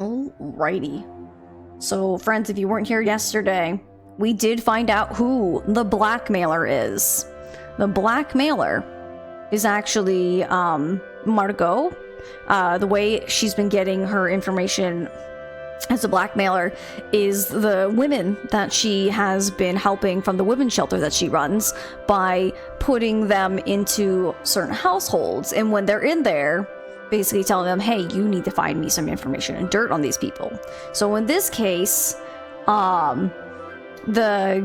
Alrighty. So, friends, if you weren't here yesterday, we did find out who the blackmailer is. The blackmailer is actually Margot. The way she's been getting her information as a blackmailer is the women that she has been helping from the women's shelter that she runs by putting them into certain households. And when they're in there, basically telling them, hey, you need to find me some information and dirt on these people. So in this case, the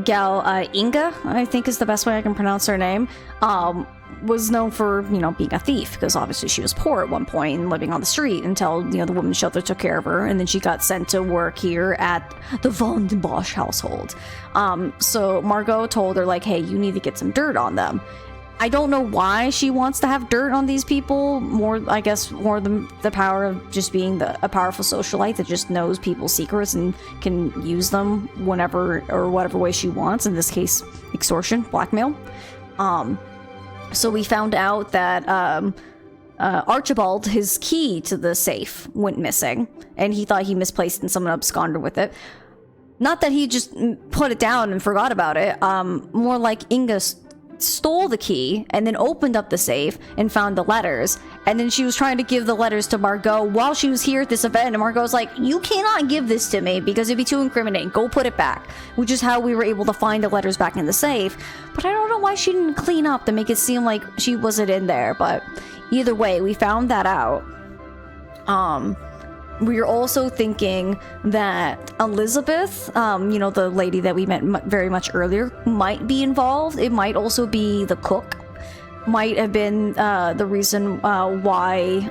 gal, Inga, I think is the best way I can pronounce her name, was known for, being a thief, because obviously she was poor at one point and living on the street until, the women's shelter took care of her, and then she got sent to work here at the Von den Bosch household. So Margot told her, like, hey, you need to get some dirt on them. I don't know why she wants to have dirt on these people, more the power of just being a powerful socialite that just knows people's secrets and can use them whenever or whatever way she wants, in this case, extortion, blackmail. So we found out that Archibald, his key to the safe, went missing, and he thought he misplaced it and someone absconded with it. Not that he just put it down and forgot about it, more like Inga stole the key and then opened up the safe and found the letters, and then she was trying to give the letters to Margot while she was here at this event, and Margot's like, you cannot give this to me because it'd be too incriminating, go put it back, which is how we were able to find the letters back in the safe. But I don't know why she didn't clean up to make it seem like she wasn't in there, but either way, we found that out. We're also thinking that Elizabeth, the lady that we met very much earlier, might be involved. It might also be the cook. Might have been the reason why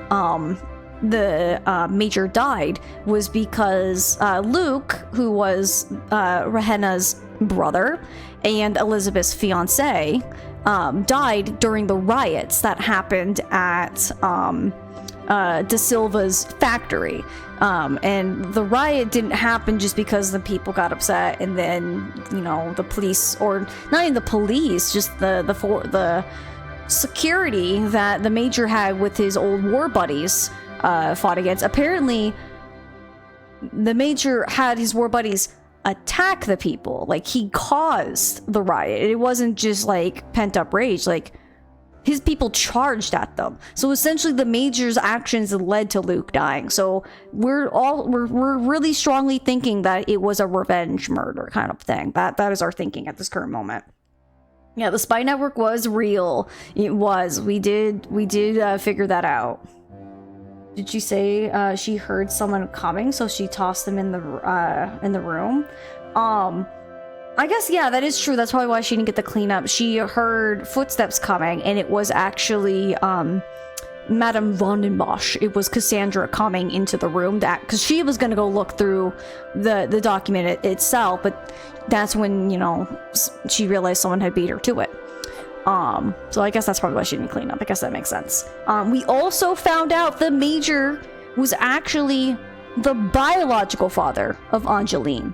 the major died, was because Luke, who was Rahenna's brother and Elizabeth's fiance, died during the riots that happened at De Silva's factory. And the riot didn't happen just because the people got upset and then, the police, or not even the police, just the security that the major had with his old war buddies fought against. Apparently, the major had his war buddies attack the people. Like, he caused the riot. It wasn't just like pent up rage. Like, his people charged at them. So essentially the major's actions led to Luke dying. So we're really strongly thinking that it was a revenge murder kind of thing. That is our thinking at this current moment. Yeah, the spy network was real. It was. We did figure that out. Did she say she heard someone coming, so she tossed them in the room? I guess, yeah, that is true. That's probably why she didn't get the cleanup. She heard footsteps coming, and it was actually Madame Von den Bosch. It was Cassandra coming into the room, because she was going to go look through the document itself, but that's when, she realized someone had beat her to it. So I guess that's probably why she didn't clean up. I guess that makes sense. We also found out the major was actually the biological father of Angeline.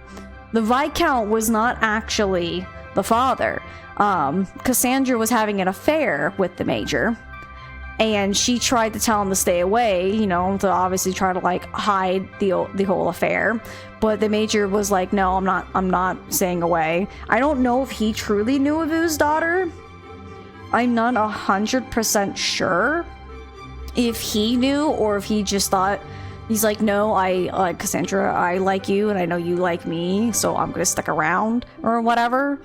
The Viscount was not actually the father. Cassandra was having an affair with the major, and she tried to tell him to stay away, to obviously try to hide the whole affair. But the major was like, no, I'm not staying away. I don't know if he truly knew of his daughter. I'm not 100% sure if he knew or if he just thought. He's like, no, Cassandra, I like you, and I know you like me, so I'm gonna stick around, or whatever.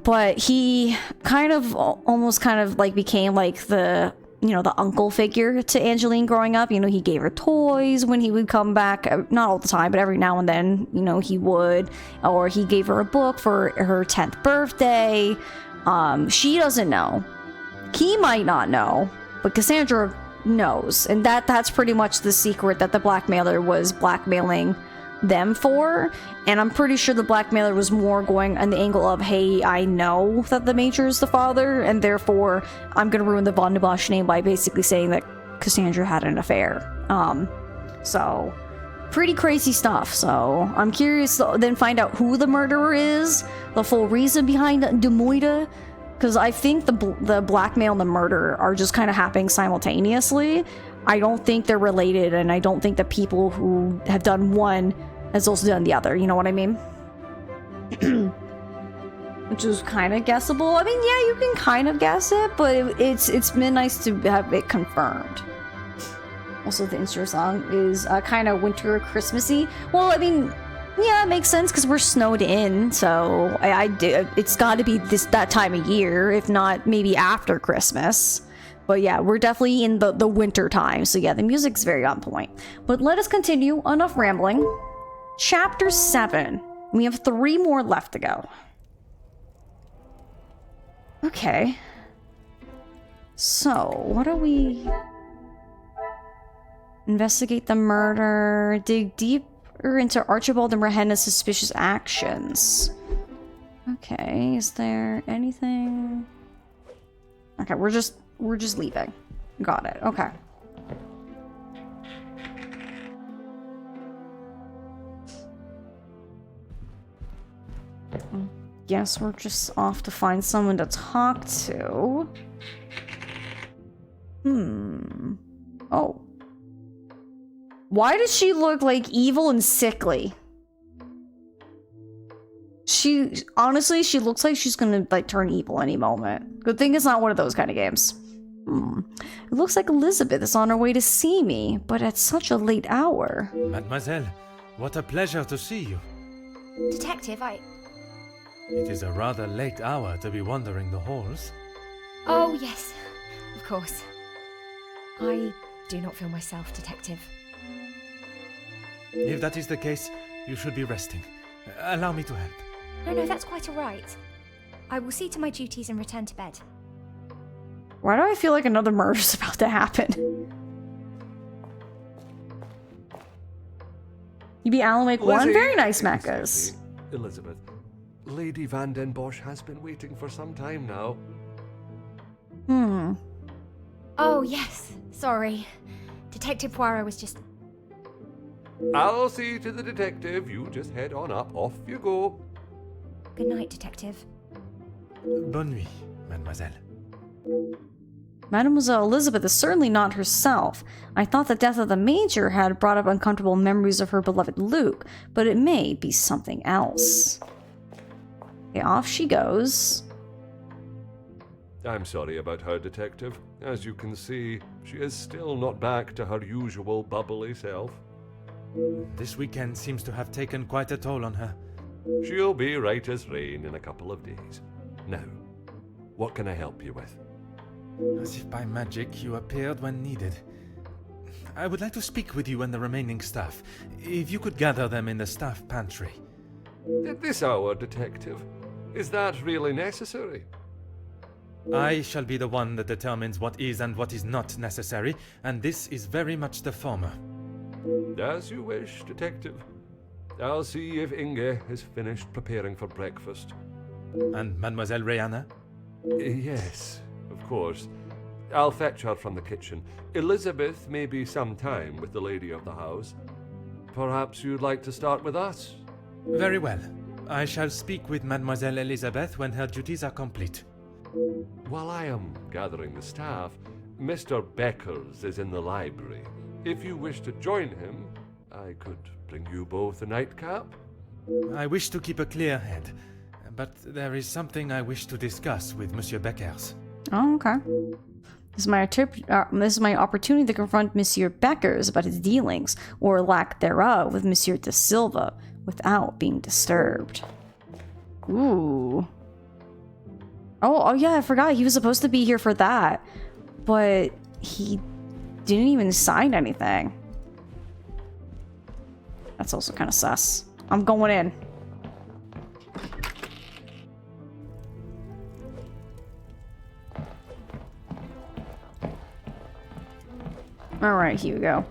But he almost became like the uncle figure to Angeline growing up. He gave her toys when he would come back, not all the time, but every now and then, he would. Or he gave her a book for her 10th birthday. She doesn't know. He might not know, but Cassandra knows, and that's pretty much the secret that the blackmailer was blackmailing them for. And I'm pretty sure the blackmailer was more going on the angle of, hey, I know that the major is the father, and therefore I'm gonna ruin the Von den Bosch name by basically saying that Cassandra had an affair. So pretty crazy stuff. So I'm curious to then find out who the murderer is, the full reason behind Demoida, because I think the blackmail and the murder are just kind of happening simultaneously. I don't think they're related, and I don't think the people who have done one has also done the other. You know what I mean? Which is kind of guessable. I mean, yeah, you can kind of guess it, but it's been nice to have it confirmed. Also, the intro song is kind of winter Christmassy. Well, I mean, yeah, it makes sense because we're snowed in, so I do. It's got to be that time of year, if not maybe after Christmas. But yeah, we're definitely in the winter time, so yeah, the music's very on point. But let us continue. Enough rambling. Chapter 7. We have 3 more left to go. Okay. So, what are we... Investigate the murder. Dig deeper into Archibald and Rehenna's suspicious actions. Okay, is there anything... Okay, we're just leaving. Got it, okay. Guess we're just off to find someone to talk to. Oh. Why does she look like evil and sickly? Honestly, she looks like she's gonna like turn evil any moment. Good thing it's not one of those kind of games. It looks like Elizabeth is on her way to see me, but at such a late hour. Mademoiselle, what a pleasure to see you. Detective, It is a rather late hour to be wandering the halls. Oh, yes, of course. I do not feel myself, Detective. If that is the case, you should be resting. Allow me to help. No, that's quite all right. I will see to my duties and return to bed. Why do I feel like another murder's about to happen? You be Alan Wake 1? Very nice, Mechas. Elizabeth, Lady Van den Bosch has been waiting for some time now. Oh, yes. Sorry. Detective Poirot was just... I'll see to the detective. You just head on up. Off you go. Good night, Detective. Bonne nuit, mademoiselle. Mademoiselle Elizabeth is certainly not herself. I thought the death of the Major had brought up uncomfortable memories of her beloved Luke, but it may be something else. Okay, off she goes. I'm sorry about her, Detective. As you can see, she is still not back to her usual bubbly self. This weekend seems to have taken quite a toll on her. She'll be right as rain in a couple of days. Now, what can I help you with? As if by magic you appeared when needed. I would like to speak with you and the remaining staff. If you could gather them in the staff pantry. At this hour, Detective? Is that really necessary? I shall be the one that determines what is and what is not necessary, and this is very much the former. As you wish, Detective. I'll see if Inge is finished preparing for breakfast. And Mademoiselle Rihanna? Yes, of course. I'll fetch her from the kitchen. Elizabeth may be some time with the lady of the house. Perhaps you'd like to start with us? Very well. I shall speak with Mademoiselle Elizabeth when her duties are complete. While I am gathering the staff, Mr. Beckers is in the library. If you wish to join him, I could bring you both a nightcap. I wish to keep a clear head, but there is something I wish to discuss with Monsieur Beckers. Oh, okay. This is my opportunity to confront Monsieur Beckers about his dealings, or lack thereof, with Monsieur de Silva, without being disturbed. Ooh. Oh yeah, I forgot. He was supposed to be here for that, but he didn't even sign anything. That's also kind of sus. I'm going in. Alright, here we go.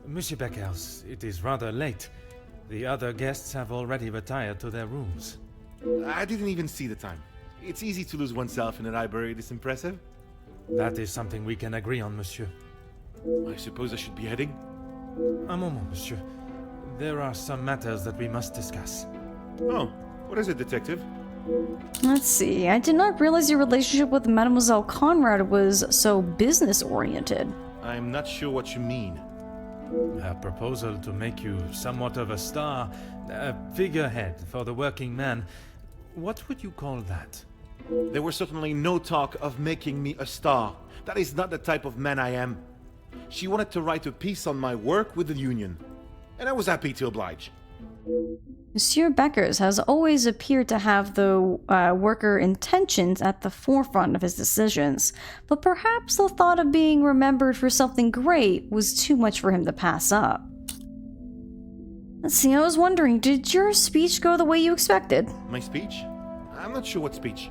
Monsieur Beckers, it is rather late. The other guests have already retired to their rooms. I didn't even see the time. It's easy to lose oneself in a library this impressive. That is something we can agree on, monsieur. I suppose I should be heading? A moment, monsieur. There are some matters that we must discuss. Oh, what is it, Detective? Let's see. I did not realize your relationship with Mademoiselle Conrad was so business-oriented. I'm not sure what you mean. Her proposal to make you somewhat of a star, a figurehead for the working man. What would you call that? There was certainly no talk of making me a star. That is not the type of man I am. She wanted to write a piece on my work with the union, and I was happy to oblige. Monsieur Beckers has always appeared to have the worker intentions at the forefront of his decisions, but perhaps the thought of being remembered for something great was too much for him to pass up. Let's see, I was wondering, did your speech go the way you expected? My speech? I'm not sure what speech.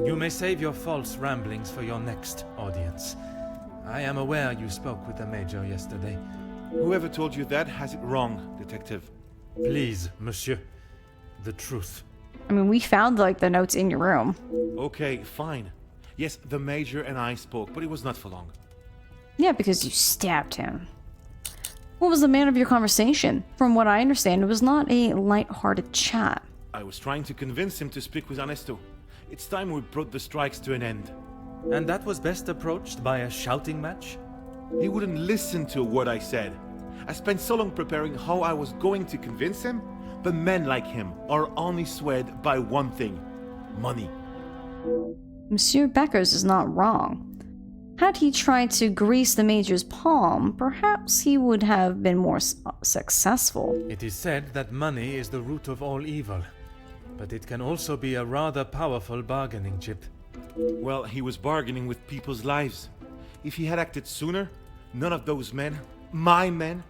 You may save your false ramblings for your next audience. I am aware you spoke with the Major yesterday. Whoever told you that has it wrong, Detective. Please, monsieur. The truth. I mean, we found, like, the notes in your room. Okay, fine. Yes, the Major and I spoke, but it was not for long. Yeah, because you stabbed him. What was the manner of your conversation? From what I understand, it was not a light-hearted chat. I was trying to convince him to speak with Ernesto. It's time we brought the strikes to an end. And that was best approached by a shouting match? He wouldn't listen to what I said. I spent so long preparing how I was going to convince him, but men like him are only swayed by one thing: money. Monsieur Beckers is not wrong. Had he tried to grease the Major's palm, perhaps he would have been more successful. It is said that money is the root of all evil, but it can also be a rather powerful bargaining chip. Well, he was bargaining with people's lives. If he had acted sooner, none of those men, my men,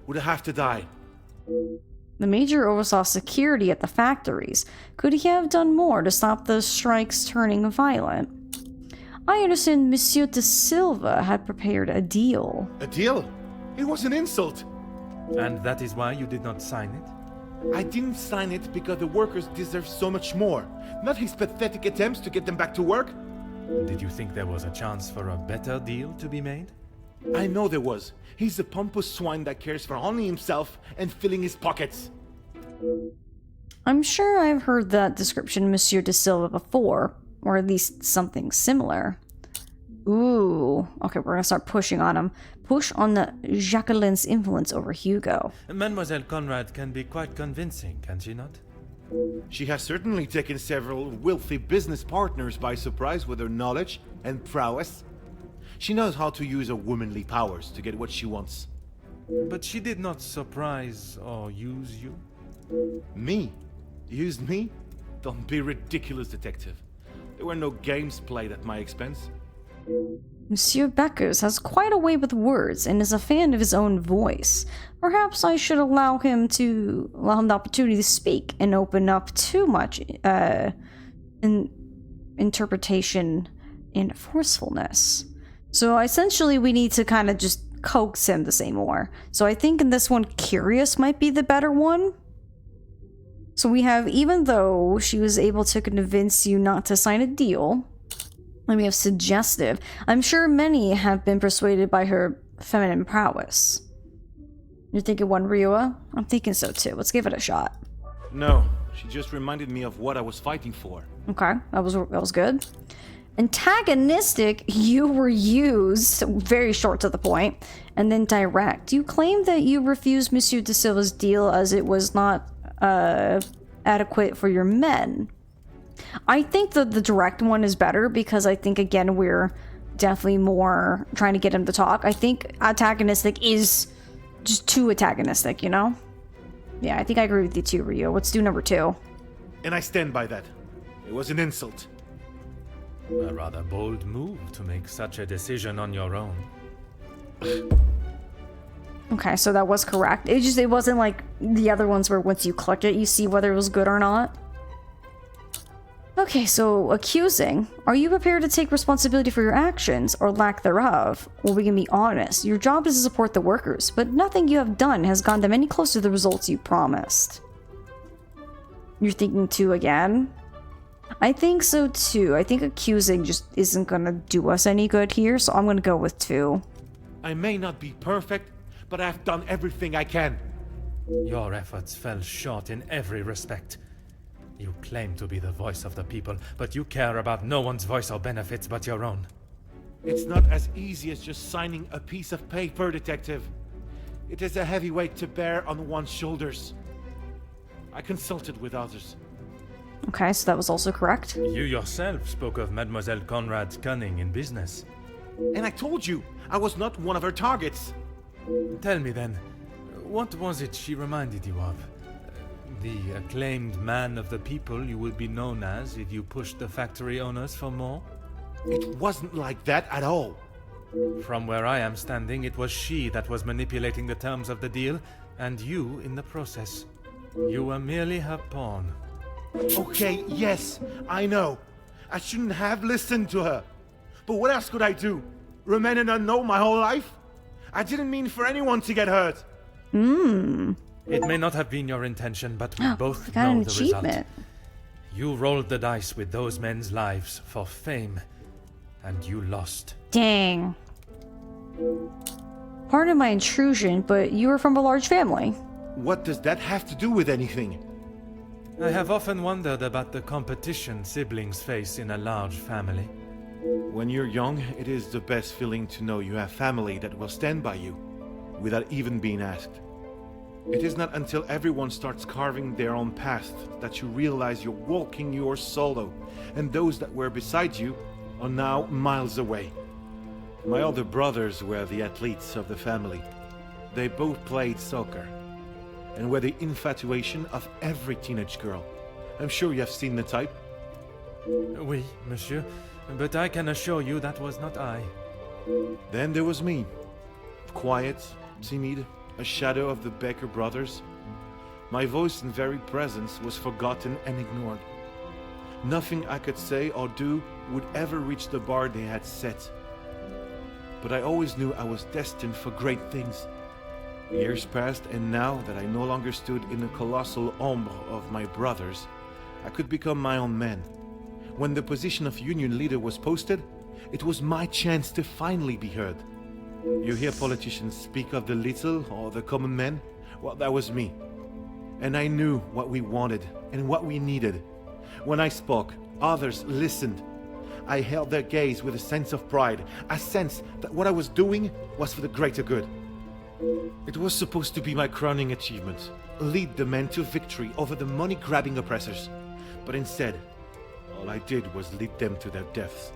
would have to die. The Major oversaw security at the factories. Could he have done more to stop the strikes turning violent? I understand Monsieur de Silva had prepared a deal. A deal? It was an insult. And that is why you did not sign it? I didn't sign it because the workers deserve so much more, not his pathetic attempts to get them back to work. Did you think there was a chance for a better deal to be made? I know there was. He's a pompous swine that cares for only himself and filling his pockets. I'm sure I've heard that description of Monsieur de Silva before, or at least something similar. Ooh, okay, we're gonna start pushing on him. Push on the Jacqueline's influence over Hugo. Mademoiselle Conrad can be quite convincing, can she not? She has certainly taken several wealthy business partners by surprise with her knowledge and prowess. She knows how to use her womanly powers to get what she wants. But she did not surprise or use you? Me? Used me? Don't be ridiculous, Detective. There were no games played at my expense. Monsieur Beckers has quite a way with words and is a fan of his own voice. Perhaps I should allow him the opportunity to speak and open up too much interpretation and forcefulness. So essentially we need to kind of just coax him to say more. So I think in this one, curious might be the better one. So we have, even though she was able to convince you not to sign a deal, and we have suggestive. I'm sure many have been persuaded by her feminine prowess. You're thinking one, Ryua? I'm thinking so too. Let's give it a shot. No, she just reminded me of what I was fighting for. Okay, that was good. Antagonistic, you were used, very short to the point, and then direct. You claim that you refused Monsieur de Silva's deal as it was not adequate for your men. I think that the direct one is better because I think, again, we're definitely more trying to get him to talk. I think antagonistic is just too antagonistic, you know? Yeah, I think I agree with you too, Ryo. Let's do number 2. And I stand by that. It was an insult. A rather bold move to make such a decision on your own. Okay, so that was correct. It wasn't like the other ones where once you click it, you see whether it was good or not. Okay, so accusing. Are you prepared to take responsibility for your actions, or lack thereof? Well, we can be honest. Your job is to support the workers, but nothing you have done has gotten them any closer to the results you promised. You're thinking 2 again? I think so too. I think accusing just isn't gonna do us any good here, so I'm gonna go with 2. I may not be perfect, but I've done everything I can. Your efforts fell short in every respect. You claim to be the voice of the people, but you care about no one's voice or benefits but your own. It's not as easy as just signing a piece of paper, Detective. It is a heavy weight to bear on one's shoulders. I consulted with others. Okay, so that was also correct. You yourself spoke of Mademoiselle Conrad's cunning in business. And I told you, I was not one of her targets. Tell me then, what was it she reminded you of? The acclaimed man of the people you would be known as if you pushed the factory owners for more? It wasn't like that at all. From where I am standing, it was she that was manipulating the terms of the deal, and you in the process. You were merely her pawn. Okay, yes, I know. I shouldn't have listened to her. But what else could I do? Remain an unknown my whole life? I didn't mean for anyone to get hurt. It may not have been your intention, but we both got an know the result. achievement. You rolled the dice with those men's lives for fame, and you lost. Dang. Pardon my intrusion, but you are from a large family. What does that have to do with anything? I have often wondered about the competition siblings face in a large family. When you're young, it is the best feeling to know you have family that will stand by you, without even being asked. It is not until everyone starts carving their own path that you realize you're walking yours solo, and those that were beside you are now miles away. My older brothers were the athletes of the family. They both played soccer, and were the infatuation of every teenage girl. I'm sure you have seen the type. Oui, monsieur, but I can assure you that was not I. Then there was me. Quiet, timid, a shadow of the Baker brothers. My voice and very presence was forgotten and ignored. Nothing I could say or do would ever reach the bar they had set. But I always knew I was destined for great things. Years passed, and now that I no longer stood in the colossal ombre of my brothers, I could become my own man. When the position of union leader was posted, it was my chance to finally be heard. You hear politicians speak of the little or the common man? Well, that was me. And I knew what we wanted and what we needed. When I spoke, others listened. I held their gaze with a sense of pride, a sense that what I was doing was for the greater good. It was supposed to be my crowning achievement, lead the men to victory over the money-grabbing oppressors. But instead, all I did was lead them to their deaths.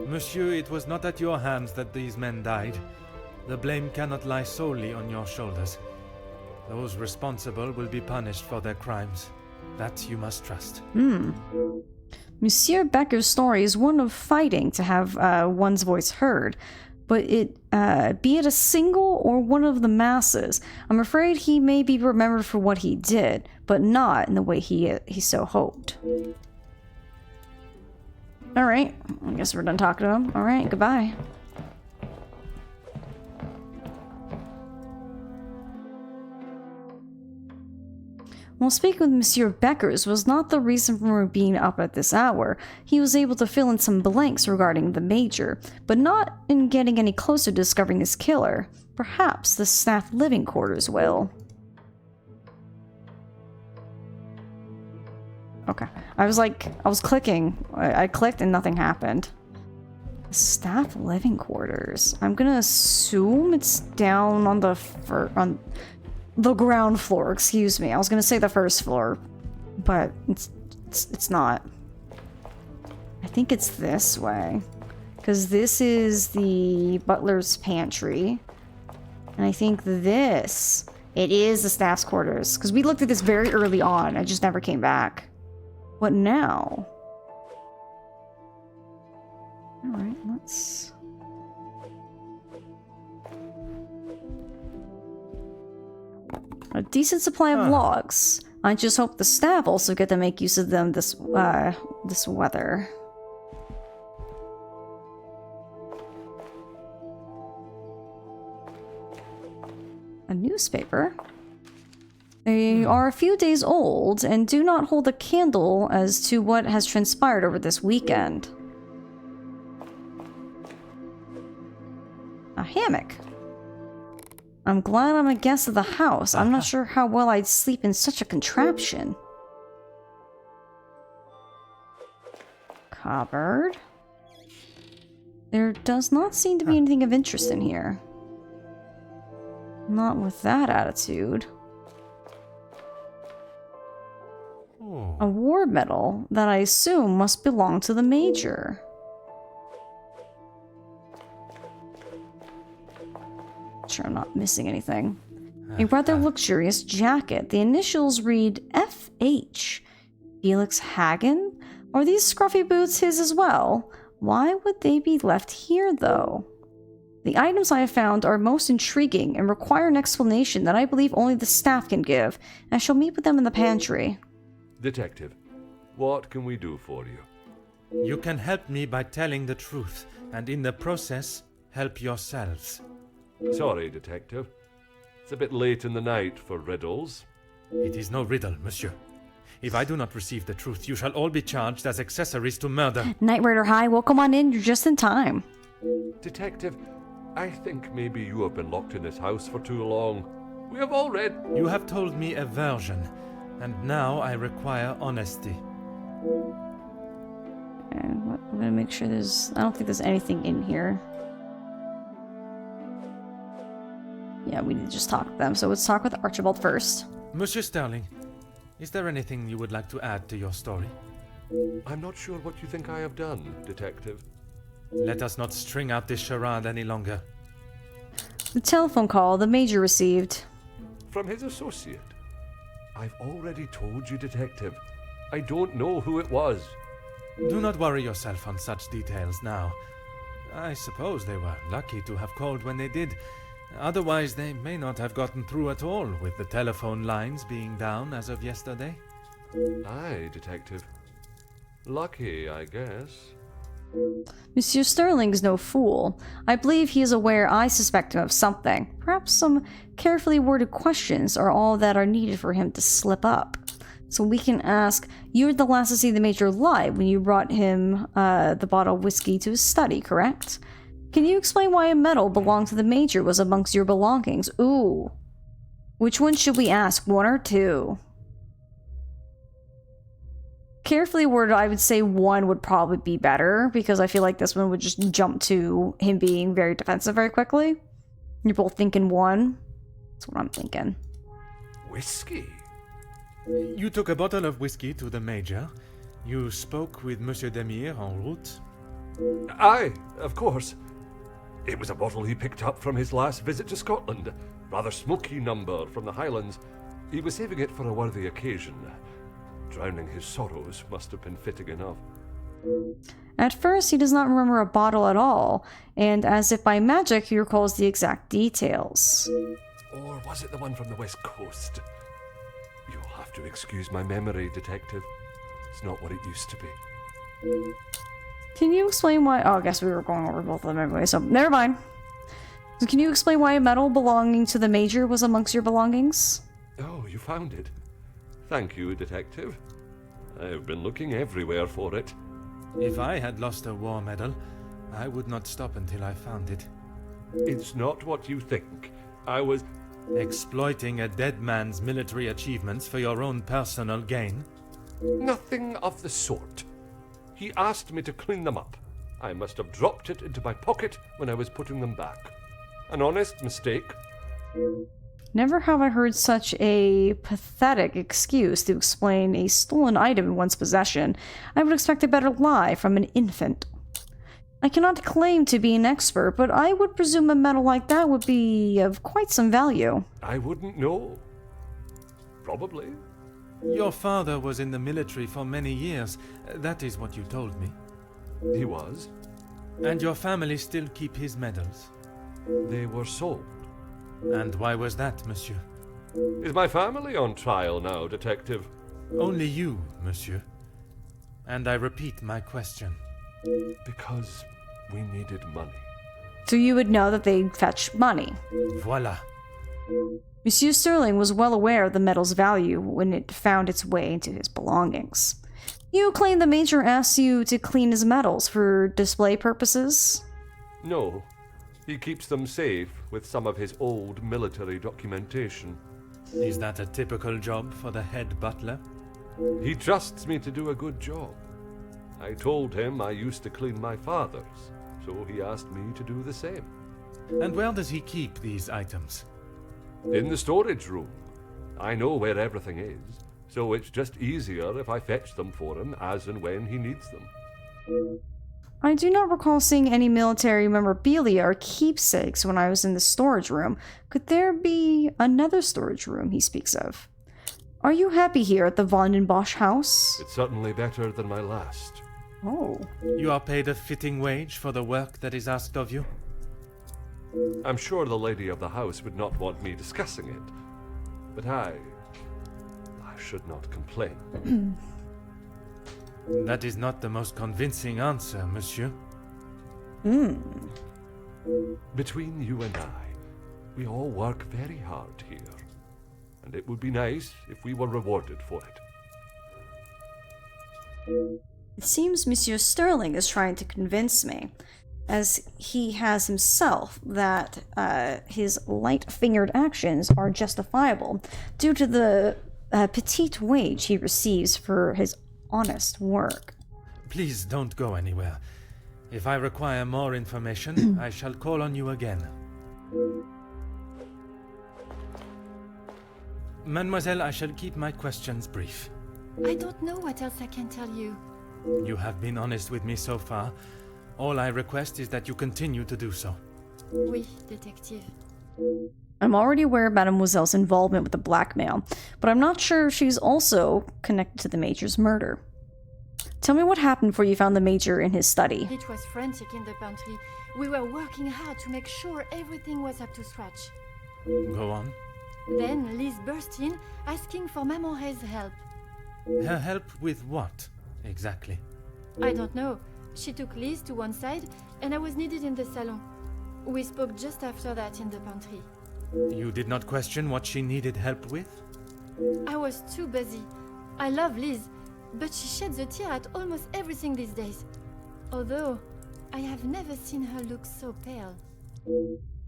Monsieur, it was not at your hands that these men died. The blame cannot lie solely on your shoulders. Those responsible will be punished for their crimes. That you must trust. Monsieur Becker's story is one of fighting to have one's voice heard, but be it a single or one of the masses, I'm afraid he may be remembered for what he did, but not in the way he so hoped. Alright, I guess we're done talking to him. Alright, goodbye. Well, speaking with Monsieur Becker's was not the reason for being up at this hour. He was able to fill in some blanks regarding the Major, but not in getting any closer to discovering his killer. Perhaps the staff living quarters will. Okay. I was clicking. I clicked and nothing happened. Staff living quarters. I'm gonna assume it's down on the ground floor, excuse me. I was gonna say the first floor, but it's not. I think it's this way. Because this is the butler's pantry. And I think it is the staff's quarters. Because we looked at this very early on. I just never came back. What now? Alright, let's... A decent supply of logs. I just hope the staff also get to make use of them this weather. A newspaper? They are a few days old and do not hold a candle as to what has transpired over this weekend. A hammock. I'm glad I'm a guest of the house. I'm not sure how well I'd sleep in such a contraption. Cupboard. There does not seem to be anything of interest in here. Not with that attitude. Oh. A war medal that I assume must belong to the Major. Sure, I'm not missing anything. A rather luxurious jacket. The initials read FH. Felix Hagen? Are these scruffy boots his as well? Why would they be left here, though? The items I have found are most intriguing and require an explanation that I believe only the staff can give. I shall meet with them in the pantry. Detective, what can we do for you? You can help me by telling the truth, and in the process, help yourselves. Sorry, Detective. It's a bit late in the night for riddles. It is no riddle, monsieur. If I do not receive the truth, you shall all be charged as accessories to murder. Knight Rider High, welcome on in. You're just in time. Detective, I think maybe you have been locked in this house for too long. We have all read... You have told me a version, and now I require honesty. Okay, I'm gonna make sure there's... I don't think there's anything in here. Yeah, we need to just talk to them. So let's talk with Archibald first. Monsieur Sterling, is there anything you would like to add to your story? I'm not sure what you think I have done, Detective. Let us not string out this charade any longer. The telephone call the Major received. From his associate. I've already told you, Detective. I don't know who it was. Do not worry yourself on such details now. I suppose they were lucky to have called when they did. Otherwise, they may not have gotten through at all, with the telephone lines being down as of yesterday. Aye, Detective. Lucky, I guess. Monsieur Sterling is no fool. I believe he is aware I suspect him of something. Perhaps some carefully worded questions are all that are needed for him to slip up. So we can ask, you were the last to see the Major live when you brought him the bottle of whiskey to his study, correct? Can you explain why a medal belonging to the Major was amongst your belongings? Ooh. Which one should we ask, one or two? Carefully worded, I would say one would probably be better, because I feel like this one would just jump to him being very defensive very quickly. You're both thinking one. That's what I'm thinking. Whiskey? You took a bottle of whiskey to the Major. You spoke with Monsieur Demire en route. Aye, of course. It was a bottle he picked up from his last visit to Scotland. Rather smoky number from the Highlands. He was saving it for a worthy occasion. Drowning his sorrows must have been fitting enough. At first, he does not remember a bottle at all, and as if by magic, he recalls the exact details. Or was it the one from the West Coast? You'll have to excuse my memory, Detective. It's not what it used to be. Can you explain why... Oh, I guess we were going over both of them anyway, so never mind. So can you explain why a medal belonging to the Major was amongst your belongings? Oh, you found it. Thank you, Detective. I've been looking everywhere for it. If I had lost a war medal, I would not stop until I found it. It's not what you think. I was... Exploiting a dead man's military achievements for your own personal gain? Nothing of the sort. He asked me to clean them up. I must have dropped it into my pocket when I was putting them back. An honest mistake. Never have I heard such a pathetic excuse to explain a stolen item in one's possession. I would expect a better lie from an infant. I cannot claim to be an expert, but I would presume a medal like that would be of quite some value. I wouldn't know. Probably. Your father was in the military for many years. That is what you told me. He was. And your family still keep his medals? They were sold. And why was that, monsieur? Is my family on trial now, Detective? Only you, monsieur. And I repeat my question. Because we needed money. So you would know that they fetch money. Voila. Monsieur Sterling was well aware of the medal's value when it found its way into his belongings. You claim the Major asked you to clean his medals for display purposes? No. He keeps them safe with some of his old military documentation. Is that a typical job for the head butler? He trusts me to do a good job. I told him I used to clean my father's, so he asked me to do the same. And where does he keep these items? In the storage room. I know where everything is, so it's just easier if I fetch them for him as and when he needs them. I do not recall seeing any military memorabilia or keepsakes when I was in the storage room. Could there be another storage room he speaks of? Are you happy here at the Von den Bosch house? It's certainly better than my last. Oh. You are paid a fitting wage for the work that is asked of you? I'm sure the lady of the house would not want me discussing it, but I should not complain. That is not the most convincing answer, monsieur. Between you and I, we all work very hard here, and it would be nice if we were rewarded for it. It seems Monsieur Sterling is trying to convince me, as he has himself, that his light-fingered actions are justifiable due to the petite wage he receives for his honest work. Please don't go anywhere. If I require more information, I shall call on you again. Mademoiselle, I shall keep my questions brief. I don't know what else I can tell you. You have been honest with me so far. All I request is that you continue to do so. Oui, détective. I'm already aware of Mademoiselle's involvement with the blackmail, but I'm not sure she's also connected to the Major's murder. Tell me what happened before you found the Major in his study. It was frantic in the pantry. We were working hard to make sure everything was up to scratch. Go on. Then Liz burst in, asking for Maman's help. Her help with what, exactly? I don't know. She took Liz to one side, and I was needed in the salon. We spoke just after that in the pantry. You did not question what she needed help with? I was too busy. I love Liz, but she sheds a tear at almost everything these days. Although, I have never seen her look so pale.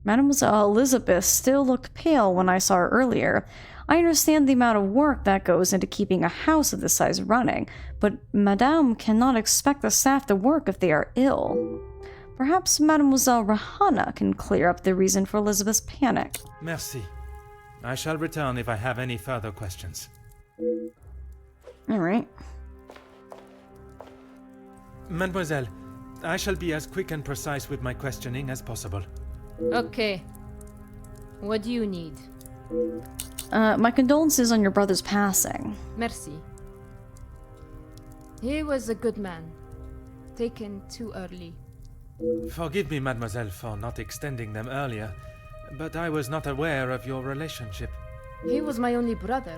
Mademoiselle Elizabeth still looked pale when I saw her earlier. I understand the amount of work that goes into keeping a house of this size running, but Madame cannot expect the staff to work if they are ill. Perhaps Mademoiselle Rahana can clear up the reason for Elizabeth's panic. Merci. I shall return if I have any further questions. Alright. Mademoiselle, I shall be as quick and precise with my questioning as possible. Okay. What do you need? My condolences on your brother's passing. Merci. He was a good man. Taken too early. Forgive me, mademoiselle, for not extending them earlier, but I was not aware of your relationship. He was my only brother.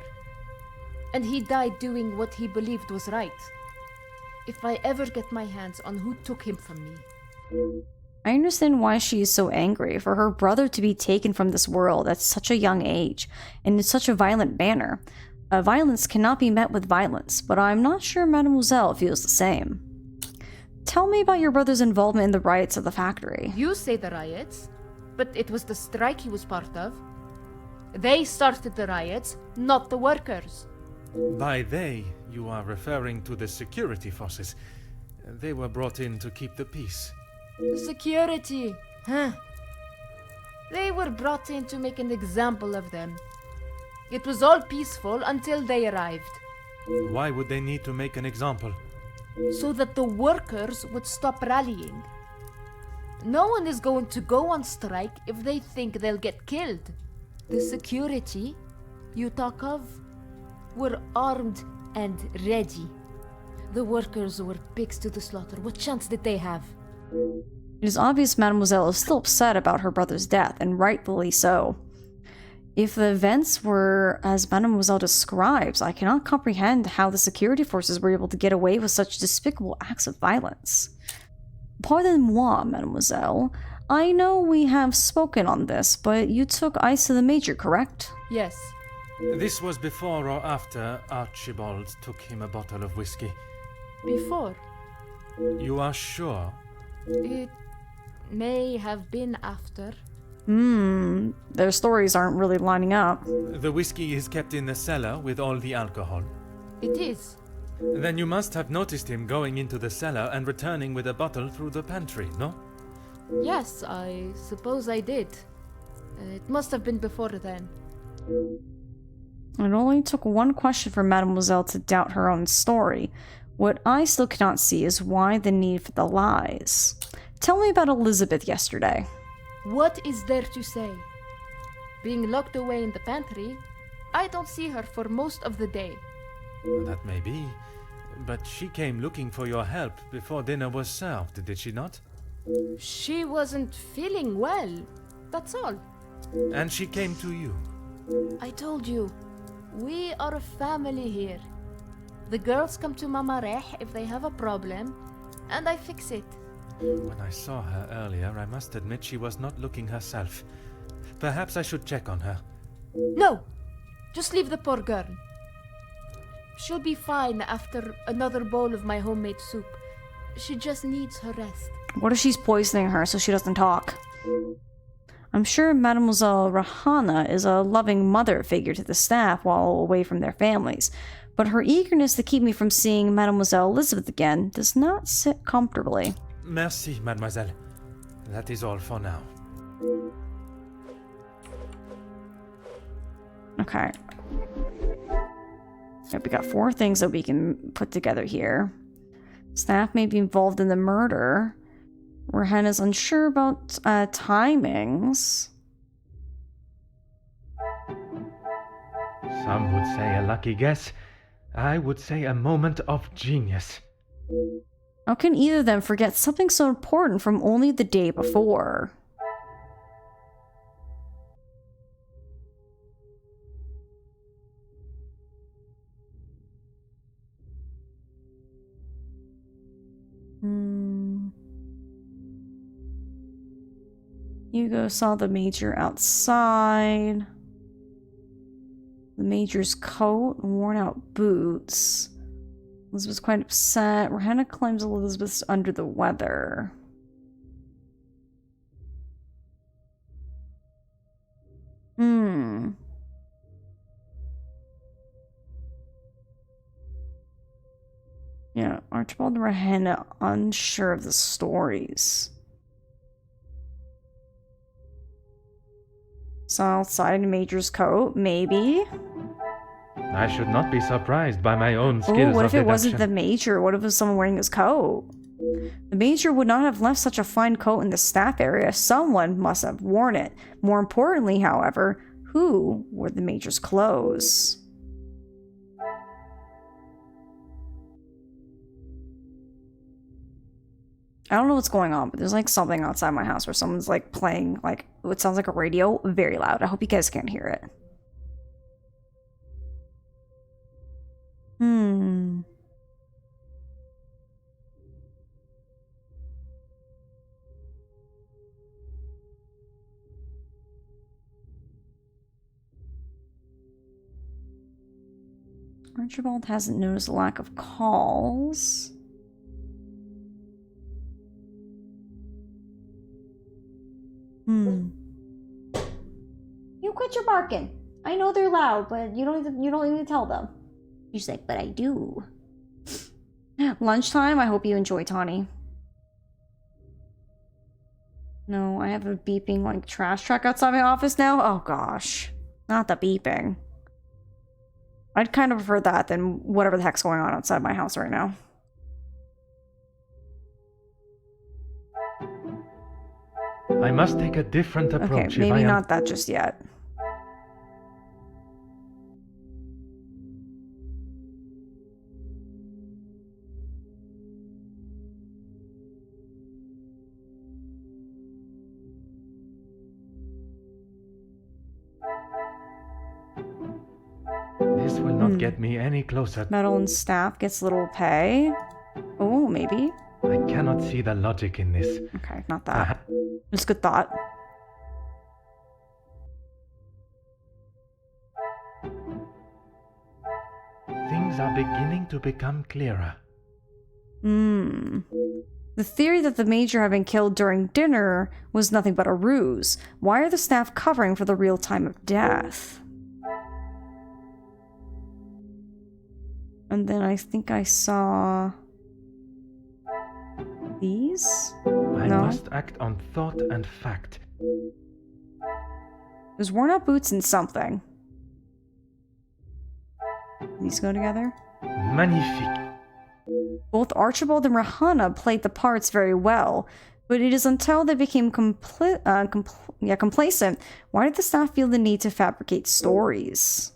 And he died doing what he believed was right. If I ever get my hands on who took him from me. I understand why she is so angry for her brother to be taken from this world at such a young age, and in such a violent manner. Violence cannot be met with violence, but I'm not sure Mademoiselle feels the same. Tell me about your brother's involvement in the riots of the factory. You say the riots, but it was the strike he was part of. They started the riots, not the workers. By they, you are referring to the security forces. They were brought in to keep the peace. Security, huh? They were brought in to make an example of them. It was all peaceful until they arrived. Why would they need to make an example? So that the workers would stop rallying. No one is going to go on strike if they think they'll get killed. The security you talk of were armed and ready. The workers were pigs to the slaughter. What chance did they have? It is obvious Mademoiselle is still upset about her brother's death, and rightfully so. If the events were as Mademoiselle describes, I cannot comprehend how the security forces were able to get away with such despicable acts of violence. Pardon-moi, Mademoiselle. I know we have spoken on this, but you took ice to the Major, correct? Yes. This was before or after Archibald took him a bottle of whiskey. Before. You are sure? It may have been after. Their stories aren't really lining up. The whiskey is kept in the cellar with all the alcohol. It is. Then you must have noticed him going into the cellar and returning with a bottle through the pantry, no? Yes, I suppose I did. It must have been before then. It only took one question for Mademoiselle to doubt her own story. What I still cannot see is why the need for the lies. Tell me about Elizabeth yesterday. What is there to say? Being locked away in the pantry, I don't see her for most of the day. That may be, but she came looking for your help before dinner was served, did she not? She wasn't feeling well, that's all. And she came to you. I told you, we are a family here. The girls come to Mama Reh if they have a problem, and I fix it. When I saw her earlier, I must admit she was not looking herself. Perhaps I should check on her. No! Just leave the poor girl. She'll be fine after another bowl of my homemade soup. She just needs her rest. What if she's poisoning her so she doesn't talk? I'm sure Mademoiselle Rahana is a loving mother figure to the staff while away from their families, but her eagerness to keep me from seeing Mademoiselle Elizabeth again does not sit comfortably. Merci, mademoiselle. That is all for now. Okay. Yep, we got 4 things that we can put together here. Staff may be involved in the murder. Rahana's unsure about timings. Some would say a lucky guess. I would say a moment of genius. How can either of them forget something so important from only the day before? Hugo saw the Major outside. The Major's coat and worn out boots. Elizabeth's quite upset. Rahana claims Elizabeth's under the weather. Yeah, Archibald and Rahana unsure of the stories. Saw outside in Major's coat, maybe. I should not be surprised by my own skills Oh, what of if it wasn't the deduction. Major? What if it was someone wearing his coat? The Major would not have left such a fine coat in the staff area. Someone must have worn it. More importantly, however, who wore the Major's clothes? I don't know what's going on, but there's like something outside my house where someone's like playing like what sounds like a radio very loud. I hope you guys can't hear it. Archibald hasn't noticed a lack of calls. You quit your barking. I know they're loud, but you don't need to tell them. She's like, but I do. Lunchtime, I hope you enjoy, Tawny. No, I have a beeping like trash truck outside my office now. Oh gosh. Not the beeping. I'd kind of prefer that than whatever the heck's going on outside my house right now. I must take a different approach Okay, if I maybe am... not that just yet. This will not get me any closer. Metal staff gets little pay. Oh, maybe. I cannot see the logic in this. Okay, not that. It's a good thought. Things are beginning to become clearer. The theory that the Major had been killed during dinner was nothing but a ruse. Why are the staff covering for the real time of death? And then I think I saw... these? I No. must act on thought and fact. There's worn out boots and something. These go together? Magnifique. Both Archibald and Rahana played the parts very well, but it is until they became complacent. Why did the staff feel the need to fabricate stories?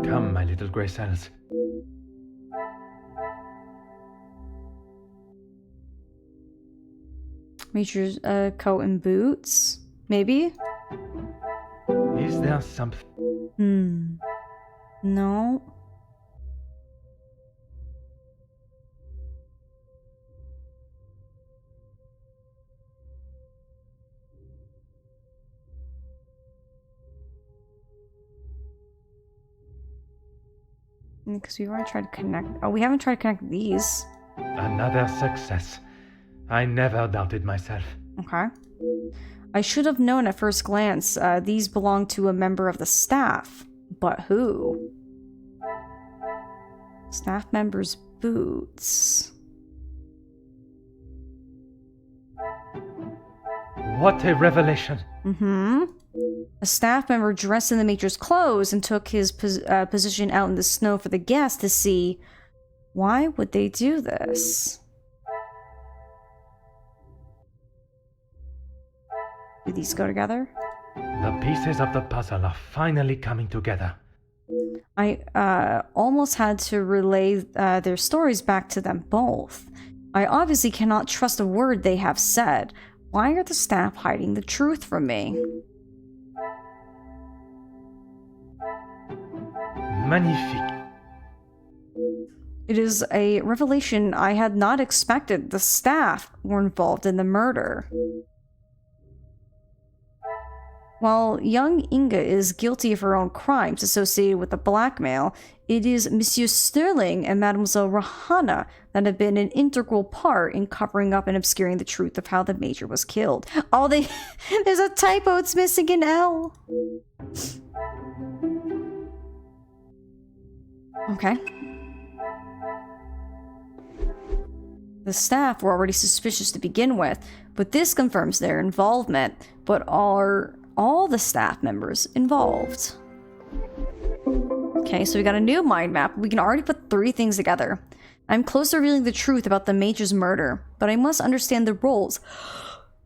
Come, my little grey cells. Major's coat and boots? Maybe? Is there something? No. Because we've already tried to connect. Oh, we haven't tried to connect these. Another success. I never doubted myself. Okay. I should have known at first glance these belong to a member of the staff. But who? Staff member's boots. What a revelation! A staff member dressed in the Major's clothes and took his position out in the snow for the guests to see. Why would they do this? Do these go together? The pieces of the puzzle are finally coming together. I almost had to relay their stories back to them both. I obviously cannot trust a word they have said. Why are the staff hiding the truth from me? Magnifique. It is a revelation I had not expected. The staff were involved in the murder. While young Inga is guilty of her own crimes associated with the blackmail, it is Monsieur Sterling and Mademoiselle Rahana that have been an integral part in covering up and obscuring the truth of how the Major was killed. Oh, there's a typo, it's missing an L. Okay. The staff were already suspicious to begin with, but this confirms their involvement. But are all the staff members involved? Okay, so we got a new mind map. We can already put 3 things together. I'm close to revealing the truth about the Major's murder, but I must understand the roles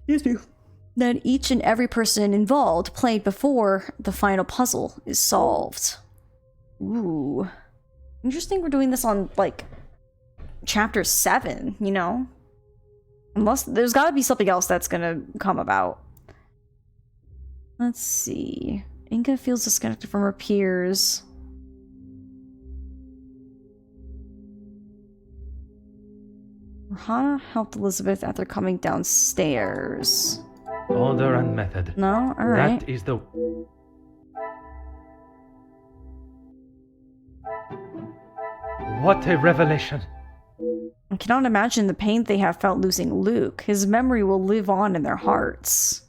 that each and every person involved played before the final puzzle is solved. Ooh. Interesting we're doing this on, like, chapter 7, you know? Unless there's gotta be something else that's gonna come about. Let's see. Inga feels disconnected from her peers. Rahana helped Elizabeth after coming downstairs. Order and method. No? Alright. That is the... What a revelation! I cannot imagine the pain they have felt losing Luke. His memory will live on in their hearts.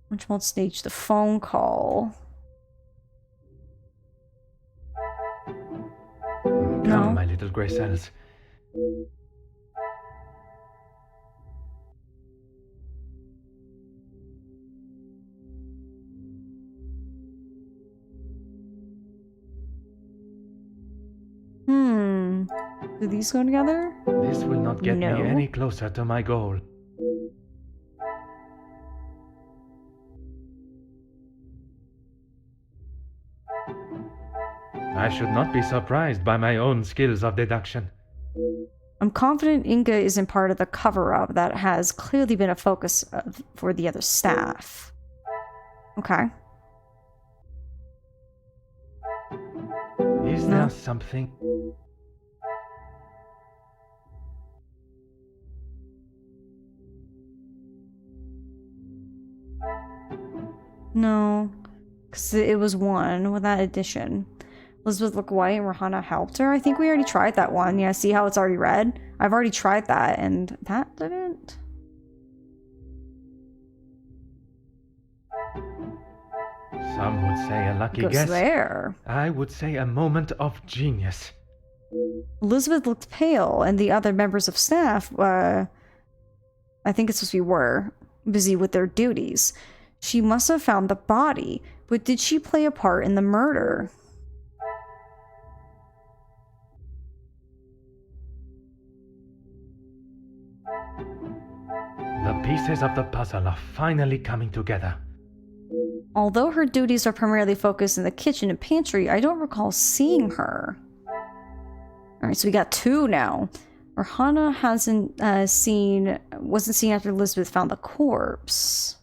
Which won't stage the phone call. Come, my little grey cells. Do these go together? This will not get No. me any closer to my goal. I should not be surprised by my own skills of deduction. I'm confident Inga isn't part of the cover-up that has clearly been a focus for the other staff. Okay. Is there something? No. Because it was 1 with that addition. Elizabeth looked white and Rahana helped her. I think we already tried that one. Yeah, see how it's already red? I've already tried that, and that didn't. Some would say a lucky Goes guess. there. I would say a moment of genius. Elizabeth looked pale, and the other members of staff, I think it's supposed to be were, busy with their duties. She must have found the body, but did she play a part in the murder? The pieces of the puzzle are finally coming together. Although her duties are primarily focused in the kitchen and pantry, I don't recall seeing her. Alright, so we got 2 now. Rahana wasn't seen after Elizabeth found the corpse.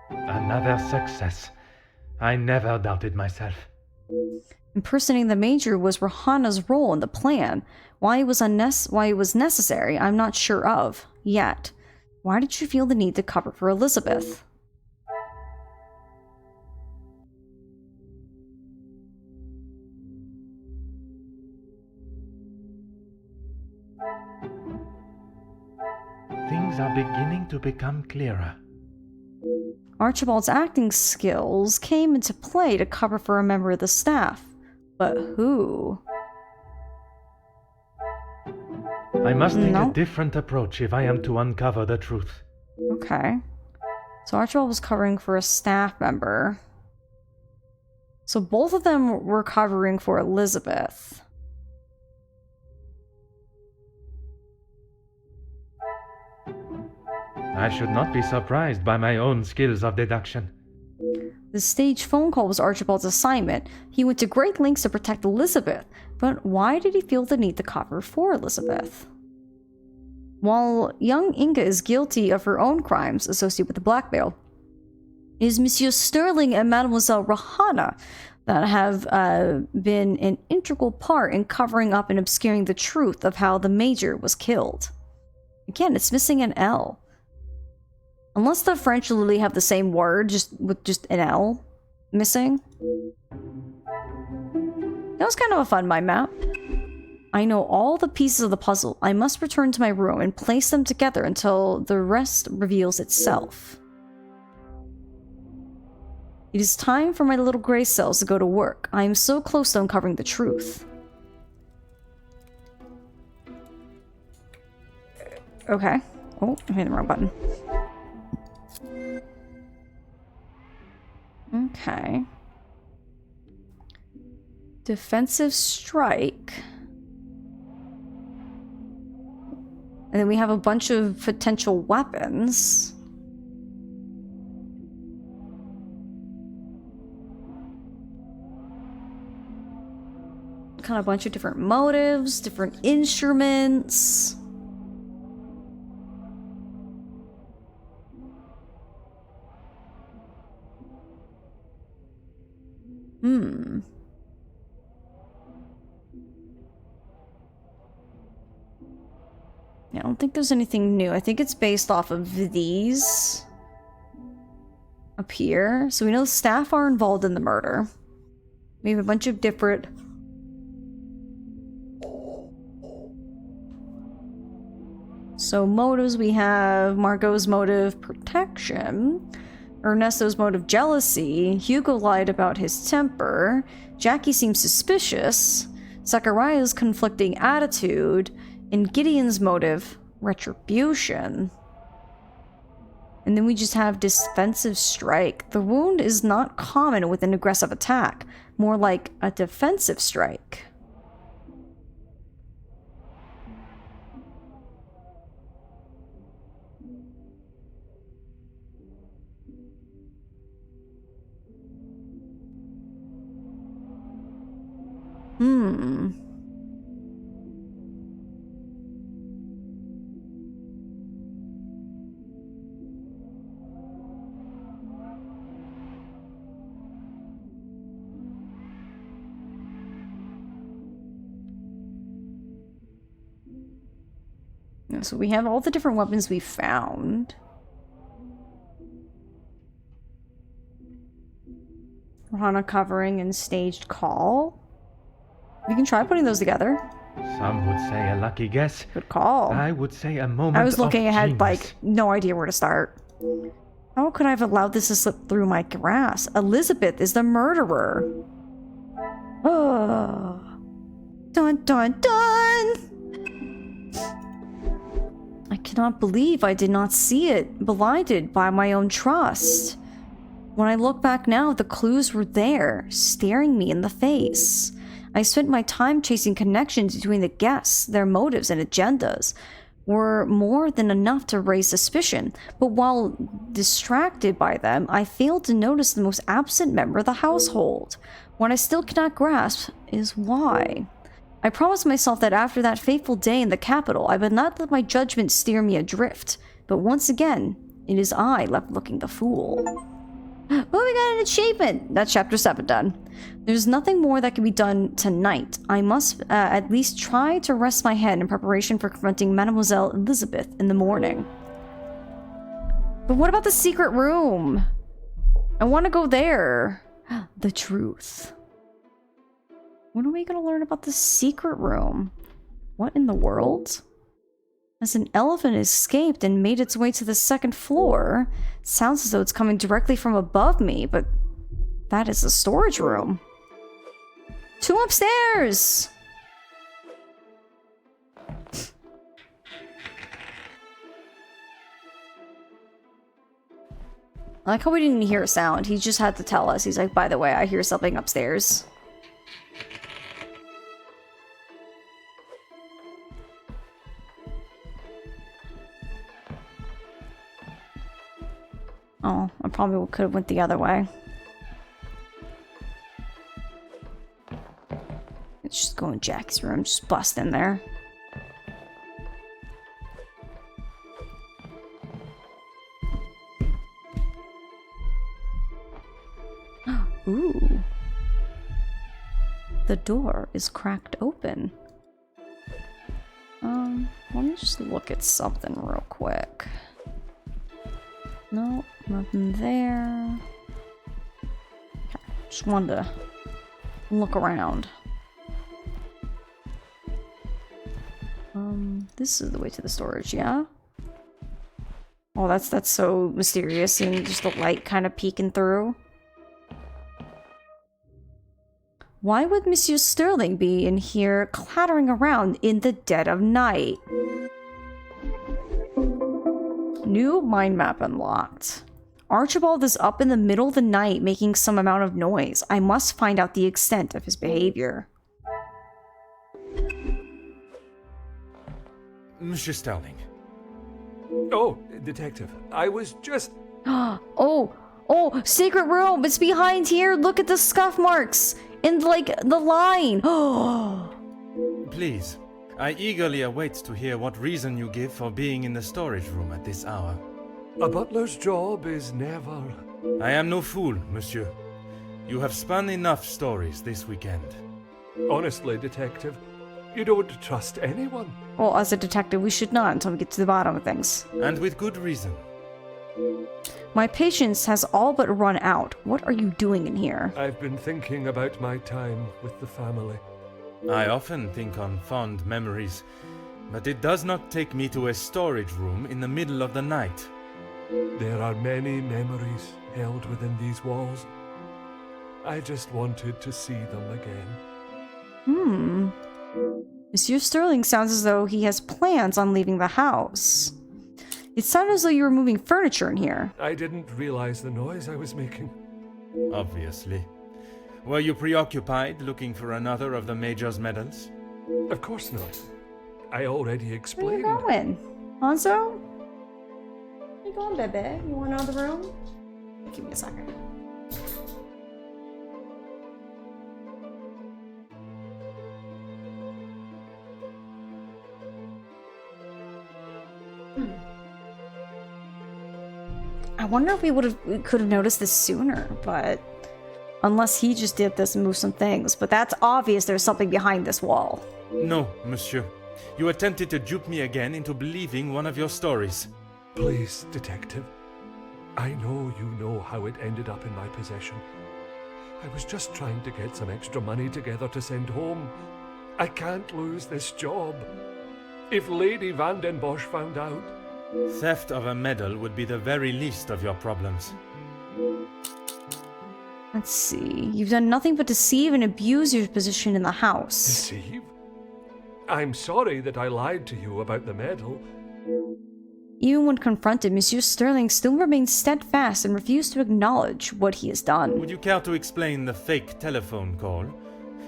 Another success. I never doubted myself. Impersonating the Major was Rahana's role in the plan. Why it was necessary, I'm not sure of, yet. Why did she feel the need to cover for Elizabeth? Things are beginning to become clearer. Archibald's acting skills came into play to cover for a member of the staff. But who? I must take a different approach if I am to uncover the truth. Okay. So Archibald was covering for a staff member. So both of them were covering for Elizabeth. I should not be surprised by my own skills of deduction. The staged phone call was Archibald's assignment. He went to great lengths to protect Elizabeth, but why did he feel the need to cover for Elizabeth? While young Inga is guilty of her own crimes associated with the blackmail, it is Monsieur Sterling and Mademoiselle Rahana that have been an integral part in covering up and obscuring the truth of how the Major was killed. Again, it's missing an L. Unless the French literally have the same word, just with just an L missing. That was kind of a fun mind map. I know all the pieces of the puzzle. I must return to my room and place them together until the rest reveals itself. It is time for my little gray cells to go to work. I am so close to uncovering the truth. Okay. Oh, I hit the wrong button. Okay. Defensive strike. And then we have a bunch of potential weapons. Kind of a bunch of different motives, different instruments. Yeah, I don't think there's anything new. I think it's based off of these up here. So we know the staff are involved in the murder. We have a bunch of different motives. We have Margot's motive, protection. Ernesto's motive, jealousy. Hugo lied about his temper. Jackie seems suspicious. Zachariah's conflicting attitude. And Gideon's motive, retribution. And then we just have defensive strike. The wound is not common with an aggressive attack. More like a defensive strike. So we have all the different weapons we found. Rana covering and staged call. We can try putting those together. Some would say a lucky guess. Good call. I would say a moment I was looking of ahead, genius. like, no idea where to start. How could I have allowed this to slip through my grasp? Elizabeth is the murderer. Oh. Dun dun dun! I cannot believe I did not see it, blinded by my own trust. When I look back now, the clues were there, staring me in the face. I spent my time chasing connections between the guests, their motives and agendas were more than enough to raise suspicion, but while distracted by them, I failed to notice the most absent member of the household. What I still cannot grasp is why. I promised myself that after that fateful day in the capital, I would not let my judgment steer me adrift, but once again, it is I left looking the fool. Oh, we got an achievement! That's chapter 7 done. There's nothing more that can be done tonight. I must at least try to rest my head in preparation for confronting Mademoiselle Elizabeth in the morning. But what about the secret room? I want to go there. The truth. When are we going to learn about the secret room? What in the world? As an elephant escaped and made its way to the second floor. It sounds as though it's coming directly from above me, but that is the storage room. 2 upstairs! I like how we didn't hear a sound. He just had to tell us. He's like, by the way, I hear something upstairs. Oh, I probably could have went the other way. Let's just go in Jackie's room, just bust in there. Ooh. The door is cracked open. Let me just look at something real quick. No, nothing there. Okay, just wanted to look around. This is the way to the storage, yeah? Oh, that's so mysterious, seeing just the light kind of peeking through. Why would Monsieur Sterling be in here clattering around in the dead of night? New mind map unlocked. Archibald is up in the middle of the night making some amount of noise. I must find out the extent of his behavior. Monsieur Sterling. Oh, Detective, I was just... Oh, secret room! It's behind here! Look at the scuff marks! And, like, the line! Oh! Please, I eagerly await to hear what reason you give for being in the storage room at this hour. A butler's job is never... I am no fool, monsieur. You have spun enough stories this weekend. Honestly, Detective, you don't trust anyone. Well, as a detective, we should not until we get to the bottom of things. And with good reason. My patience has all but run out. What are you doing in here? I've been thinking about my time with the family. I often think on fond memories, but it does not take me to a storage room in the middle of the night. There are many memories held within these walls. I just wanted to see them again. Monsieur Sterling sounds as though he has plans on leaving the house. It sounded as though you were moving furniture in here. I didn't realize the noise I was making. Obviously. Were you preoccupied looking for another of the Major's medals? Of course not. I already Where explained. you going? Hanzo? Where you going, baby? You want out of the room? Give me a second. I wonder if we could have noticed this sooner, but unless he just did this and moved some things. But that's obvious there's something behind this wall. No, monsieur. You attempted to dupe me again into believing one of your stories. Please, Detective. I know you know how it ended up in my possession. I was just trying to get some extra money together to send home. I can't lose this job. If Lady Van den Bosch found out... Theft of a medal would be the very least of your problems. Let's see. You've done nothing but deceive and abuse your position in the house. Deceive? I'm sorry that I lied to you about the medal. Even when confronted, Monsieur Sterling still remains steadfast and refused to acknowledge what he has done. Would you care to explain the fake telephone call?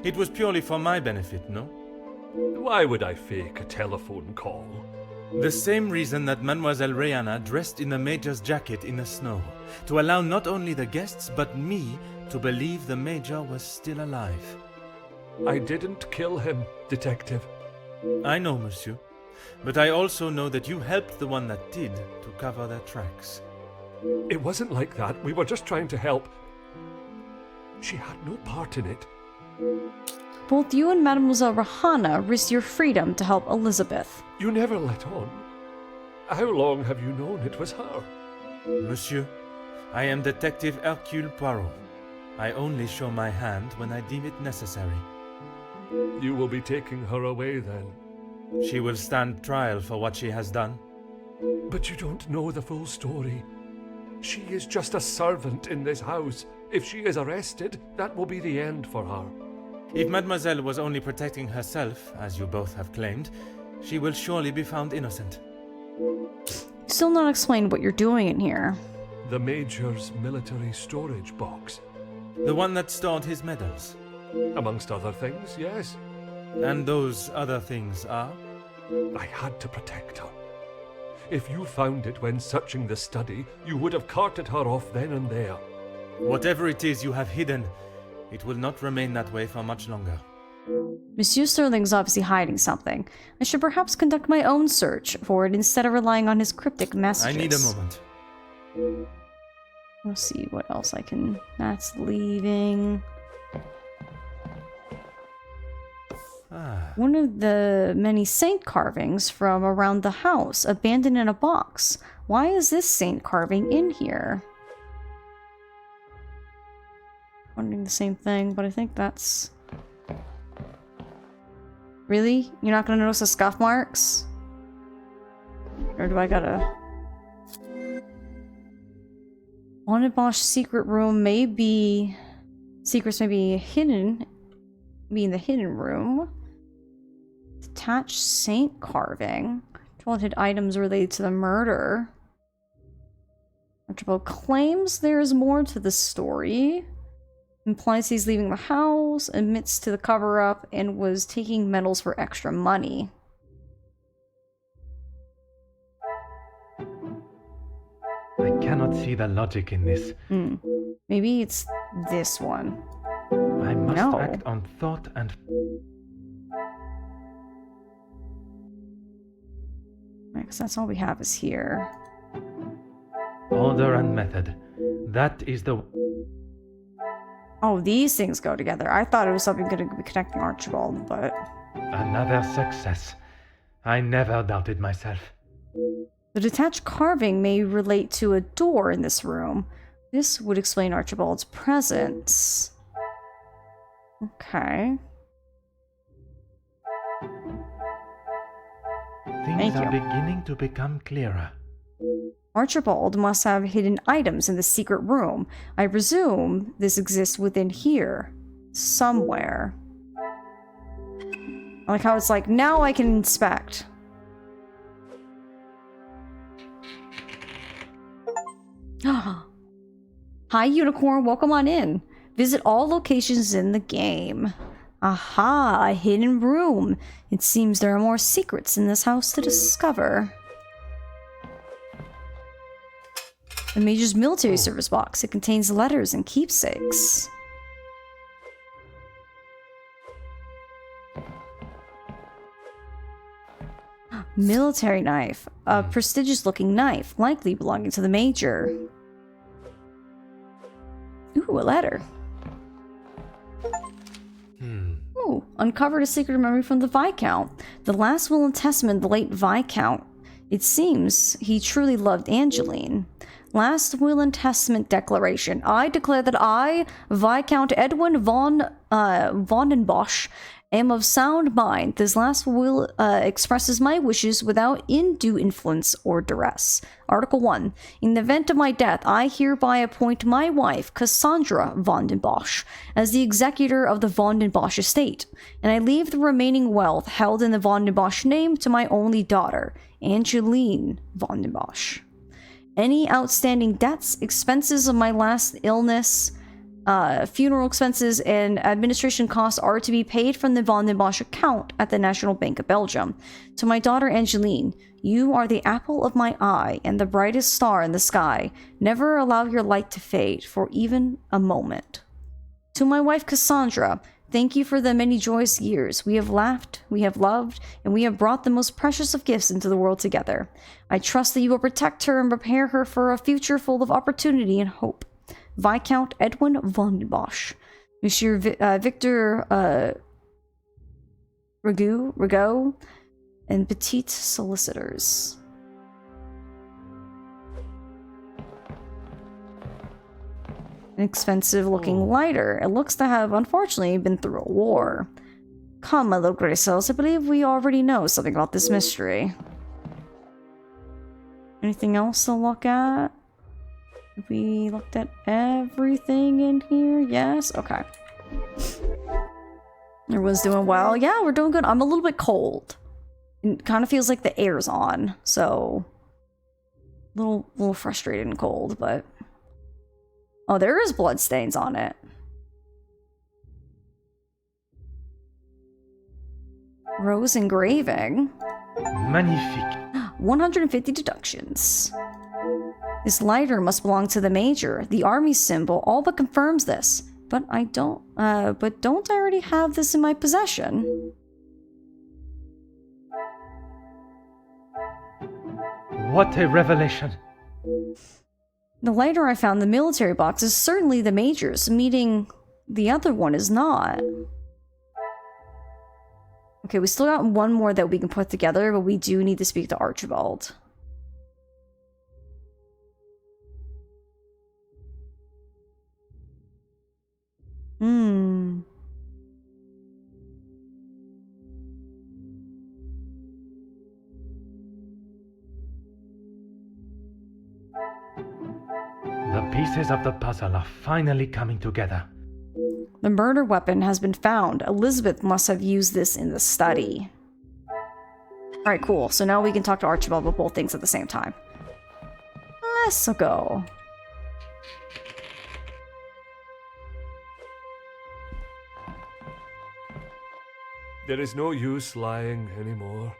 It was purely for my benefit, no? Why would I fake a telephone call? The same reason that Mademoiselle Rihanna dressed in the Major's jacket in the snow, to allow not only the guests but me to believe the Major was still alive. I didn't kill him, Detective. I know, monsieur, but I also know that you helped the one that did to cover their tracks. It wasn't like that. We were just trying to help. She had no part in it. Both you and Mademoiselle Rihanna risked your freedom to help Elizabeth. You never let on. How long have you known it was her? Monsieur, I am Detective Hercule Poirot. I only show my hand when I deem it necessary. You will be taking her away then. She will stand trial for what she has done. But you don't know the full story. She is just a servant in this house. If she is arrested, that will be the end for her. If Mademoiselle was only protecting herself, as you both have claimed, she will surely be found innocent. Still not explained what you're doing in here. The Major's military storage box. The one that stored his medals. Amongst other things, yes. And those other things are? I had to protect her. If you found it when searching the study, you would have carted her off then and there. Whatever it is you have hidden, it will not remain that way for much longer. Monsieur Sterling's obviously hiding something. I should perhaps conduct my own search for it instead of relying on his cryptic messages. I need a moment. Let's see what else I can... That's leaving... One of the many saint carvings from around the house, abandoned in a box. Why is this saint carving in here? Wondering the same thing, but I think that's... Really? You're not gonna notice the scuff marks? Or do I gotta... Haunted Bosch secret room may be... Secrets may be hidden... Be in the hidden room. Detached saint carving. Haunted items related to the murder. Archibald claims there is more to the story. Implies he's leaving the house, admits to the cover-up, and was taking medals for extra money. I cannot see the logic in this. Maybe it's this one. I must No. act on thought and... Because that's all we have is here. order and method. That is the... Oh, these things go together. I thought it was something going to be connecting Archibald, but... Another success. I never doubted myself. The detached carving may relate to a door in this room. This would explain Archibald's presence. Okay. Things Thank are you. beginning to become clearer. Archibald must have hidden items in the secret room. I presume this exists within here. Somewhere. I like how it's like, now I can inspect. Hi, Unicorn. Welcome on in. Visit all locations in the game. Aha, a hidden room. It seems there are more secrets in this house to discover. The Major's military service box. It contains letters and keepsakes. Military knife. A prestigious-looking knife, likely belonging to the Major. Ooh, a letter. Ooh, uncovered a secret memory from the Viscount. The last will and testament of the late Viscount It seems he truly loved Angeline. Last will and testament declaration. I declare that I, Viscount Edwin von den Bosch, am of sound mind. This last will expresses my wishes without undue influence or duress. Article 1. In the event of my death, I hereby appoint my wife, Cassandra von den Bosch, as the executor of the von den Bosch estate, and I leave the remaining wealth held in the von den Bosch name to my only daughter, Angeline von den Bosch. Any outstanding debts, expenses of my last illness, funeral expenses, and administration costs are to be paid from the Von den Bosch account at the National Bank of Belgium. To my daughter Angeline, you are the apple of my eye and the brightest star in the sky. Never allow your light to fade for even a moment. To my wife Cassandra, thank you for the many joyous years. We have laughed, we have loved, and we have brought the most precious of gifts into the world together. I trust that you will protect her and prepare her for a future full of opportunity and hope. Viscount Edwin von den Bosch. Monsieur Victor Rigaud, and Petite Solicitors. An expensive looking lighter. It looks to have, unfortunately, been through a war. Come, my little Grey Cells, I believe we already know something about this mystery. Anything else to look at? We looked at everything in here? Yes? Okay. Everyone's doing well. Yeah, we're doing good. I'm a little bit cold. It kind of feels like the air's on, so... a little frustrated and cold, but... oh, there is blood stains on it. Rose engraving. Magnifique. 150 deductions. This lighter must belong to the Major. The army symbol all but confirms this. But don't I already have this in my possession? What a revelation. The lighter I found in the military box is certainly the Major's, meaning the other one is not. Okay, we still got one more that we can put together, but we do need to speak to Archibald. The pieces of the puzzle are finally coming together. The murder weapon has been found. Elizabeth must have used this in the study. Alright, cool. So now we can talk to Archibald about both things at the same time. Let's go. There is no use lying anymore.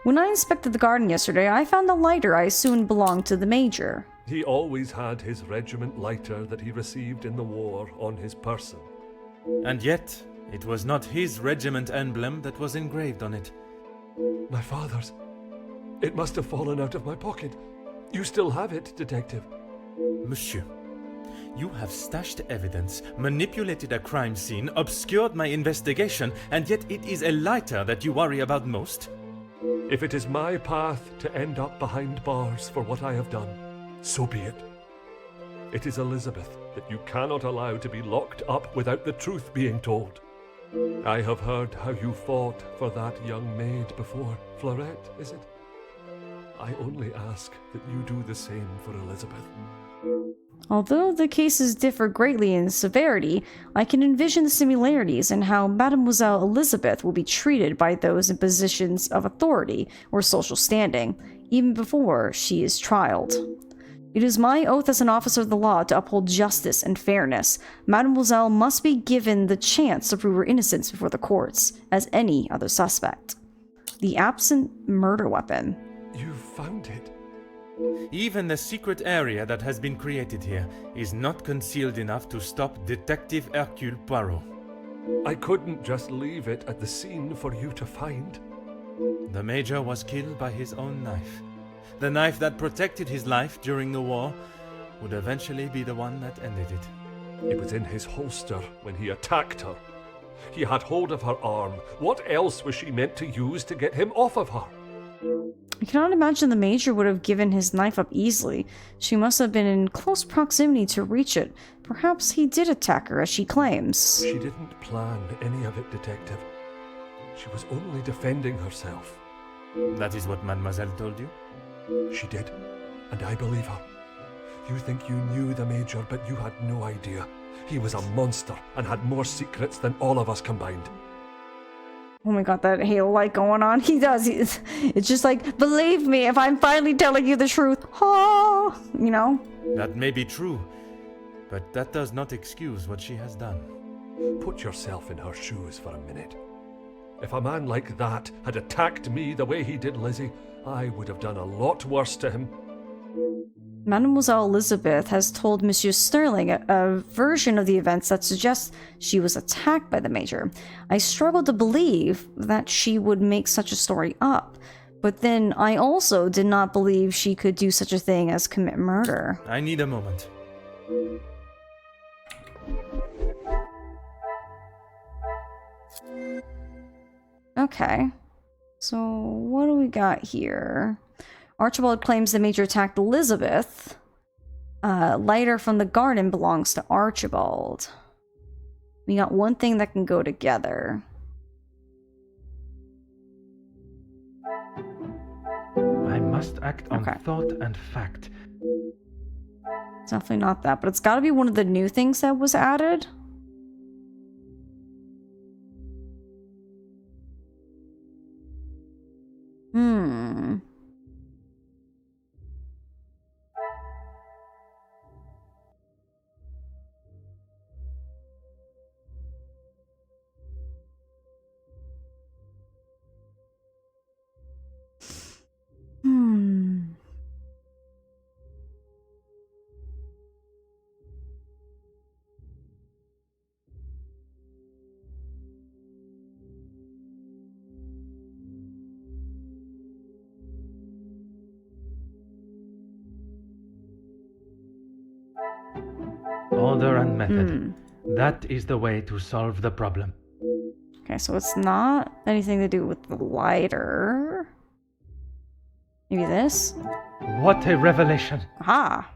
When I inspected the garden yesterday, I found the lighter I assumed belonged to the Major. He always had his regiment lighter that he received in the war on his person. And yet, it was not his regiment emblem that was engraved on it. My father's. It must have fallen out of my pocket. You still have it, Detective. Monsieur, you have stashed evidence, manipulated a crime scene, obscured my investigation, and yet it is a lighter that you worry about most? If it is my path to end up behind bars for what I have done, so be it. It is Elizabeth that you cannot allow to be locked up without the truth being told. I have heard how you fought for that young maid before. Fleurette, is it? I only ask that you do the same for Elizabeth. Although the cases differ greatly in severity, I can envision the similarities in how Mademoiselle Elizabeth will be treated by those in positions of authority or social standing, even before she is trialed. It is my oath as an officer of the law to uphold justice and fairness. Mademoiselle must be given the chance to prove her innocence before the courts, as any other suspect. The absent murder weapon. You found it. Even the secret area that has been created here is not concealed enough to stop Detective Hercule Poirot. I couldn't just leave it at the scene for you to find. The Major was killed by his own knife. The knife that protected his life during the war would eventually be the one that ended it. It was in his holster when he attacked her. He had hold of her arm. What else was she meant to use to get him off of her? I cannot imagine the Major would have given his knife up easily. She must have been in close proximity to reach it. Perhaps he did attack her, as she claims. She didn't plan any of it, Detective. She was only defending herself. That is what Mademoiselle told you? She did, and I believe her. You think you knew the Major, but you had no idea. He was a monster and had more secrets than all of us combined. Oh my god, that halo light going on. He does. It's just like, believe me, if I'm finally telling you the truth. Oh, you know? That may be true, but that does not excuse what she has done. Put yourself in her shoes for a minute. If a man like that had attacked me the way he did Lizzie, I would have done a lot worse to him. Mademoiselle Elizabeth has told Monsieur Sterling a version of the events that suggests she was attacked by the Major. I struggle to believe that she would make such a story up, but then I also did not believe she could do such a thing as commit murder. I need a moment. Okay, so what do we got here? Archibald claims the Major attacked Elizabeth. Lighter from the garden belongs to Archibald. We got one thing that can go together. I must act on Okay. thought and fact. It's definitely not that, but it's got to be one of the new things that was added. Order and method. That is the way to solve the problem. Okay, so it's not anything to do with the lighter. Maybe this? What a revelation! Aha!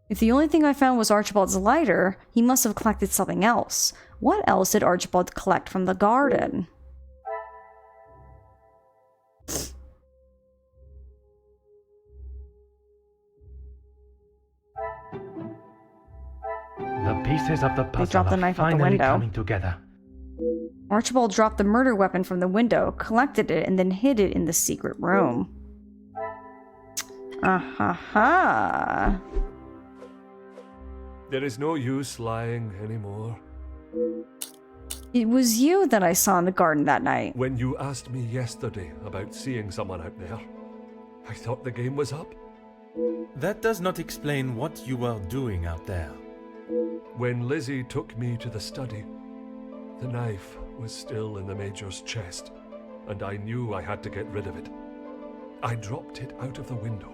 If the only thing I found was Archibald's lighter, he must have collected something else. What else did Archibald collect from the garden? The pieces of the puzzle dropped the are knife out the finally window. coming together. Archibald dropped the murder weapon from the window, collected it, and then hid it in the secret room. Ah-ha-ha! There is no use lying anymore. It was you that I saw in the garden that night. When you asked me yesterday about seeing someone out there, I thought the game was up. That does not explain what you were doing out there. When Lizzie took me to the study, the knife was still in the Major's chest, and I knew I had to get rid of it. I dropped it out of the window,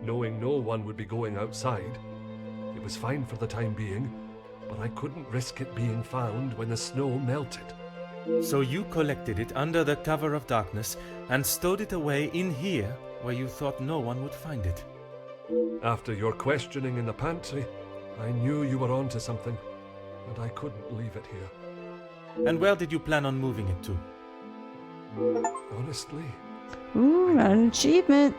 knowing no one would be going outside. It was fine for the time being, but I couldn't risk it being found when the snow melted. So you collected it under the cover of darkness and stowed it away in here where you thought no one would find it. After your questioning in the pantry, I knew you were onto something, and I couldn't leave it here. And where did you plan on moving it to? Honestly, Ooh, an achievement.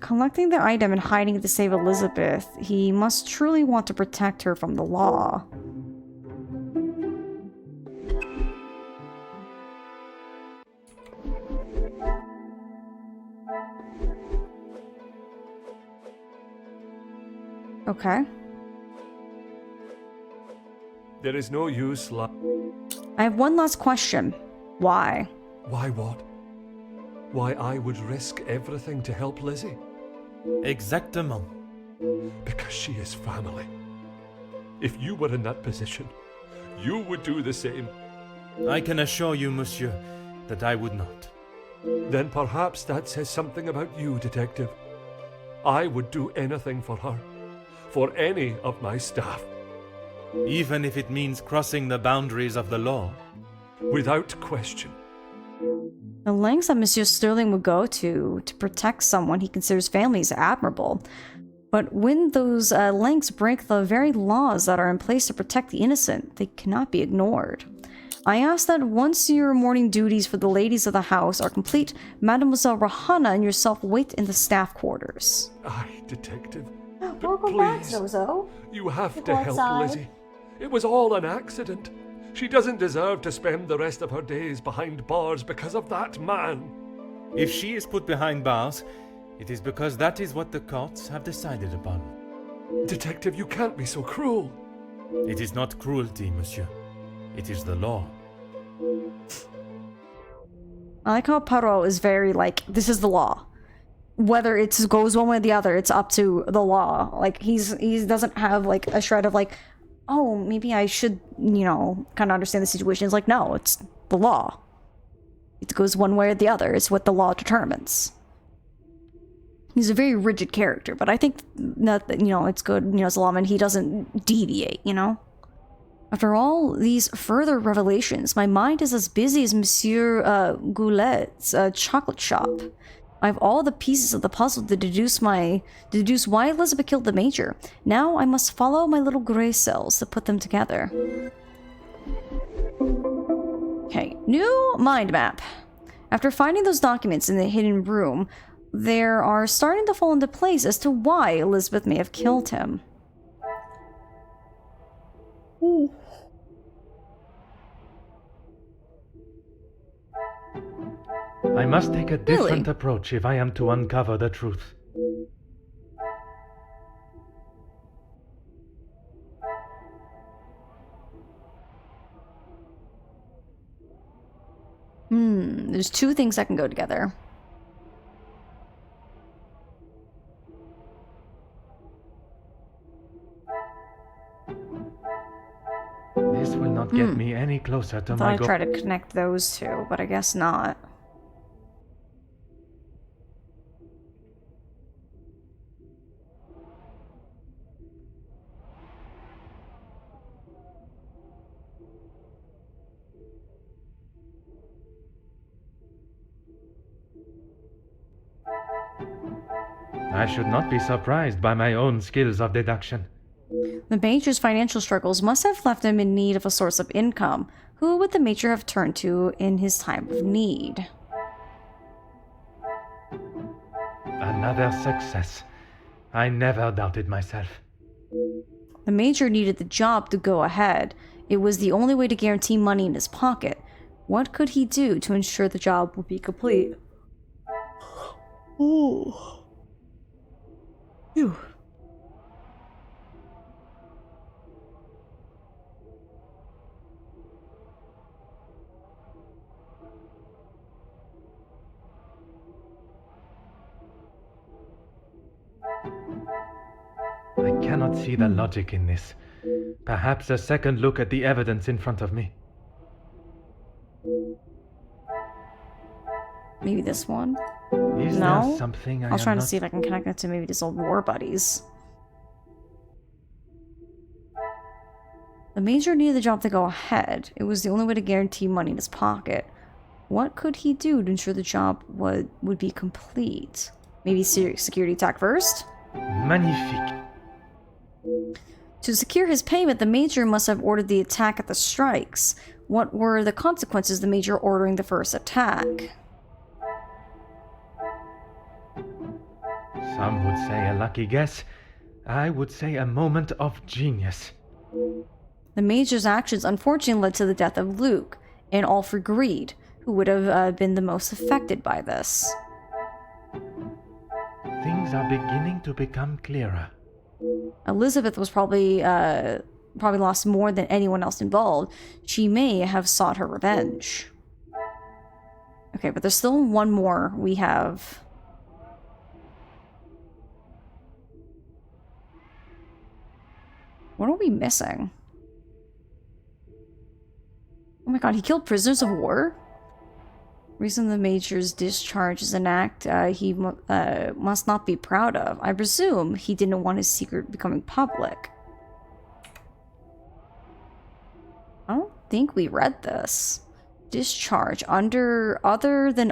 Collecting the item and hiding it to save Elizabeth, he must truly want to protect her from the law. Okay. there is no use I have one last question. Why? Why what? Why I would risk everything to help Lizzie? Exactement. Because she is family. If you were in that position, you would do the same. I can assure you, monsieur, that I would not. Then perhaps that says something about you, Detective. I would do anything for her. For any of my staff. Even if it means crossing the boundaries of the law. Without question. The lengths that Monsieur Sterling would go to protect someone he considers family is admirable. But when those lengths break the very laws that are in place to protect the innocent, they cannot be ignored. I ask that once your morning duties for the ladies of the house are complete, Mademoiselle Rahana and yourself wait in the staff quarters. Aye, detective. But Welcome back, please, Zozo. you have You to go help outside. Lizzie. It was all an accident. She doesn't deserve to spend the rest of her days behind bars because of that man. If she is put behind bars, it is because that is what the courts have decided upon. Detective, you can't be so cruel. It is not cruelty, monsieur. It is the law. I like how Poirot is very like, this is the law. Whether it goes one way or the other, it's up to the law. Like, he doesn't have like a shred of like, oh, maybe I should, you know, kind of understand the situation. It's like, no, it's the law. It goes one way or the other. It's what the law determines. He's a very rigid character, but I think that, you know, it's good, you know, as a lawman, he doesn't deviate, you know? After all these further revelations, my mind is as busy as Monsieur Goulet's chocolate shop. I have all the pieces of the puzzle to deduce why Elizabeth killed the Major. Now I must follow my little gray cells to put them together. Okay, new mind map. After finding those documents in the hidden room, there are starting to fall into place as to why Elizabeth may have killed him. I must take a different Really? approach if I am to uncover the truth. There's two things that can go together. This will not get me any closer to I thought my I'd goal. try to connect those two, but I guess not. I should not be surprised by my own skills of deduction. The Major's financial struggles must have left him in need of a source of income. Who would the Major have turned to in his time of need? Another success. I never doubted myself. The Major needed the job to go ahead. It was the only way to guarantee money in his pocket. What could he do to ensure the job would be complete? Ooh. Phew. I cannot see the logic in this. Perhaps a second look at the evidence in front of me. Maybe this one? Is No? there something I I was am trying to not... see if I can connect it to maybe his old war buddies. The Major needed the job to go ahead. It was the only way to guarantee money in his pocket. What could he do to ensure the job would be complete? Maybe security attack first? Magnifique. To secure his payment, the Major must have ordered the attack at the strikes. What were the consequences of the Major ordering the first attack? Some would say a lucky guess. I would say a moment of genius. The Major's actions unfortunately led to the death of Luke, and all for greed, who would have been the most affected by this. Things are beginning to become clearer. Elizabeth was probably lost more than anyone else involved. She may have sought her revenge. Okay, but there's still one more we have. What are we missing? Oh my god, he killed prisoners of war? Reason the Major's discharge is an act he must not be proud of. I presume he didn't want his secret becoming public. I don't think we read this. discharge under other than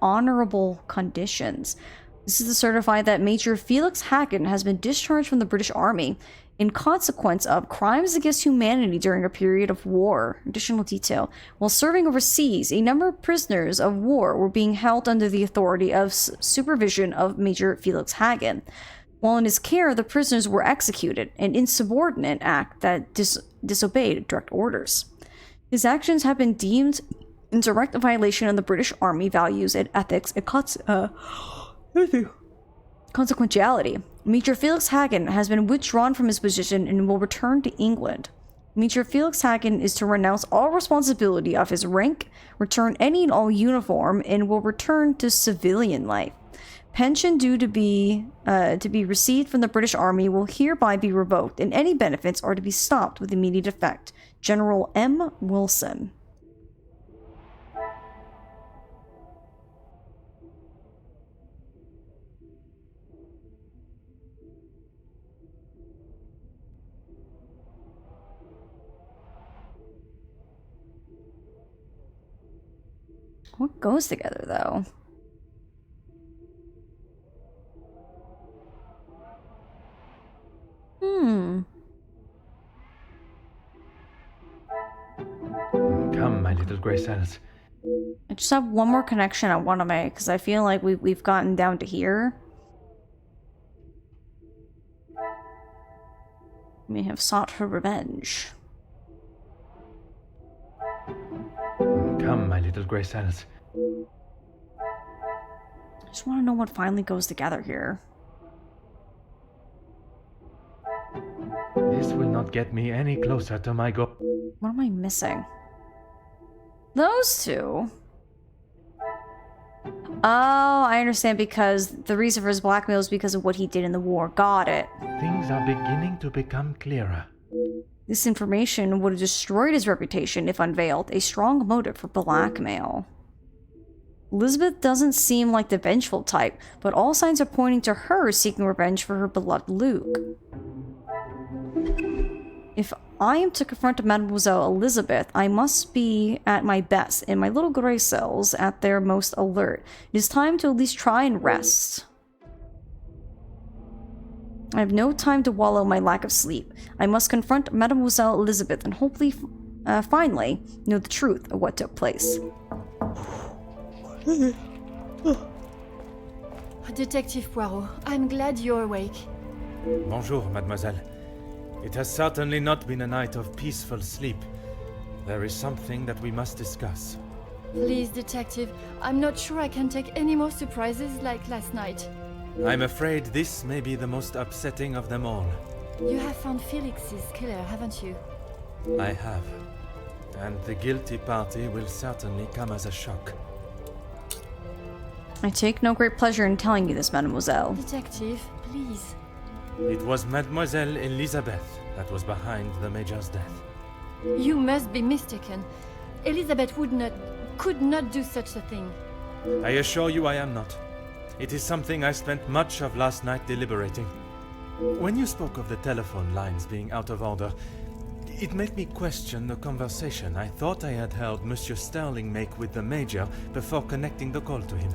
honorable conditions. This is to certify that Major Felix Hagen has been discharged from the British Army in consequence of crimes against humanity during a period of war. Additional detail. While serving overseas, a number of prisoners of war were being held under the authority of supervision of Major Felix Hagen. While in his care, the prisoners were executed, an insubordinate act that disobeyed direct orders. His actions have been deemed in direct violation of the British Army values and ethics and consequentiality. Major Felix Hagen has been withdrawn from his position and will return to England. Major Felix Hagen is to renounce all responsibility of his rank, return any and all uniform, and will return to civilian life. Pension due to be received from the British Army will hereby be revoked, and any benefits are to be stopped with immediate effect. General M. Wilson. What goes together, though? Come, my little grey cells. I just have one more connection I want to make, because I feel like we've gotten down to here. May have sought her revenge. Come, my little grey cells. I just want to know what finally goes together here. This will not get me any closer to my goal. What am I missing? Those two? Oh, I understand, because the reason for his blackmail is because of what he did in the war. Got it. Things are beginning to become clearer. This information would have destroyed his reputation if unveiled, a strong motive for blackmail. Elizabeth doesn't seem like the vengeful type, but all signs are pointing to her seeking revenge for her beloved Luke. If I am to confront Mademoiselle Elizabeth, I must be at my best, and my little grey cells at their most alert. It is time to at least try and rest. I have no time to wallow in my lack of sleep. I must confront Mademoiselle Elizabeth and hopefully, finally, know the truth of what took place. Detective Poirot, I'm glad you're awake. Bonjour, mademoiselle. It has certainly not been a night of peaceful sleep. There is something that we must discuss. Please, Detective, I'm not sure I can take any more surprises like last night. I'm afraid this may be the most upsetting of them all. You have found Felix's killer, haven't you? I have. And the guilty party will certainly come as a shock. I take no great pleasure in telling you this, mademoiselle. Detective, please. It was Mademoiselle Elizabeth that was behind the Major's death. You must be mistaken. Elizabeth could not do such a thing. I assure you I am not. It is something I spent much of last night deliberating. When you spoke of the telephone lines being out of order, it made me question the conversation I thought I had heard Monsieur Sterling make with the Major before connecting the call to him.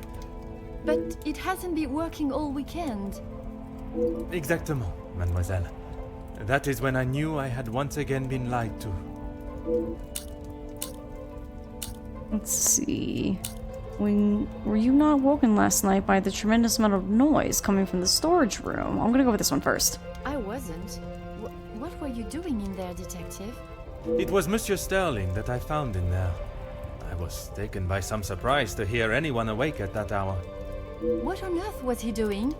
But it hasn't been working all weekend. Exactement, mademoiselle. That is when I knew I had once again been lied to. Let's see. Were you not woken last night by the tremendous amount of noise coming from the storage room? I'm gonna go with this one first. I wasn't. What were you doing in there, Detective? It was Monsieur Sterling that I found in there. I was taken by some surprise to hear anyone awake at that hour. What on earth was he doing?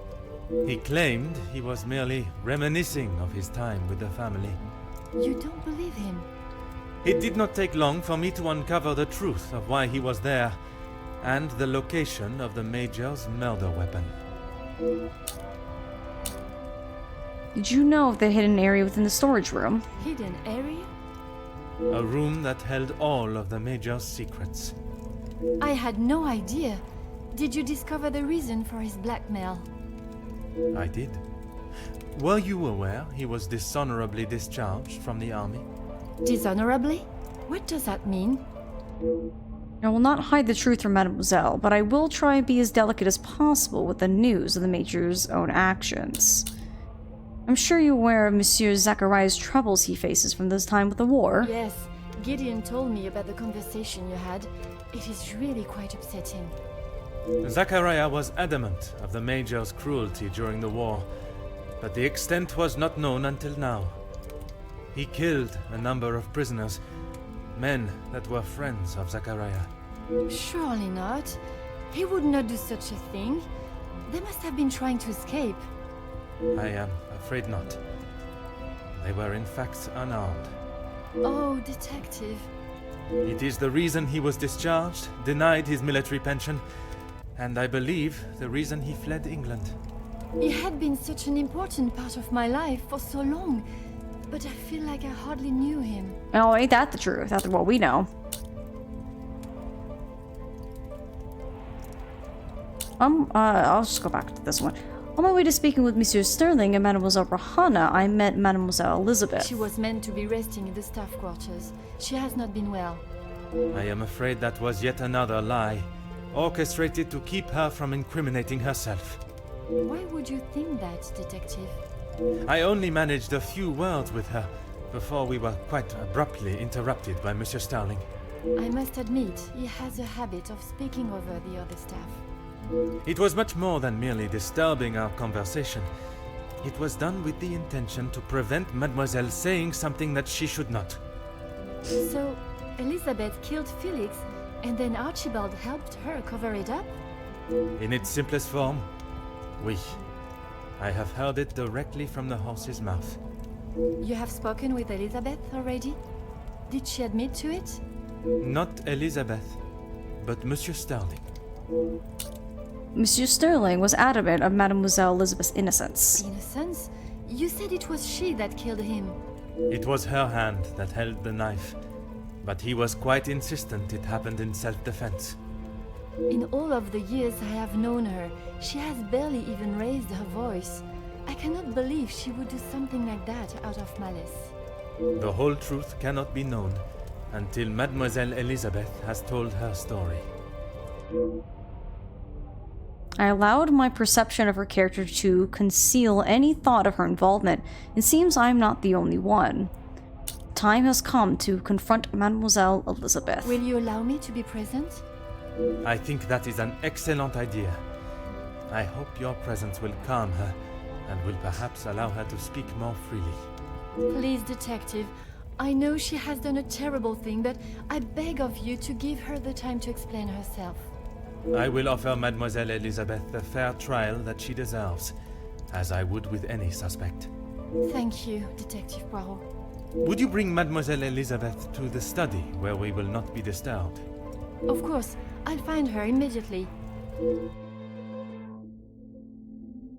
He claimed he was merely reminiscing of his time with the family. You don't believe him? It did not take long for me to uncover the truth of why he was there, and the location of the Major's murder weapon. Did you know of the hidden area within the storage room? Hidden area? A room that held all of the Major's secrets. I had no idea. Did you discover the reason for his blackmail? I did. Were you aware he was dishonorably discharged from the army? Dishonorably? What does that mean? I will not hide the truth from Mademoiselle, but I will try and be as delicate as possible with the news of the Major's own actions. I'm sure you're aware of Monsieur Zachariah's troubles he faces from this time with the war. Yes, Gideon told me about the conversation you had. It is really quite upsetting. Zachariah was adamant of the Major's cruelty during the war, but the extent was not known until now. He killed a number of prisoners, men that were friends of Zachariah. Surely not. He would not do such a thing. They must have been trying to escape. I am afraid not. They were in fact unarmed. Oh, detective. It is the reason he was discharged, denied his military pension, and I believe the reason he fled England. He had been such an important part of my life for so long, but I feel like I hardly knew him. Oh, ain't that the truth, after what we know. I'll just go back to this one. On my way to speaking with Monsieur Sterling and Mademoiselle Rahana, I met Mademoiselle Elizabeth. She was meant to be resting in the staff quarters. She has not been well. I am afraid that was yet another lie, orchestrated to keep her from incriminating herself. Why would you think that, detective? I only managed a few words with her before we were quite abruptly interrupted by Monsieur Sterling. I must admit, he has a habit of speaking over the other staff. It was much more than merely disturbing our conversation. It was done with the intention to prevent Mademoiselle saying something that she should not. So, Elizabeth killed Felix, and then Archibald helped her cover it up? In its simplest form, oui. I have heard it directly from the horse's mouth. You have spoken with Elizabeth already? Did she admit to it? Not Elizabeth, but Monsieur Sterling. Monsieur Sterling was adamant of Mademoiselle Elizabeth's innocence. Innocence? You said it was she that killed him. It was her hand that held the knife, but he was quite insistent it happened in self-defense. In all of the years I have known her, she has barely even raised her voice. I cannot believe she would do something like that out of malice. The whole truth cannot be known until Mademoiselle Elizabeth has told her story. I allowed my perception of her character to conceal any thought of her involvement. It seems I am not the only one. Time has come to confront Mademoiselle Elizabeth. Will you allow me to be present? I think that is an excellent idea. I hope your presence will calm her and will perhaps allow her to speak more freely. Please, detective. I know she has done a terrible thing, but I beg of you to give her the time to explain herself. I will offer Mademoiselle Elizabeth the fair trial that she deserves, as I would with any suspect. Thank you, Detective Poirot. Would you bring Mademoiselle Elizabeth to the study, where we will not be disturbed? Of course, I'll find her immediately.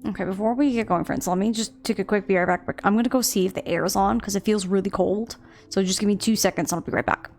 Okay, before we get going, friends, let me just take a quick be right back. I'm gonna go see if the air is on, because it feels really cold. So just give me 2 seconds and I'll be right back.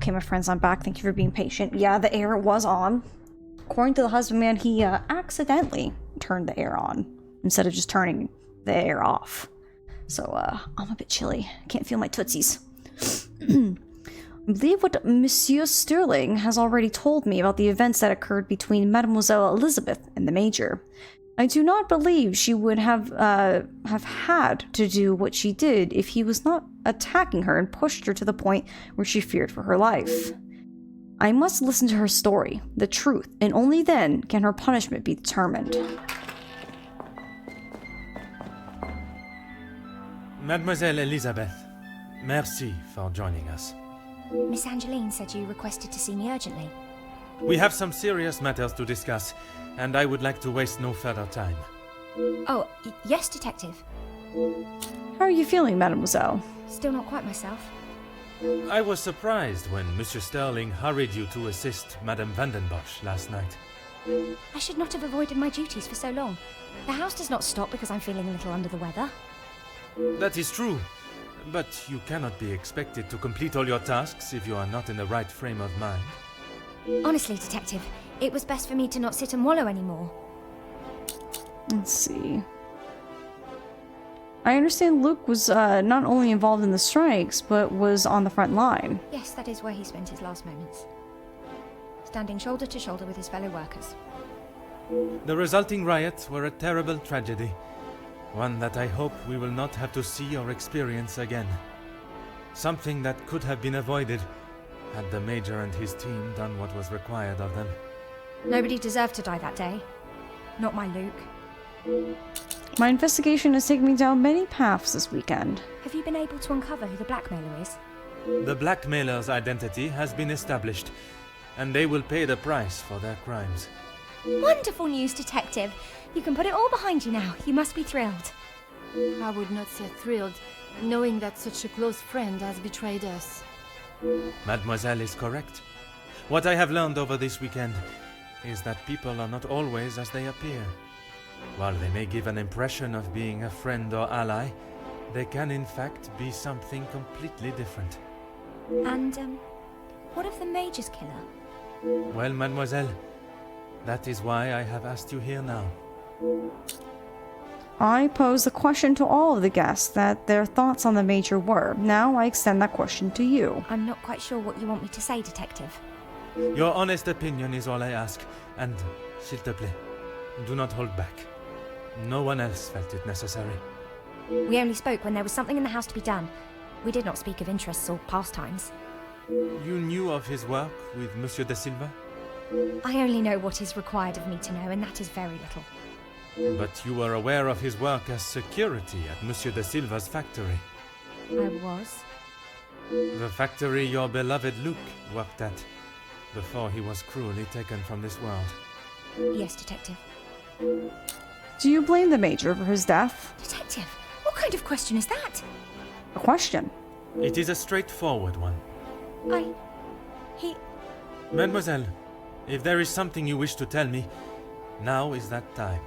Okay, my friends, I'm back. Thank you for being patient. Yeah, the air was on. According to the husbandman, he accidentally turned the air on instead of just turning the air off. So, I'm a bit chilly. Can't feel my tootsies. I believe what Monsieur Sterling has already told me about the events that occurred between Mademoiselle Elizabeth and the Major. I do not believe she would have had to do what she did if he was not attacking her and pushed her to the point where she feared for her life. I must listen to her story, the truth, and only then can her punishment be determined. Mademoiselle Elizabeth, merci for joining us. Miss Angeline said you requested to see me urgently. We have some serious matters to discuss, and I would like to waste no further time. Oh, yes, Detective. How are you feeling, Mademoiselle? Still not quite myself. I was surprised when Monsieur Sterling hurried you to assist Madame Vandenbosch last night. I should not have avoided my duties for so long. The house does not stop because I'm feeling a little under the weather. That is true, but you cannot be expected to complete all your tasks if you are not in the right frame of mind. Honestly, Detective, it was best for me to not sit and wallow anymore. Let's see. I understand Luke was not only involved in the strikes, but was on the front line. Yes, that is where he spent his last moments. Standing shoulder to shoulder with his fellow workers. The resulting riots were a terrible tragedy, one that I hope we will not have to see or experience again. Something that could have been avoided had the Major and his team done what was required of them. Nobody deserved to die that day. Not my Luke. My investigation has taken me down many paths this weekend. Have you been able to uncover who the blackmailer is? The blackmailer's identity has been established, and they will pay the price for their crimes. Wonderful news, Detective. You can put it all behind you now. You must be thrilled. I would not say thrilled, knowing that such a close friend has betrayed us. Mademoiselle is correct. What I have learned over this weekend is that people are not always as they appear. While they may give an impression of being a friend or ally, they can in fact be something completely different. And, what of the Major's killer? Well, mademoiselle, that is why I have asked you here now. I posed the question to all of the guests that their thoughts on the Major were. Now I extend that question to you. I'm not quite sure what you want me to say, Detective. Your honest opinion is all I ask, and, s'il te plaît, do not hold back. No one else felt it necessary. We only spoke when there was something in the house to be done. We did not speak of interests or pastimes. You knew of his work with Monsieur de Silva? I only know what is required of me to know, and that is very little. But you were aware of his work as security at Monsieur de Silva's factory. I was. The factory your beloved Luke worked at, before he was cruelly taken from this world. Yes, Detective. Do you blame the Major for his death? Detective, what kind of question is that? A question. It is a straightforward one. He... Mademoiselle, if there is something you wish to tell me, now is that time.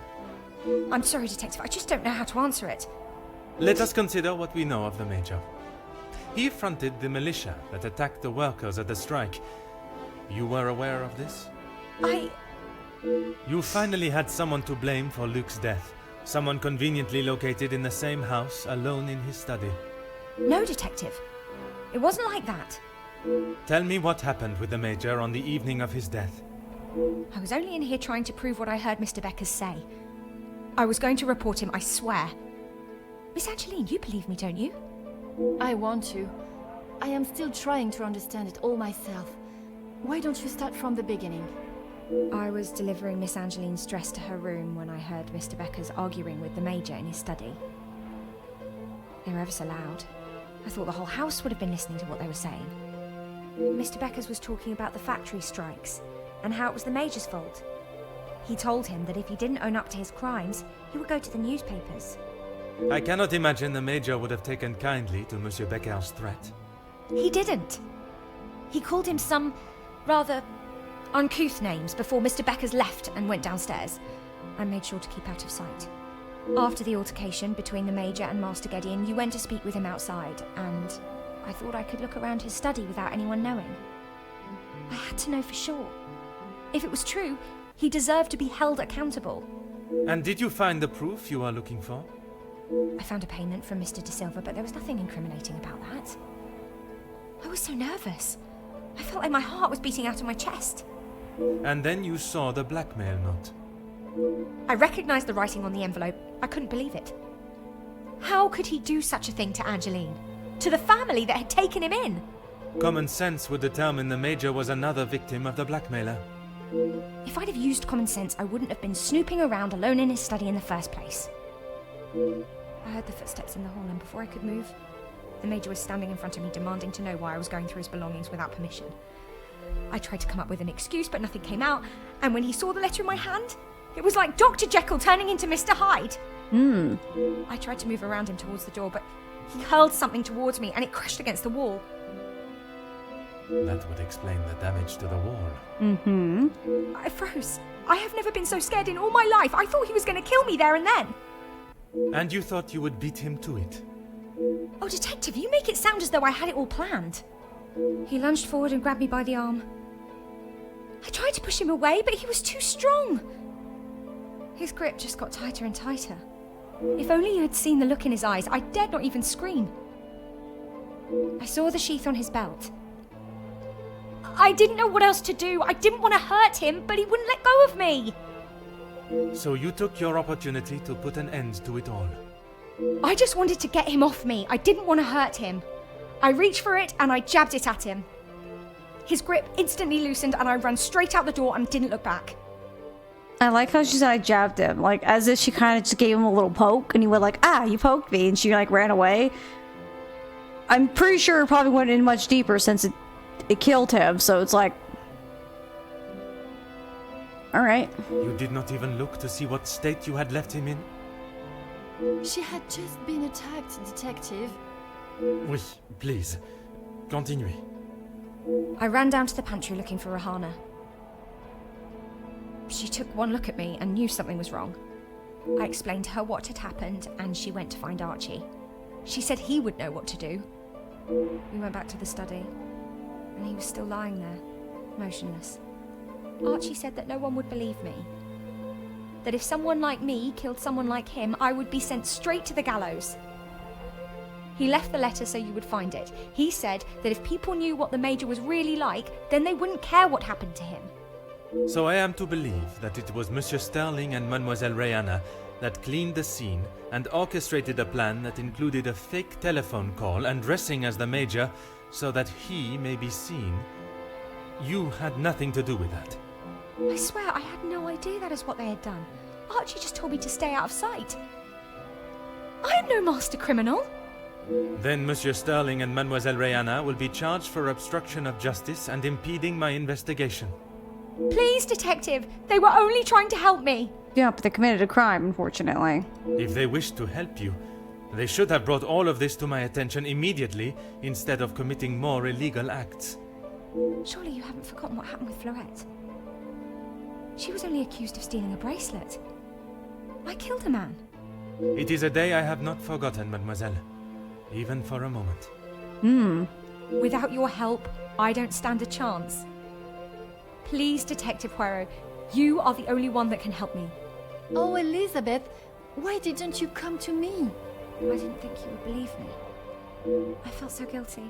I'm sorry, Detective, I just don't know how to answer it. Let us consider what we know of the Major. He fronted the militia that attacked the workers at the strike. You were aware of this? You finally had someone to blame for Luke's death. Someone conveniently located in the same house, alone in his study. No, Detective. It wasn't like that. Tell me what happened with the Major on the evening of his death. I was only in here trying to prove what I heard Mr. Beckers say. I was going to report him, I swear. Miss Angeline, you believe me, don't you? I want to. I am still trying to understand it all myself. Why don't you start from the beginning? I was delivering Miss Angeline's dress to her room when I heard Mr. Beckers arguing with the Major in his study. They were ever so loud. I thought the whole house would have been listening to what they were saying. Mr. Beckers was talking about the factory strikes and how it was the Major's fault. He told him that if he didn't own up to his crimes, he would go to the newspapers. I cannot imagine the Major would have taken kindly to Monsieur Becker's threat. He didn't. He called him some rather uncouth names before Mr. Beckers left and went downstairs. I made sure to keep out of sight. After the altercation between the Major and Master Gideon, you went to speak with him outside, and I thought I could look around his study without anyone knowing. I had to know for sure. If it was true, he deserved to be held accountable. And did you find the proof you are looking for? I found a payment from Mr. De Silva, but there was nothing incriminating about that. I was so nervous. I felt like my heart was beating out of my chest. And then you saw the blackmail note. I recognised the writing on the envelope. I couldn't believe it. How could he do such a thing to Angeline? To the family that had taken him in? Common sense would determine the Major was another victim of the blackmailer. If I'd have used common sense, I wouldn't have been snooping around alone in his study in the first place. I heard the footsteps in the hall, and before I could move, the Major was standing in front of me, demanding to know why I was going through his belongings without permission. I tried to come up with an excuse, but nothing came out, and when he saw the letter in my hand, it was like Dr. Jekyll turning into Mr. Hyde. I tried to move around him towards the door, but he hurled something towards me, and it crashed against the wall. That would explain the damage to the wall. I froze. I have never been so scared in all my life. I thought he was going to kill me there and then. And you thought you would beat him to it? Oh, Detective, you make it sound as though I had it all planned. He lunged forward and grabbed me by the arm. I tried to push him away, but he was too strong. His grip just got tighter and tighter. If only you had seen the look in his eyes, I dared not even scream. I saw the sheath on his belt. I didn't know what else to do. I didn't want to hurt him, but he wouldn't let go of me. So you took your opportunity to put an end to it all. I just wanted to get him off me. I didn't want to hurt him. I reached for it and I jabbed it at him. His grip instantly loosened and I ran straight out the door and didn't look back. I like how she said I jabbed him, like as if she kind of just gave him a little poke, and he went like, "Ah, you poked me," and she like ran away. I'm pretty sure it probably went in much deeper since it killed him. So it's like, all right. You did not even look to see what state you had left him in? She had just been attacked, Detective. Oui, please. Continue. I ran down to the pantry looking for Rahana. She took one look at me and knew something was wrong. I explained to her what had happened and she went to find Archie. She said he would know what to do. We went back to the study and he was still lying there, motionless. Archie said that no one would believe me. That if someone like me killed someone like him, I would be sent straight to the gallows. He left the letter so you would find it. He said that if people knew what the Major was really like, then they wouldn't care what happened to him. So I am to believe that it was Monsieur Sterling and Mademoiselle Rihanna that cleaned the scene and orchestrated a plan that included a fake telephone call and dressing as the Major so that he may be seen. You had nothing to do with that. I swear I had no idea that is what they had done. Archie just told me to stay out of sight. I am no master criminal. Then Monsieur Sterling and Mademoiselle Rihanna will be charged for obstruction of justice and impeding my investigation. Please, Detective, they were only trying to help me. Yeah, but they committed a crime, unfortunately. If they wished to help you, they should have brought all of this to my attention immediately instead of committing more illegal acts. Surely you haven't forgotten what happened with Florette. She was only accused of stealing a bracelet. I killed a man. It is a day I have not forgotten, mademoiselle. Even for a moment. Without your help, I don't stand a chance. Please, Detective Poirot, you are the only one that can help me. Oh, Elizabeth, why didn't you come to me? I didn't think you would believe me. I felt so guilty.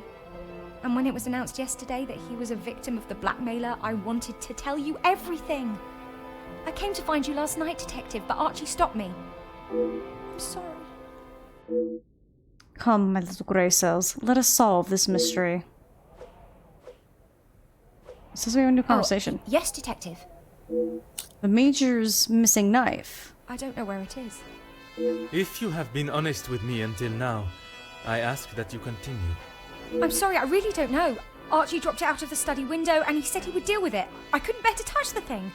And when it was announced yesterday that he was a victim of the blackmailer, I wanted to tell you everything. I came to find you last night, Detective, but Archie stopped me. I'm sorry. Come, my little grey cells, let us solve this mystery. It says we have a new conversation. Yes, Detective. The Major's missing knife. I don't know where it is. If you have been honest with me until now, I ask that you continue. I'm sorry, I really don't know. Archie dropped it out of the study window and he said he would deal with it. I couldn't bear to touch the thing.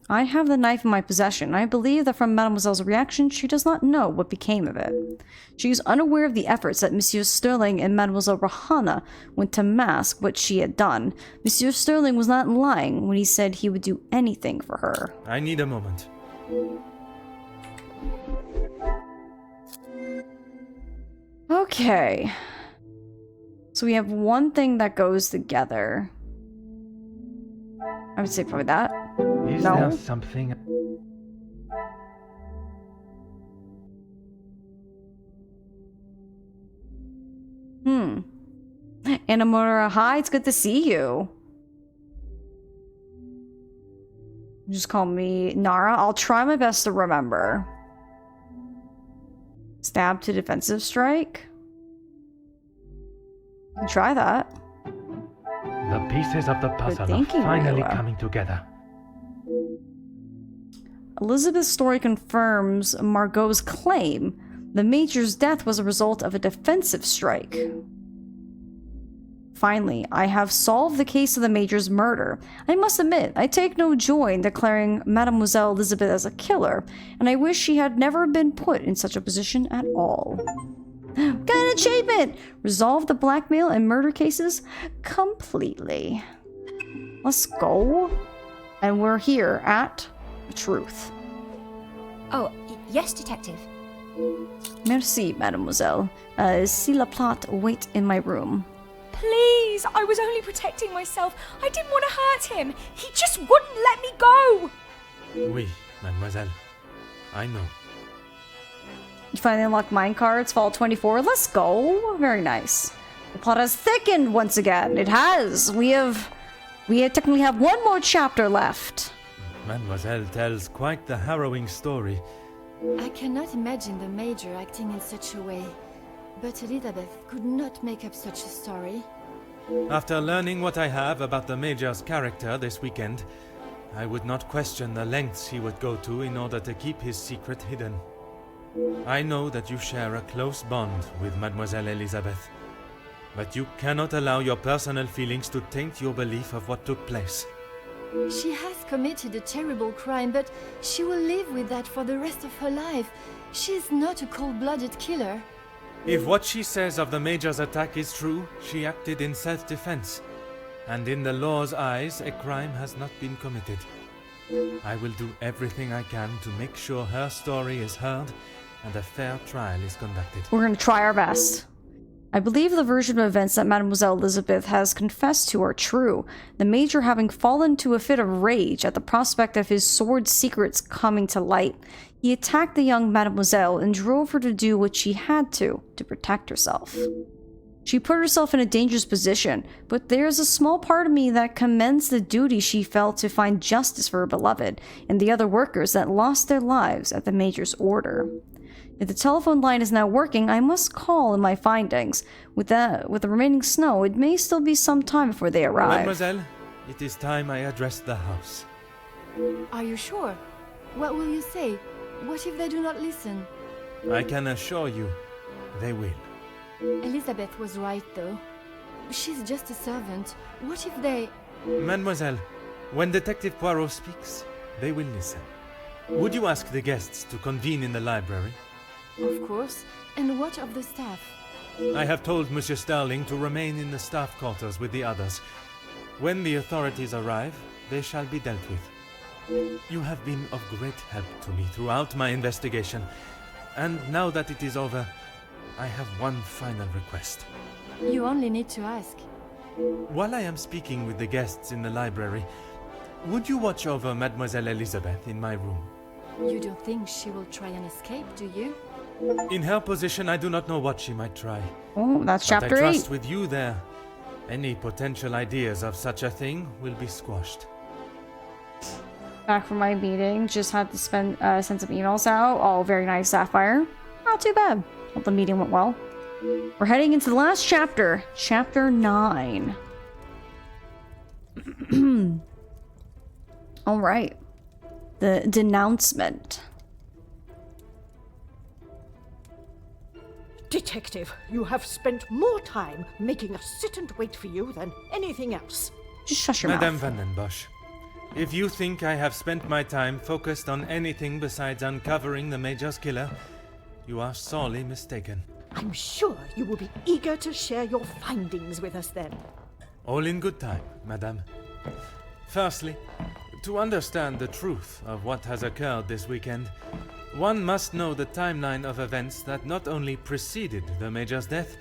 I have the knife in my possession. I believe that from Mademoiselle's reaction, she does not know what became of it. She is unaware of the efforts that Monsieur Sterling and Mademoiselle Rahana went to mask what she had done. Monsieur Sterling was not lying when he said he would do anything for her. I need a moment. Okay. So we have one thing that goes together. I would say probably that. Is No. there something? Anamura, hi, it's good to see you. Just call me Nara. I'll try my best to remember. Stab to defensive strike. Try that. The pieces of the puzzle are thinking, finally Rayla. coming together. Elizabeth's story confirms Margot's claim. The Major's death was a result of a defensive strike. Finally, I have solved the case of the Major's murder. I must admit, I take no joy in declaring Mademoiselle Elizabeth as a killer, and I wish she had never been put in such a position at all. Got an achievement! Resolve the blackmail and murder cases completely. Let's go. And we're here at Truth. Oh, yes, Detective. Merci, mademoiselle. Si la plot wait in my room. Please, I was only protecting myself. I didn't want to hurt him. He just wouldn't let me go. Oui, mademoiselle. I know. You finally unlock minecarts, Fall 24. Let's go. Very nice. The plot has thickened once again. It has. We technically have one more chapter left. Mademoiselle tells quite the harrowing story. I cannot imagine the Major acting in such a way. But Elizabeth could not make up such a story. After learning what I have about the Major's character this weekend, I would not question the lengths he would go to in order to keep his secret hidden. I know that you share a close bond with Mademoiselle Elizabeth, but you cannot allow your personal feelings to taint your belief of what took place. She has committed a terrible crime, but she will live with that for the rest of her life. She is not a cold-blooded killer. If what she says of the Major's attack is true, she acted in self-defense, and in the law's eyes, a crime has not been committed. I will do everything I can to make sure her story is heard and a fair trial is conducted. We're going to try our best. I believe the version of events that Mademoiselle Elizabeth has confessed to are true. The Major having fallen to a fit of rage at the prospect of his sword secrets coming to light, he attacked the young Mademoiselle and drove her to do what she had to protect herself. She put herself in a dangerous position, but there's a small part of me that commends the duty she felt to find justice for her beloved and the other workers that lost their lives at the Major's order. If the telephone line is now working, I must call in my findings. With the remaining snow, it may still be some time before they arrive. Mademoiselle, it is time I address the house. Are you sure? What will you say? What if they do not listen? I can assure you, they will. Elizabeth was right, though. She's just a servant. What if they... Mademoiselle, when Detective Poirot speaks, they will listen. Would you ask the guests to convene in the library? Of course. And what of the staff? I have told Monsieur Sterling to remain in the staff quarters with the others. When the authorities arrive, they shall be dealt with. You have been of great help to me throughout my investigation, and now that it is over, I have one final request. You only need to ask. While I am speaking with the guests in the library, would you watch over Mademoiselle Elizabeth in my room? You don't think she will try and escape, do you? In her position, I do not know what she might try. Oh, that's But chapter I 8. trust with you there, any potential ideas of such a thing will be squashed. Back from my meeting, just had to send some emails out. Oh, very nice, Sapphire. Not too bad. Hope the meeting went well. We're heading into the last chapter, chapter 9. All right. The denouncement. Detective, you have spent more time making us sit and wait for you than anything else. Just shush your Madame mouth. Van den Bosch, if you think I have spent my time focused on anything besides uncovering the Major's killer, you are sorely mistaken. I'm sure you will be eager to share your findings with us then. All in good time, Madame. Firstly, to understand the truth of what has occurred this weekend, one must know the timeline of events that not only preceded the Major's death,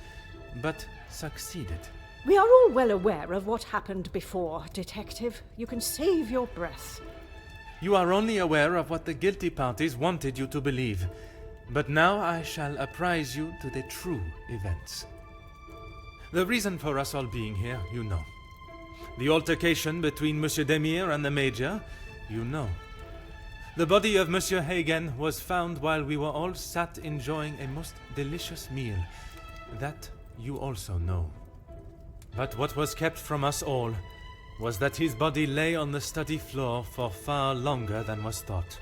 but succeeded. We are all well aware of what happened before, Detective. You can save your breath. You are only aware of what the guilty parties wanted you to believe, but now I shall apprise you to the true events. The reason for us all being here, you know. The altercation between Monsieur Demire and the Major, you know. The body of Monsieur Hagen was found while we were all sat enjoying a most delicious meal. That you also know. But what was kept from us all was that his body lay on the study floor for far longer than was thought.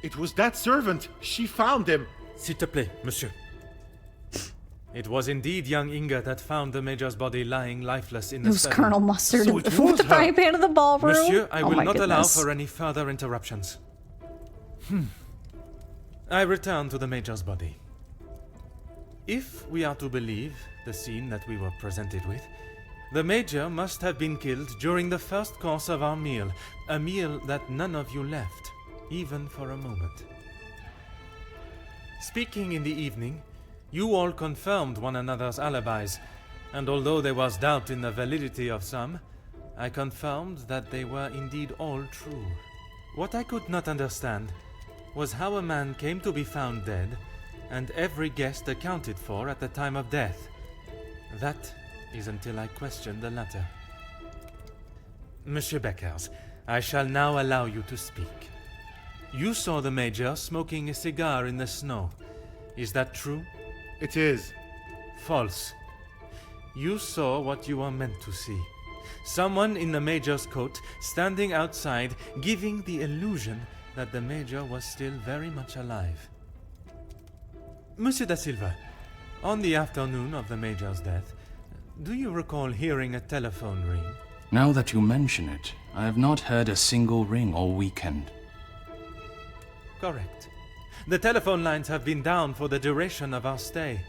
It was that servant. She found him. S'il te plaît, monsieur. It was indeed young Inga that found the Major's body lying lifeless in It the was study. Colonel Mustard So with it the was her. frying pan in the ballroom. Monsieur, I Oh will my not allow goodness. for any further interruptions. I return to the Major's body. If we are to believe the scene that we were presented with, the Major must have been killed during the first course of our meal, a meal that none of you left, even for a moment. Speaking in the evening, you all confirmed one another's alibis, and although there was doubt in the validity of some, I confirmed that they were indeed all true. What I could not understand was how a man came to be found dead, and every guest accounted for at the time of death. That is until I questioned the latter. Monsieur Beckers, I shall now allow you to speak. You saw the Major smoking a cigar in the snow. Is that true? It is. False. You saw what you were meant to see. Someone in the Major's coat standing outside, giving the illusion that the Major was still very much alive. Monsieur da Silva, on the afternoon of the Major's death, do you recall hearing a telephone ring? Now that you mention it, I have not heard a single ring all weekend. Correct. The telephone lines have been down for the duration of our stay,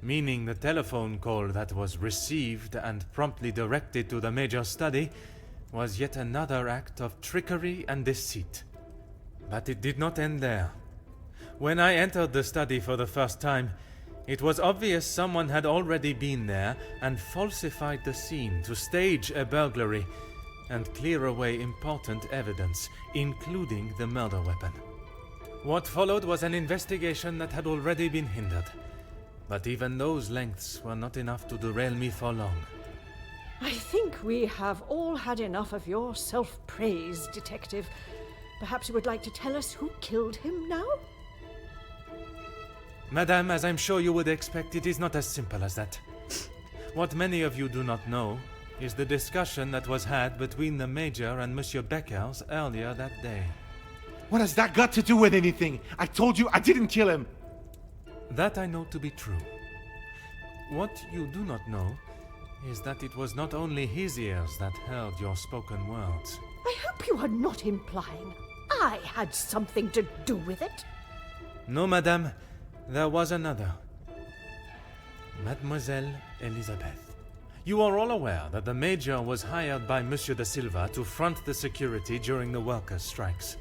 meaning the telephone call that was received and promptly directed to the Major's study was yet another act of trickery and deceit. But it did not end there. When I entered the study for the first time, it was obvious someone had already been there and falsified the scene to stage a burglary and clear away important evidence, including the murder weapon. What followed was an investigation that had already been hindered. But even those lengths were not enough to derail me for long. I think we have all had enough of your self-praise, Detective. Perhaps you would like to tell us who killed him now? Madame, as I'm sure you would expect, it is not as simple as that. What many of you do not know is the discussion that was had between the Major and Monsieur Beckers earlier that day. What has that got to do with anything? I told you I didn't kill him. That I know to be true. What you do not know is that it was not only his ears that heard your spoken words. I hope you are not implying I had something to do with it. No, madame, there was another. Mademoiselle Elizabeth. You are all aware that the Major was hired by Monsieur de Silva to front the security during the workers' strikes.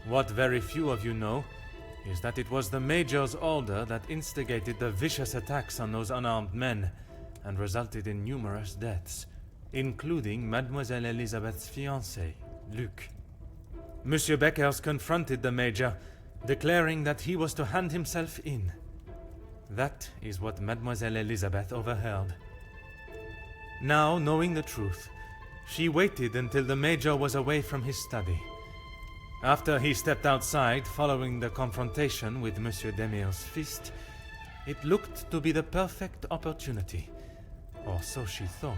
What very few of you know is that it was the Major's order that instigated the vicious attacks on those unarmed men and resulted in numerous deaths, including Mademoiselle Elizabeth's fiancé, Luc. Monsieur Beckers confronted the Major, declaring that he was to hand himself in. That is what Mademoiselle Elizabeth overheard. Now, knowing the truth, she waited until the Major was away from his study. After he stepped outside following the confrontation with Monsieur Demire's fist, it looked to be the perfect opportunity, or so she thought.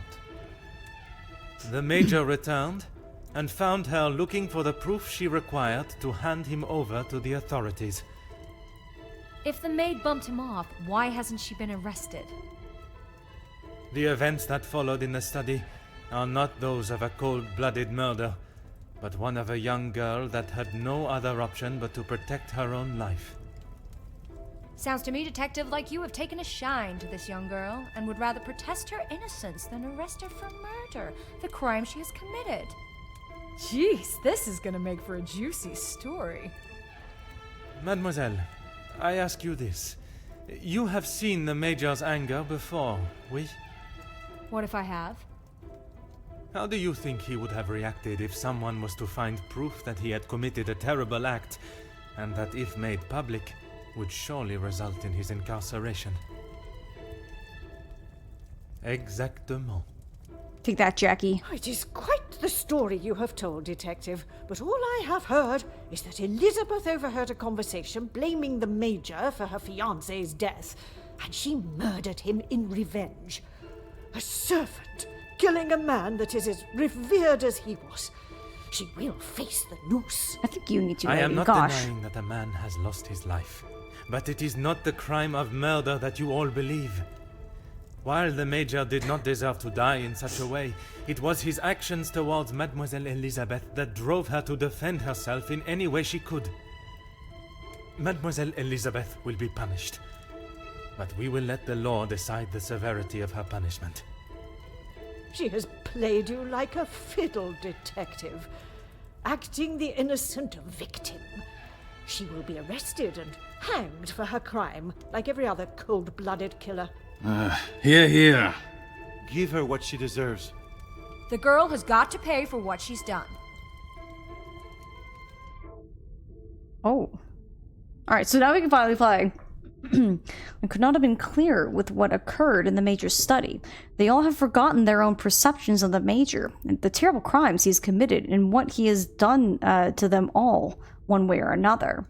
The Major returned and found her looking for the proof she required to hand him over to the authorities. If the maid bumped him off, why hasn't she been arrested? The events that followed in the study are not those of a cold-blooded murder, but one of a young girl that had no other option but to protect her own life. Sounds to me, Detective, like you have taken a shine to this young girl and would rather protest her innocence than arrest her for murder, the crime she has committed. Jeez, this is gonna make for a juicy story. Mademoiselle, I ask you this. You have seen the Major's anger before, oui? What if I have? How do you think he would have reacted if someone was to find proof that he had committed a terrible act, and that if made public, would surely result in his incarceration? Exactement. Take that, Jackie. It is quite the story you have told, Detective, but all I have heard is that Elizabeth overheard a conversation blaming the Major for her fiancé's death, and she murdered him in revenge. A servant killing a man that is as revered as he was. She will face the noose. I think you need to. I am not Gosh. denying that a man has lost his life, but it is not the crime of murder that you all believe. While the Major did not deserve to die in such a way, it was his actions towards Mademoiselle Elizabeth that drove her to defend herself in any way she could. Mademoiselle Elizabeth will be punished, but we will let the law decide the severity of her punishment. She has played you like a fiddle, Detective, acting the innocent victim. She will be arrested and hanged for her crime, like every other cold-blooded killer. Here. Give her what she deserves. The girl has got to pay for what she's done. Oh. Alright, so now we can finally play. I could not have been clearer with what occurred in the Major's study. They all have forgotten their own perceptions of the Major, and the terrible crimes he has committed, and what he has done to them all, one way or another.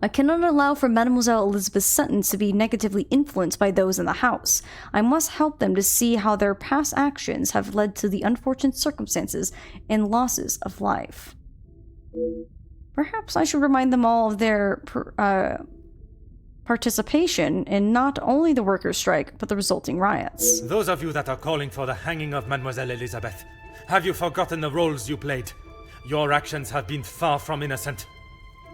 I cannot allow for Mademoiselle Elizabeth's sentence to be negatively influenced by those in the house. I must help them to see how their past actions have led to the unfortunate circumstances and losses of life. Perhaps I should remind them all of their participation in not only the workers' strike, but the resulting riots. Those of you that are calling for the hanging of Mademoiselle Elizabeth, have you forgotten the roles you played? Your actions have been far from innocent.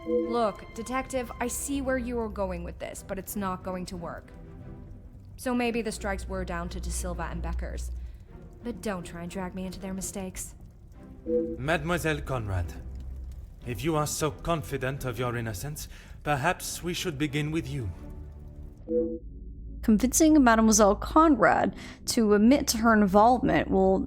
Look, Detective, I see where you are going with this, but it's not going to work. So maybe the strikes were down to De Silva and Becker's. But don't try and drag me into their mistakes. Mademoiselle Conrad, if you are so confident of your innocence, perhaps we should begin with you. Convincing Mademoiselle Conrad to admit to her involvement will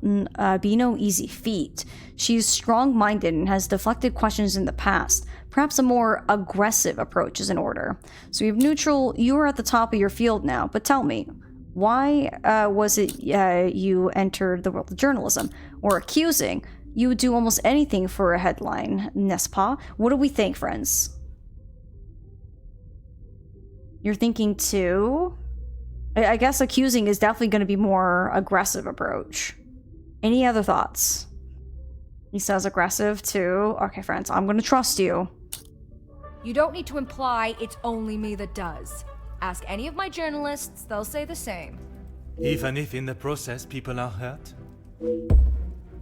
be no easy feat. She is strong-minded and has deflected questions in the past. Perhaps a more aggressive approach is in order. So you have neutral, you are at the top of your field now, but tell me, why was it you entered the world of journalism? Or accusing? You would do almost anything for a headline, n'est-ce pas? What do we think, friends? You're thinking too? I guess accusing is definitely going to be more aggressive approach. Any other thoughts? He says aggressive too. Okay, friends, I'm going to trust you. You don't need to imply it's only me that does. Ask any of my journalists, they'll say the same. Even if in the process people are hurt?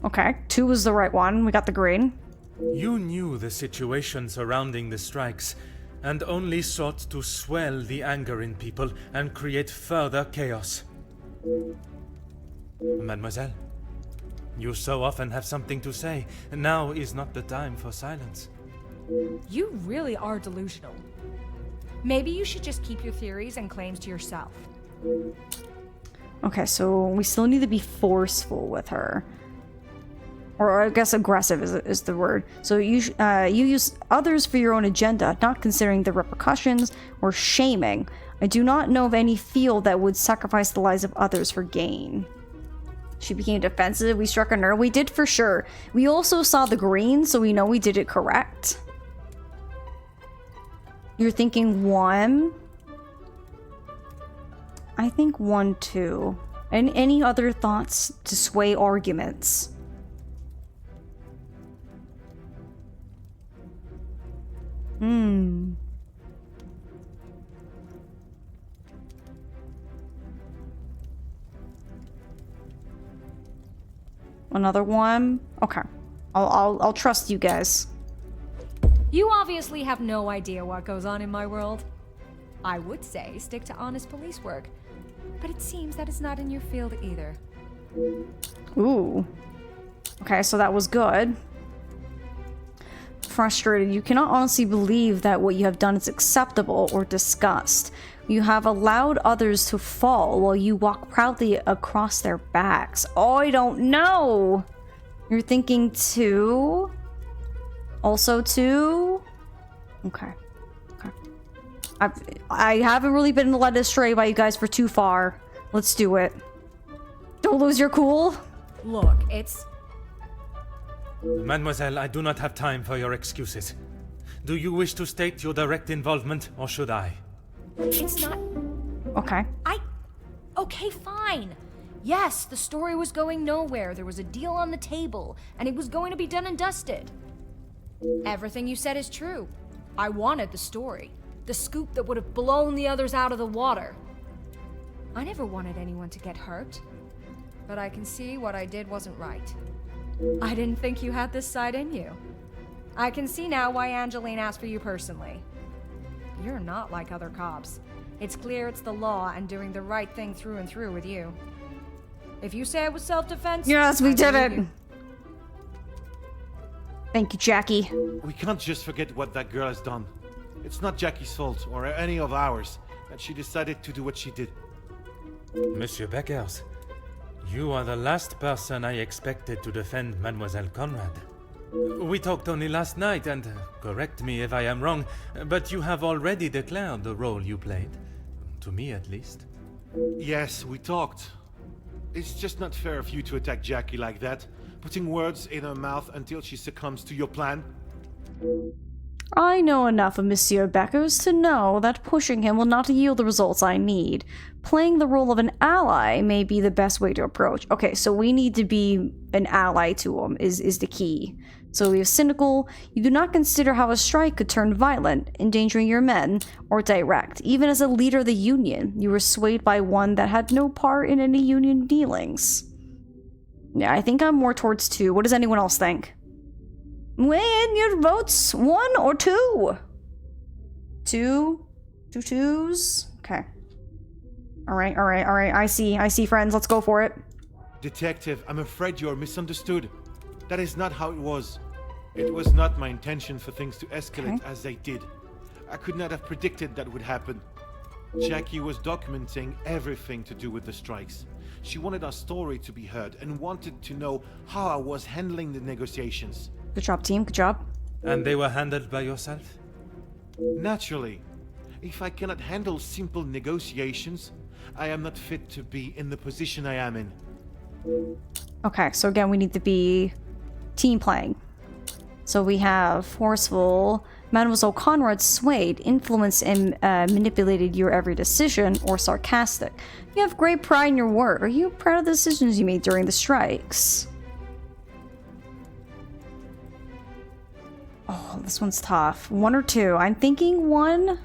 Okay, 2 was the right one. We got the green. You knew the situation surrounding the strikes, and only sought to swell the anger in people and create further chaos. Mademoiselle, you so often have something to say, and now is not the time for silence. You really are delusional. Maybe you should just keep your theories and claims to yourself. Okay, so we still need to be forceful with her. Or I guess aggressive is the word. So you use others for your own agenda, not considering the repercussions or shaming. I do not know of any field that would sacrifice the lives of others for gain. She became defensive. We struck a nerve. We did for sure. We also saw the green, so we know we did it correct. You're thinking 1? I think 1 too. And any other thoughts to sway arguments? Another 1? Okay. I'll trust you guys. You obviously have no idea what goes on in my world. I would say stick to honest police work, but it seems that it's not in your field either. Ooh. Okay, so that was good. Frustrated. You cannot honestly believe that what you have done is acceptable or discussed. You have allowed others to fall while you walk proudly across their backs. Oh, I don't know. You're thinking 2? Also 2? Okay. I haven't really been led astray by you guys for too far. Let's do it. Don't lose your cool. Look, it's... Mademoiselle, I do not have time for your excuses. Do you wish to state your direct involvement, or should I? It's not... Okay. Okay, fine. Yes, the story was going nowhere. There was a deal on the table, and it was going to be done and dusted. Everything you said is true. I wanted the story. The scoop that would have blown the others out of the water. I never wanted anyone to get hurt. But I can see what I did wasn't right. I didn't think you had this side in you. I can see now why Angeline asked for you personally. You're not like other cops. It's clear it's the law and doing the right thing through and through with you. If you say it was self-defense... Yes, we I did believe it. you. Thank you, Jackie. We can't just forget what that girl has done. It's not Jackie's fault, or any of ours, that she decided to do what she did. Monsieur Beckers, you are the last person I expected to defend Mademoiselle Conrad. We talked only last night, and correct me if I am wrong, but you have already declared the role you played. To me, at least. Yes, we talked. It's just not fair of you to attack Jackie like that, putting words in her mouth until she succumbs to your plan. I know enough of Monsieur Beckers to know that pushing him will not yield the results I need. Playing the role of an ally may be the best way to approach. Okay, so we need to be an ally to him, is the key. So we have cynical. You do not consider how a strike could turn violent, endangering your men, or direct. Even as a leader of the Union, you were swayed by one that had no part in any Union dealings. Yeah, I think I'm more towards 2. What does anyone else think? Weigh in your votes, 1 or 2? 2? 2 twos? Okay. Alright. I see, friends. Let's go for it. Detective, I'm afraid you're misunderstood. That is not how it was. It was not my intention for things to escalate as they did. I could not have predicted that would happen. Jackie was documenting everything to do with the strikes. She wanted our story to be heard and wanted to know how I was handling the negotiations. Good job, team. Good job. And they were handled by yourself? Naturally. If I cannot handle simple negotiations, I am not fit to be in the position I am in. Okay, so again, we need to be team playing. So we have forceful, Mademoiselle Conrad swayed, influenced, and manipulated your every decision, or sarcastic. You have great pride in your work. Are you proud of the decisions you made during the strikes? Oh, this one's tough. 1 or 2. I'm thinking 1.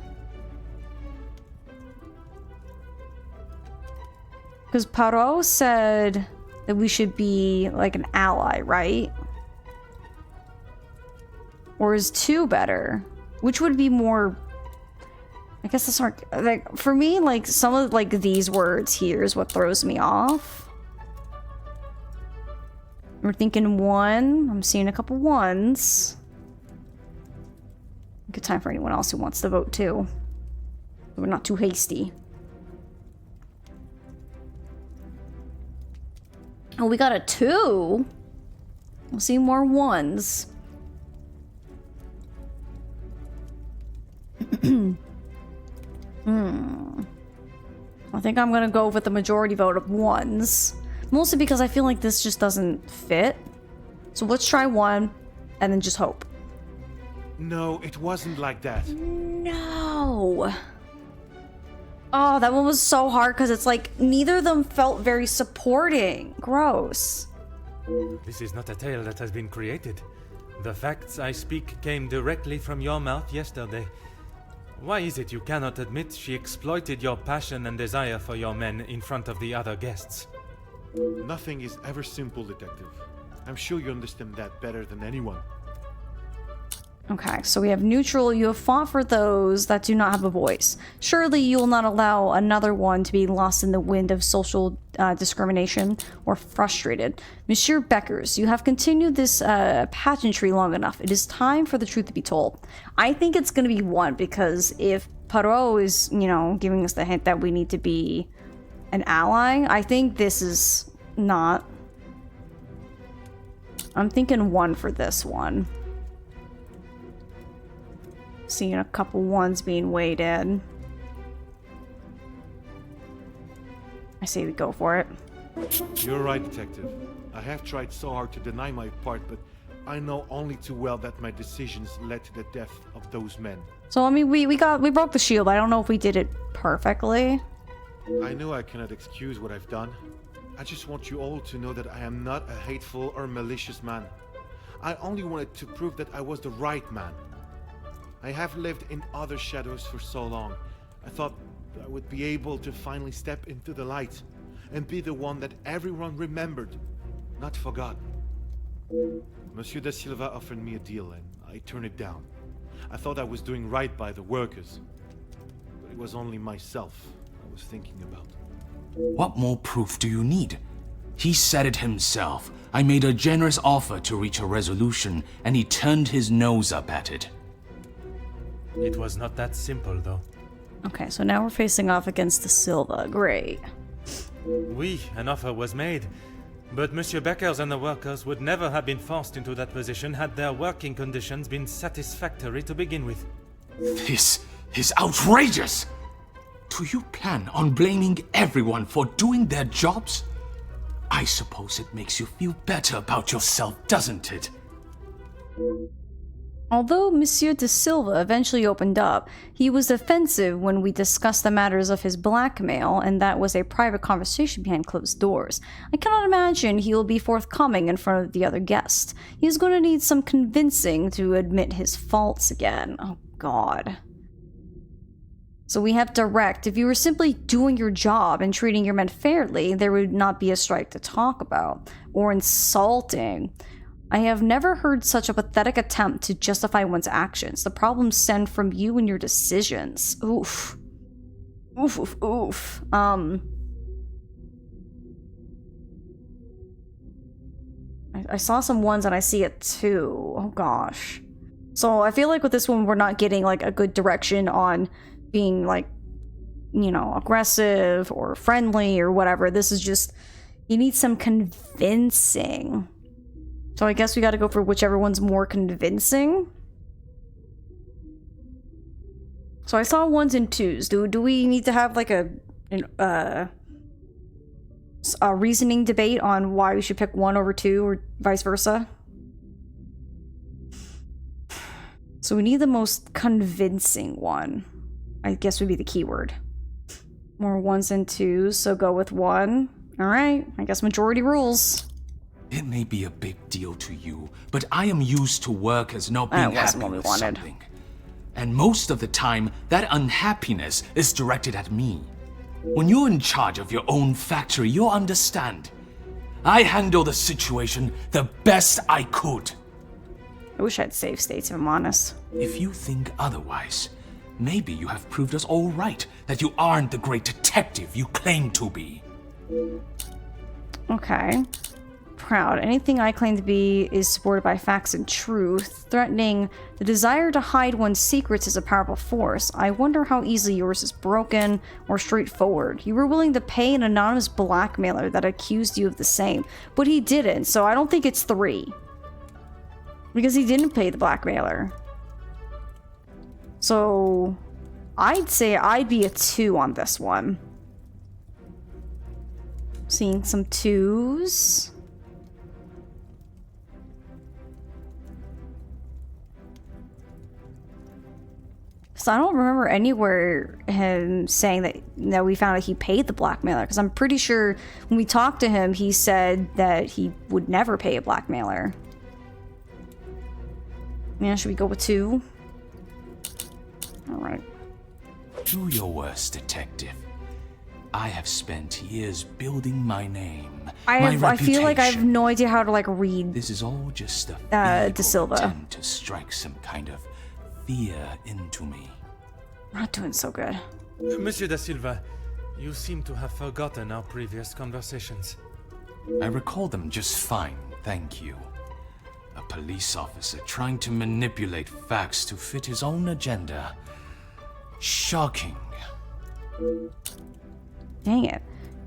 Because Poirot said that we should be like an ally, right? Or is 2 better? Which would be more... I guess that's not... Like, for me, like, some of, like, these words here is what throws me off. We're thinking 1. I'm seeing a couple 1s. Good time for anyone else who wants to vote, too. We're not too hasty. Oh, we got a 2. We'll see more 1s. I think I'm gonna go with the majority vote of 1s. Mostly because I feel like this just doesn't fit. So let's try 1 and then just hope. No, it wasn't like that. No. Oh, that one was so hard because it's like neither of them felt very supporting. Gross. This is not a tale that has been created. The facts I speak came directly from your mouth yesterday. Why is it you cannot admit she exploited your passion and desire for your men in front of the other guests? Nothing is ever simple, Detective. I'm sure you understand that better than anyone. Okay, so we have neutral. You have fought for those that do not have a voice. Surely you will not allow another one to be lost in the wind of social discrimination or frustrated. Monsieur Beckers, you have continued this pageantry long enough. It is time for the truth to be told. I think it's going to be 1 because if Poirot is, you know, giving us the hint that we need to be an ally, I think this is not. I'm thinking 1 for this one. Seeing a couple 1s being weighed in. I say we go for it. You're right, Detective. I have tried so hard to deny my part, but I know only too well that my decisions led to the death of those men. So I mean, we broke the shield. I don't know if we did it perfectly. I know I cannot excuse what I've done. I just want you all to know that I am not a hateful or malicious man. I only wanted to prove that I was the right man. I have lived in other shadows for so long. I thought I would be able to finally step into the light and be the one that everyone remembered, not forgot. Monsieur da Silva offered me a deal and I turned it down. I thought I was doing right by the workers, but it was only myself I was thinking about. What more proof do you need? He said it himself. I made a generous offer to reach a resolution, and he turned his nose up at it. It was not that simple, though. Okay, so now we're facing off against the Silva. Great. Oui, an offer was made. But Monsieur Beckers and the workers would never have been forced into that position had their working conditions been satisfactory to begin with. This is outrageous! Do you plan on blaming everyone for doing their jobs? I suppose it makes you feel better about yourself, doesn't it? Although Monsieur de Silva eventually opened up, he was defensive when we discussed the matters of his blackmail, and that was a private conversation behind closed doors. I cannot imagine he will be forthcoming in front of the other guests. He is going to need some convincing to admit his faults again. Oh God. So we have direct. If you were simply doing your job and treating your men fairly, there would not be a strike to talk about. Or insulting. I have never heard such a pathetic attempt to justify one's actions. The problems stem from you and your decisions. Oof. Oof, oof, oof. I saw some ones and I see it too. Oh gosh. So I feel like with this one, we're not getting like a good direction on being like, you know, aggressive or friendly or whatever. This is just, you need some convincing. So I guess we gotta go for whichever one's more convincing. So I saw ones and twos. Do we need to have like a reasoning debate on why we should pick 1 over 2 or vice versa? So we need the most convincing one. I guess would be the keyword. More 1s and 2s, so go with 1. Alright, I guess majority rules. It may be a big deal to you, but I am used to work as not being happy with something. And most of the time, that unhappiness is directed at me. When you're in charge of your own factory, you'll understand. I handle the situation the best I could. I wish I had save states, if I'm honest. If you think otherwise, maybe you have proved us all right, that you aren't the great detective you claim to be. Okay. Proud. Anything I claim to be is supported by facts and truth. Threatening the desire to hide one's secrets is a powerful force. I wonder how easily yours is broken or straightforward. You were willing to pay an anonymous blackmailer that accused you of the same, but he didn't, so I don't think it's 3. Because he didn't pay the blackmailer. So I'd say I'd be a 2 on this one. Seeing some 2s. So I don't remember anywhere him saying that we found out he paid the blackmailer, because I'm pretty sure when we talked to him, he said that he would never pay a blackmailer. Yeah, should we go with 2? Alright. Do your worst, detective. I have spent years building my name, I feel like I have no idea how to like read This is all just a De Silva. attempt to strike some kind of fear into me. I'm not doing so good. Monsieur da Silva, you seem to have forgotten our previous conversations. I recall them just fine, thank you. A police officer trying to manipulate facts to fit his own agenda. Shocking. Dang it.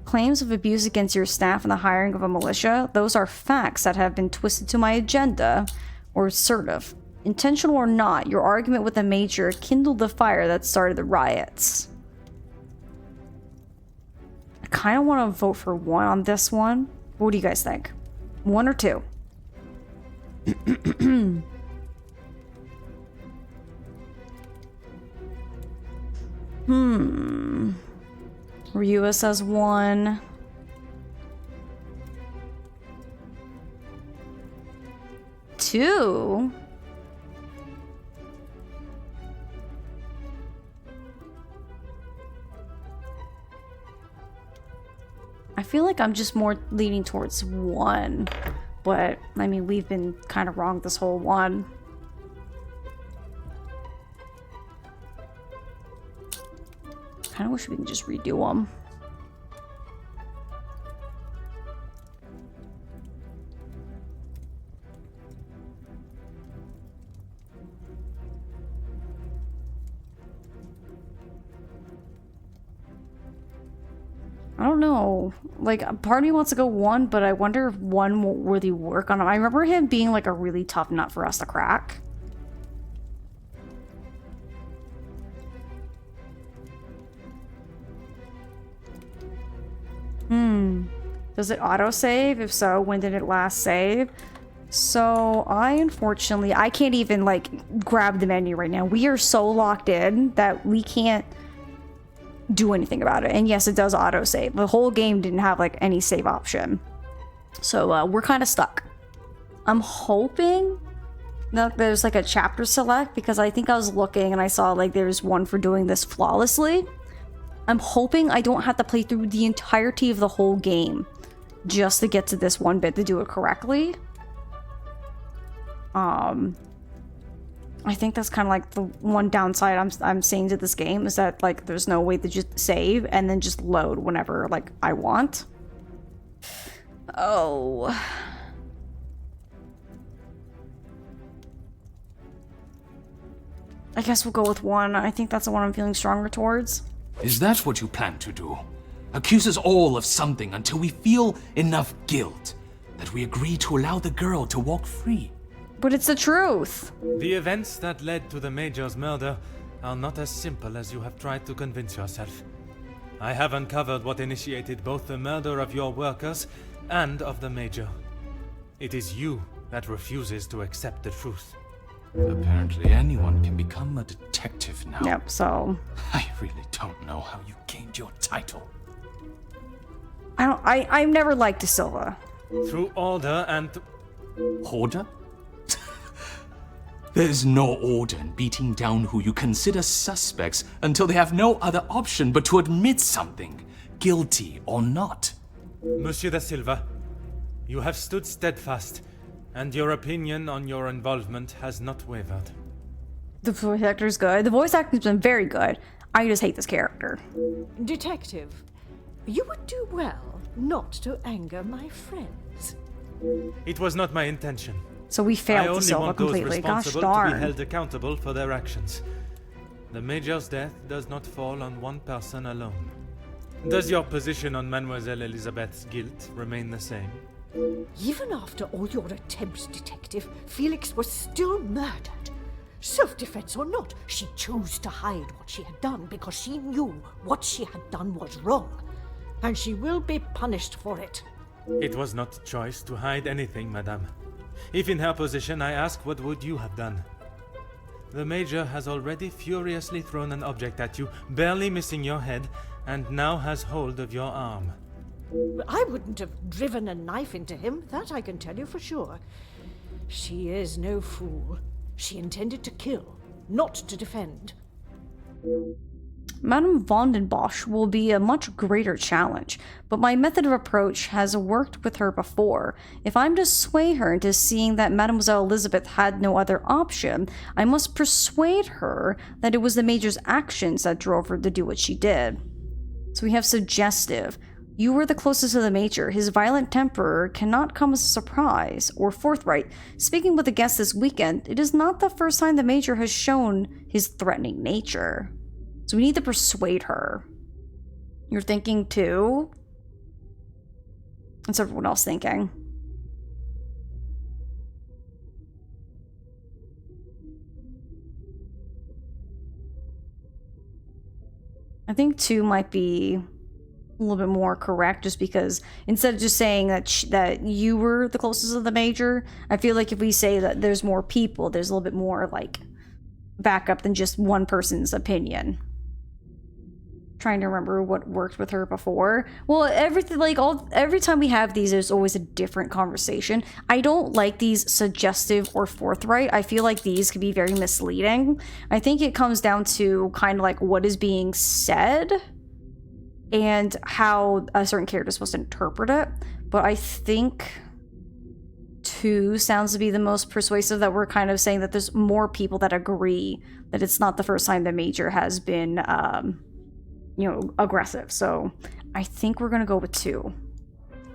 Claims of abuse against your staff and the hiring of a militia, those are facts that have been twisted to my agenda, or sort of. Intentional or not, your argument with the major kindled the fire that started the riots. kind of want to vote for 1 on this one. What do you guys think? 1 or 2? Ryua says 1. Two? I feel like I'm just more leaning towards 1, but I mean, we've been kind of wrong this whole one. Kind of wish we can just redo them. I don't know. Like, part of me wants to go 1, but I wonder if 1 won't really work on him. I remember him being like a really tough nut for us to crack. Does it autosave? If so, when did it last save? So, unfortunately, I can't even, like, grab the menu right now. We are so locked in that we can't do anything about it. And yes, it does autosave. The whole game didn't have, like, any save option. So, we're kind of stuck. I'm hoping that there's, like, a chapter select, because I think I was looking and I saw, like, there's one for doing this flawlessly. I'm hoping I don't have to play through the entirety of the whole game just to get to this one bit to do it correctly. I think that's kind of like the one downside I'm seeing to this game, is that, like, there's no way to just save and then just load whenever, like, I want. Oh. I guess we'll go with 1. I think that's the one I'm feeling stronger towards. Is that what you plan to do? Accuse us all of something until we feel enough guilt that we agree to allow the girl to walk free? But it's the truth. The events that led to the Major's murder are not as simple as you have tried to convince yourself. I have uncovered what initiated both the murder of your workers and of the Major. It is you that refuses to accept the truth. Apparently anyone can become a detective now. Yep, so... I really don't know how you gained your title. I've never liked De Silva. Through order and... Order? There's no order in beating down who you consider suspects until they have no other option but to admit something, guilty or not. Monsieur da Silva, you have stood steadfast, and your opinion on your involvement has not wavered. The voice actor's good. The voice acting's been very good. I just hate this character. Detective, you would do well not to anger my friends. It was not my intention. So we I failed De only Silva want those completely. Gosh responsible to be darn. held accountable for their actions. The Major's death does not fall on one person alone. Does your position on Mademoiselle Elizabeth's guilt remain the same? Even after all your attempts, Detective, Felix was still murdered. Self-defense or not, she chose to hide what she had done because she knew what she had done was wrong. And she will be punished for it. It was not choice to hide anything, madame. If in her position, I ask, what would you have done? The Major has already furiously thrown an object at you, barely missing your head, and now has hold of your arm. I wouldn't have driven a knife into him, that I can tell you for sure. She is no fool. She intended to kill, not to defend. Madame von den Bosch will be a much greater challenge, but my method of approach has worked with her before. If I'm to sway her into seeing that Mademoiselle Elizabeth had no other option, I must persuade her that it was the Major's actions that drove her to do what she did. So we have suggestive. You were the closest to the Major. His violent temper cannot come as a surprise. Or forthright. Speaking with the guests this weekend, it is not the first time the Major has shown his threatening nature. So we need to persuade her. You're thinking too? What's everyone else thinking? I think 2 might be a little bit more correct, just because instead of just saying that you were the closest of the major, I feel like if we say that there's more people, there's a little bit more like backup than just one person's opinion. Trying to remember what worked with her before. Well, every time we have these, there's always a different conversation. I don't like these suggestive or forthright. I feel like these could be very misleading. I think it comes down to kind of like what is being said and how a certain character is supposed to interpret it. But I think 2 sounds to be the most persuasive, that we're kind of saying that there's more people that agree that it's not the first time the major has been aggressive. So I think we're gonna go with 2.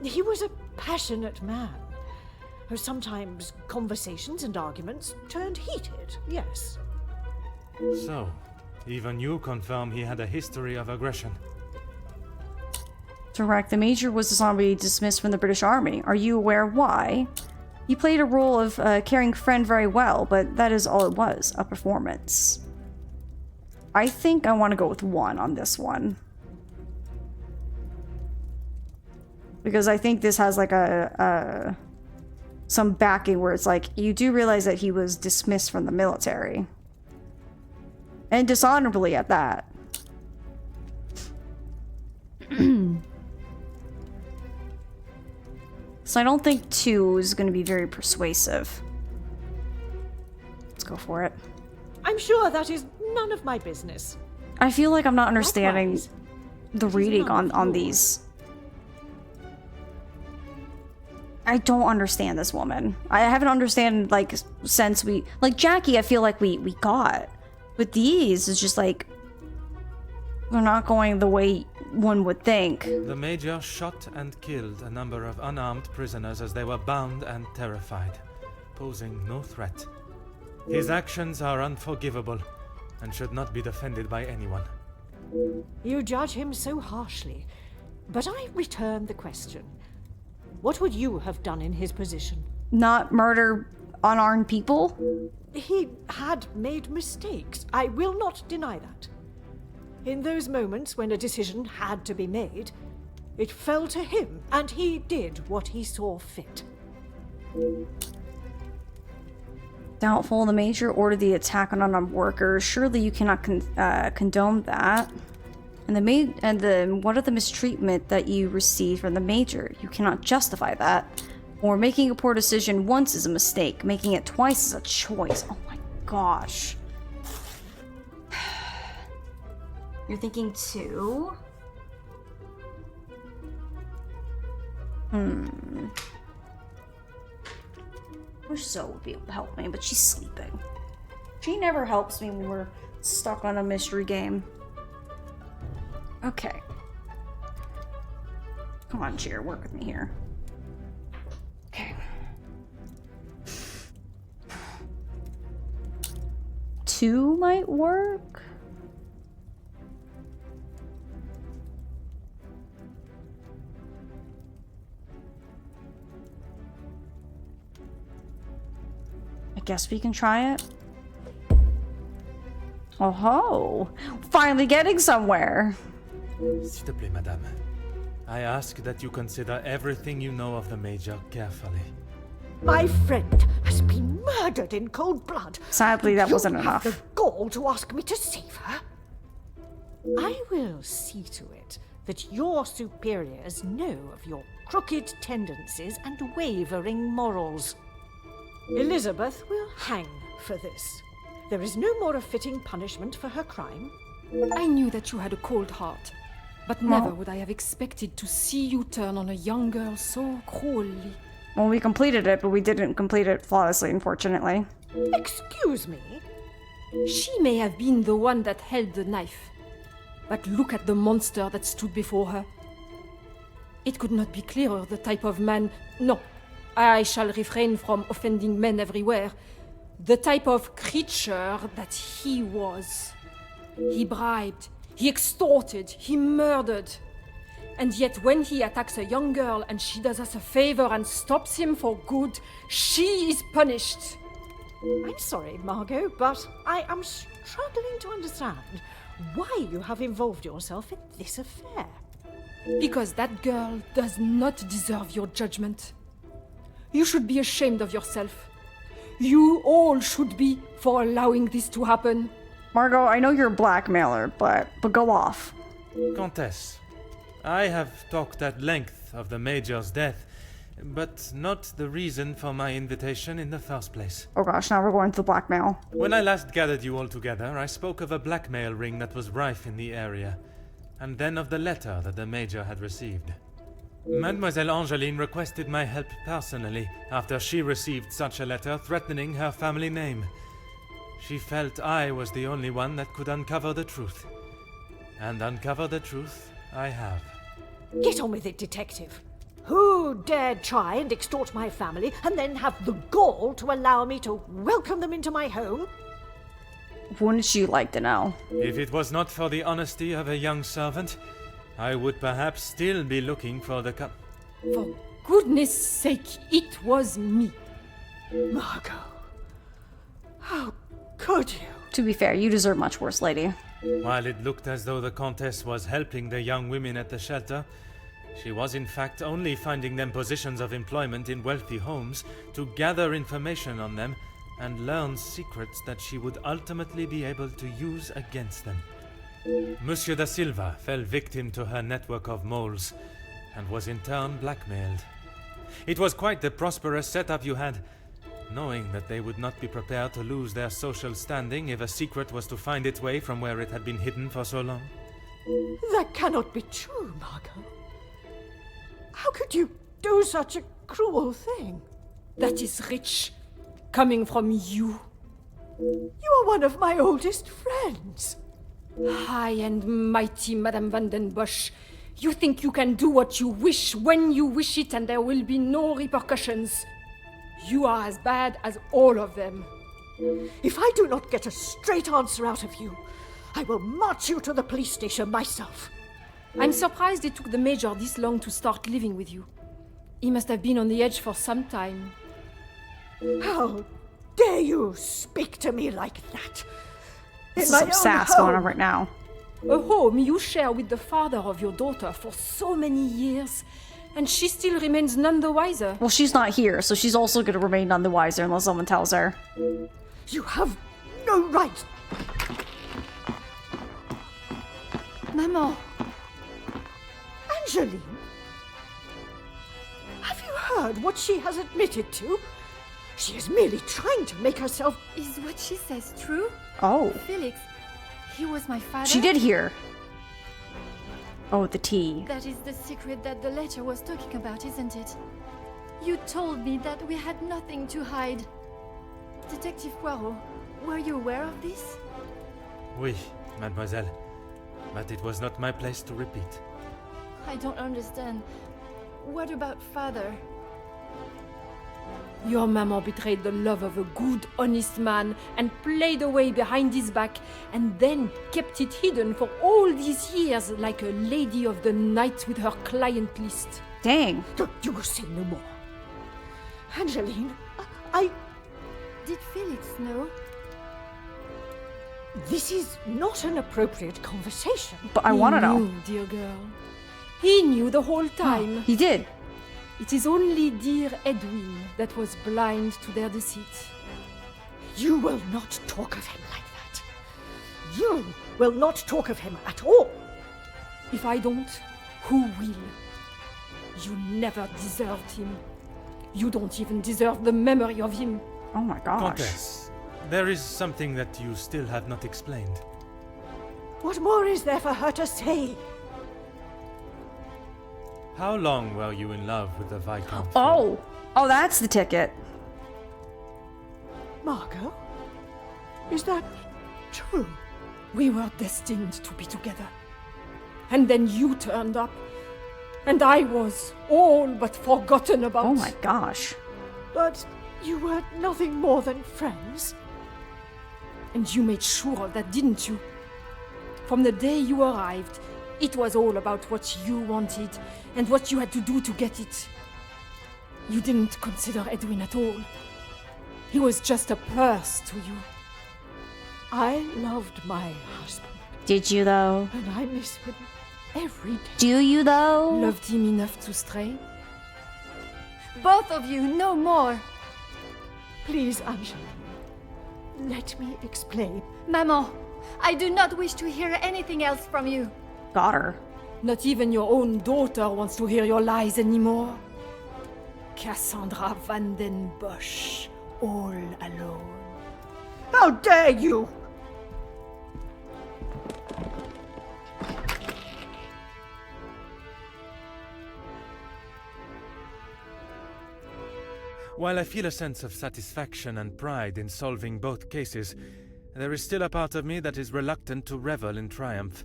He was a passionate man. Sometimes conversations and arguments turned heated, yes. So, even you confirm he had a history of aggression. Correct. The major was dishonorably dismissed from the British Army. Are you aware why? He played a role of caring friend very well, but that is all it was, a performance. I think I want to go with 1 on this one. Because I think this has like some backing where it's like, you do realize that he was dismissed from the military. And dishonorably at that. So I don't think 2 is going to be very persuasive. Let's go for it. I'm sure that is none of my business. I feel like I'm not understanding Likewise, the reading on these. I don't understand this woman. I haven't understand like since we like Jackie. I feel like we got, but these is just like they're not going the way one would think. The major shot and killed a number of unarmed prisoners as they were bound and terrified, posing no threat. His actions are unforgivable and should not be defended by anyone. You judge him so harshly, but I return the question. What would you have done in his position? Not murder unarmed people? He had made mistakes. I will not deny that. In those moments when a decision had to be made, it fell to him, and he did what he saw fit. Doubtful. The major ordered the attack on unarmed workers. Surely you cannot condone that. And what of the mistreatment that you received from the major? You cannot justify that. Or making a poor decision once is a mistake. Making it twice is a choice. Oh my gosh. You're thinking 2? Wish Zoe would be able to help me, but she's sleeping. She never helps me when we're stuck on a mystery game. Okay. Come on, Cheer, work with me here. Okay. 2 might work. I guess we can try it. Oh ho! Finally getting somewhere! S'il te plaît, madame. I ask that you consider everything you know of the major carefully. My friend has been murdered in cold blood. Sadly, that wasn't You have enough. the gall to ask me to save her? I will see to it that your superiors know of your crooked tendencies and wavering morals. Elizabeth will hang for this. There is no more a fitting punishment for her crime. I knew that you had a cold heart, but never would I have expected to see you turn on a young girl so cruelly. Well, we completed it, but we didn't complete it flawlessly, unfortunately. Excuse me? She may have been the one that held the knife, but look at the monster that stood before her. It could not be clearer the type of man. No, I shall refrain from offending men everywhere. The type of creature that he was. He bribed, he extorted, he murdered. And yet when he attacks a young girl and she does us a favor and stops him for good, she is punished. I'm sorry, Margot, but I am struggling to understand why you have involved yourself in this affair. Because that girl does not deserve your judgment. You should be ashamed of yourself. You all should be for allowing this to happen. Margot, I know you're a blackmailer, but go off. Countess, I have talked at length of the Major's death, but not the reason for my invitation in the first place. Oh gosh, now we're going to the blackmail. When I last gathered you all together, I spoke of a blackmail ring that was rife in the area, and then of the letter that the Major had received. Mademoiselle Angeline requested my help personally after she received such a letter threatening her family name. She felt I was the only one that could uncover the truth. And uncover the truth I have. Get on with it, detective. Who dared try and extort my family and then have the gall to allow me to welcome them into my home? Wouldn't you like to know? If it was not for the honesty of a young servant, I would perhaps still be looking for the For goodness sake, it was me. Margot, how could you? To be fair, you deserve much worse, lady. While it looked as though the Countess was helping the young women at the shelter, she was in fact only finding them positions of employment in wealthy homes to gather information on them and learn secrets that she would ultimately be able to use against them. Monsieur da Silva fell victim to her network of moles and was in turn blackmailed. It was quite the prosperous setup you had, knowing that they would not be prepared to lose their social standing if a secret was to find its way from where it had been hidden for so long. That cannot be true, Margot. How could you do such a cruel thing? That is rich, coming from you. You are one of my oldest friends. High and mighty, Madame van den Bosch. You think you can do what you wish when you wish it and there will be no repercussions. You are as bad as all of them. If I do not get a straight answer out of you, I will march you to the police station myself. I'm surprised it took the Major this long to start living with you. He must have been on the edge for some time. How dare you speak to me like that? This is some sass going on right now. A home you share with the father of your daughter for so many years, and she still remains none the wiser. Well, she's not here, so she's also going to remain none the wiser unless someone tells her. You have no right. Maman, Angeline? Have you heard what she has admitted to? She is merely trying to make herself... is what she says true? Oh. Felix, he was my father? She did hear. Oh, the tea. That is the secret that the letter was talking about, isn't it? You told me that we had nothing to hide. Detective Poirot, were you aware of this? Oui, mademoiselle. But it was not my place to repeat. I don't understand. What about father? Your maman betrayed the love of a good, honest man and played away behind his back and then kept it hidden for all these years like a lady of the night with her client list. Dang. You will say no more. Angeline, I... Did Felix know? This is not an appropriate conversation. But I want to know. He knew, dear girl. He knew the whole time. He did. It is only dear Edwin that was blind to their deceit. You will not talk of him like that. You will not talk of him at all. If I don't, who will? You never deserved him. You don't even deserve the memory of him. Oh my gosh. Countess, there is something that you still have not explained. What more is there for her to say? How long were you in love with the Viscount? Oh. Oh, that's the ticket. Margot? Is that true? We were destined to be together. And then you turned up. And I was all but forgotten about. Oh my gosh. But you were nothing more than friends. And you made sure of that, didn't you? From the day you arrived, it was all about what you wanted and what you had to do to get it. You didn't consider Edwin at all. He was just a purse to you. I loved my husband. Did you though? And I miss him every day. Do you, though? Loved him enough to stray? Both of you, no more. Please, Angela. Let me explain. Maman, I do not wish to hear anything else from you. Got her. Not even your own daughter wants to hear your lies anymore. Cassandra Van den Bosch, all alone. How dare you! While I feel a sense of satisfaction and pride in solving both cases, there is still a part of me that is reluctant to revel in triumph.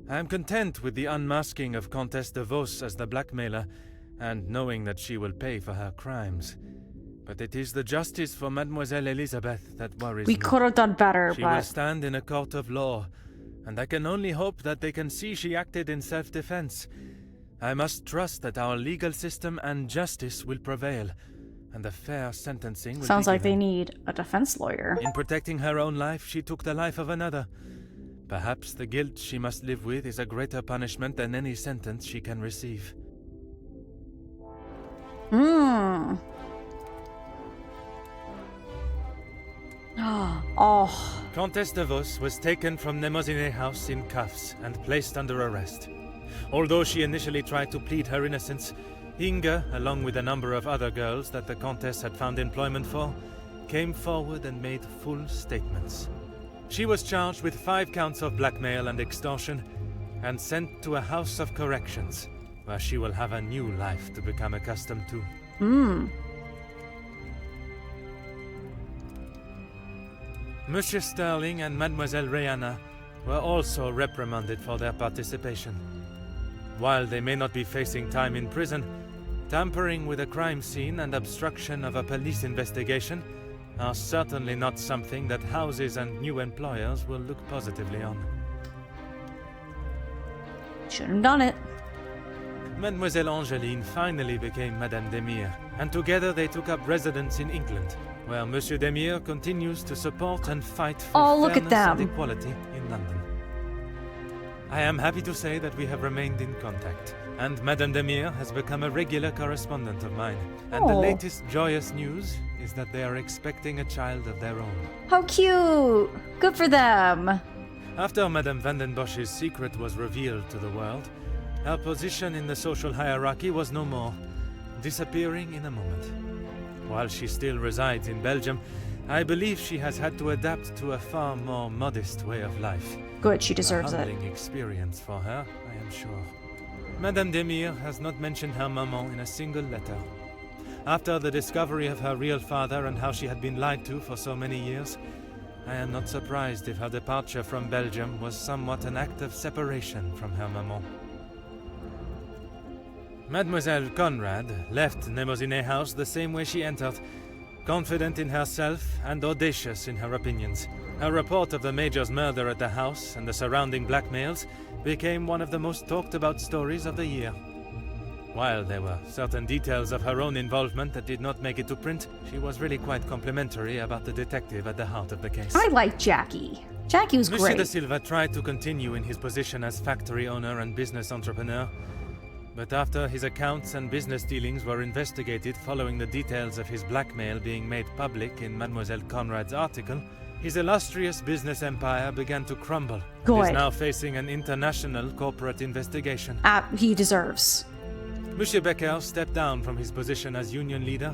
I am content with the unmasking of Comtesse de Vos as the blackmailer, and knowing that she will pay for her crimes. But it is the justice for Mademoiselle Elizabeth that worries me. We could have done better, She will but stand in a court of law, and I can only hope that they can see she acted in self-defense. I must trust that our legal system and justice will prevail, and a fair sentencing will sounds be like they given. need a defense lawyer. In protecting her own life, she took the life of another. Perhaps the guilt she must live with is a greater punishment than any sentence she can receive. Hmm. Oh. Comtesse de Vos was taken from Nemozinet House in cuffs and placed under arrest. Although she initially tried to plead her innocence, Inga, along with a number of other girls that the Comtesse had found employment for, came forward and made full statements. She was charged with 5 counts of blackmail and extortion and sent to a house of corrections, where she will have a new life to become accustomed to. Monsieur Sterling and Mademoiselle Rihanna were also reprimanded for their participation. While they may not be facing time in prison, tampering with a crime scene and obstruction of a police investigation are certainly not something that houses and new employers will look positively on. Shouldn't have done it. Mademoiselle Angeline finally became Madame Demire, and together they took up residence in England, where Monsieur Demire continues to support and fight for Oh, look at fairness and them. equality in London. I am happy to say that we have remained in contact, and Madame Demire has become a regular correspondent of mine. And the Oh. latest joyous news is that they are expecting a child of their own. How cute! Good for them. After Madame Van den Bosch's secret was revealed to the world, her position in the social hierarchy was no more, disappearing in a moment. While she still resides in Belgium, I believe she has had to adapt to a far more modest way of life. Good, she deserves a it. humbling experience for her, I am sure. Madame Demire has not mentioned her maman in a single letter. After the discovery of her real father and how she had been lied to for so many years, I am not surprised if her departure from Belgium was somewhat an act of separation from her maman. Mademoiselle Conrad left Nemozinet House the same way she entered, confident in herself and audacious in her opinions. Her report of the Major's murder at the house and the surrounding blackmails became one of the most talked about stories of the year. While there were certain details of her own involvement that did not make it to print, she was really quite complimentary about the detective at the heart of the case. I like Jackie. Jackie was Monsieur great. de Silva tried to continue in his position as factory owner and business entrepreneur, but after his accounts and business dealings were investigated following the details of his blackmail being made public in Mademoiselle Conrad's article, his illustrious business empire began to crumble. He is Good. now facing an international corporate investigation. He deserves. Monsieur Becker stepped down from his position as union leader,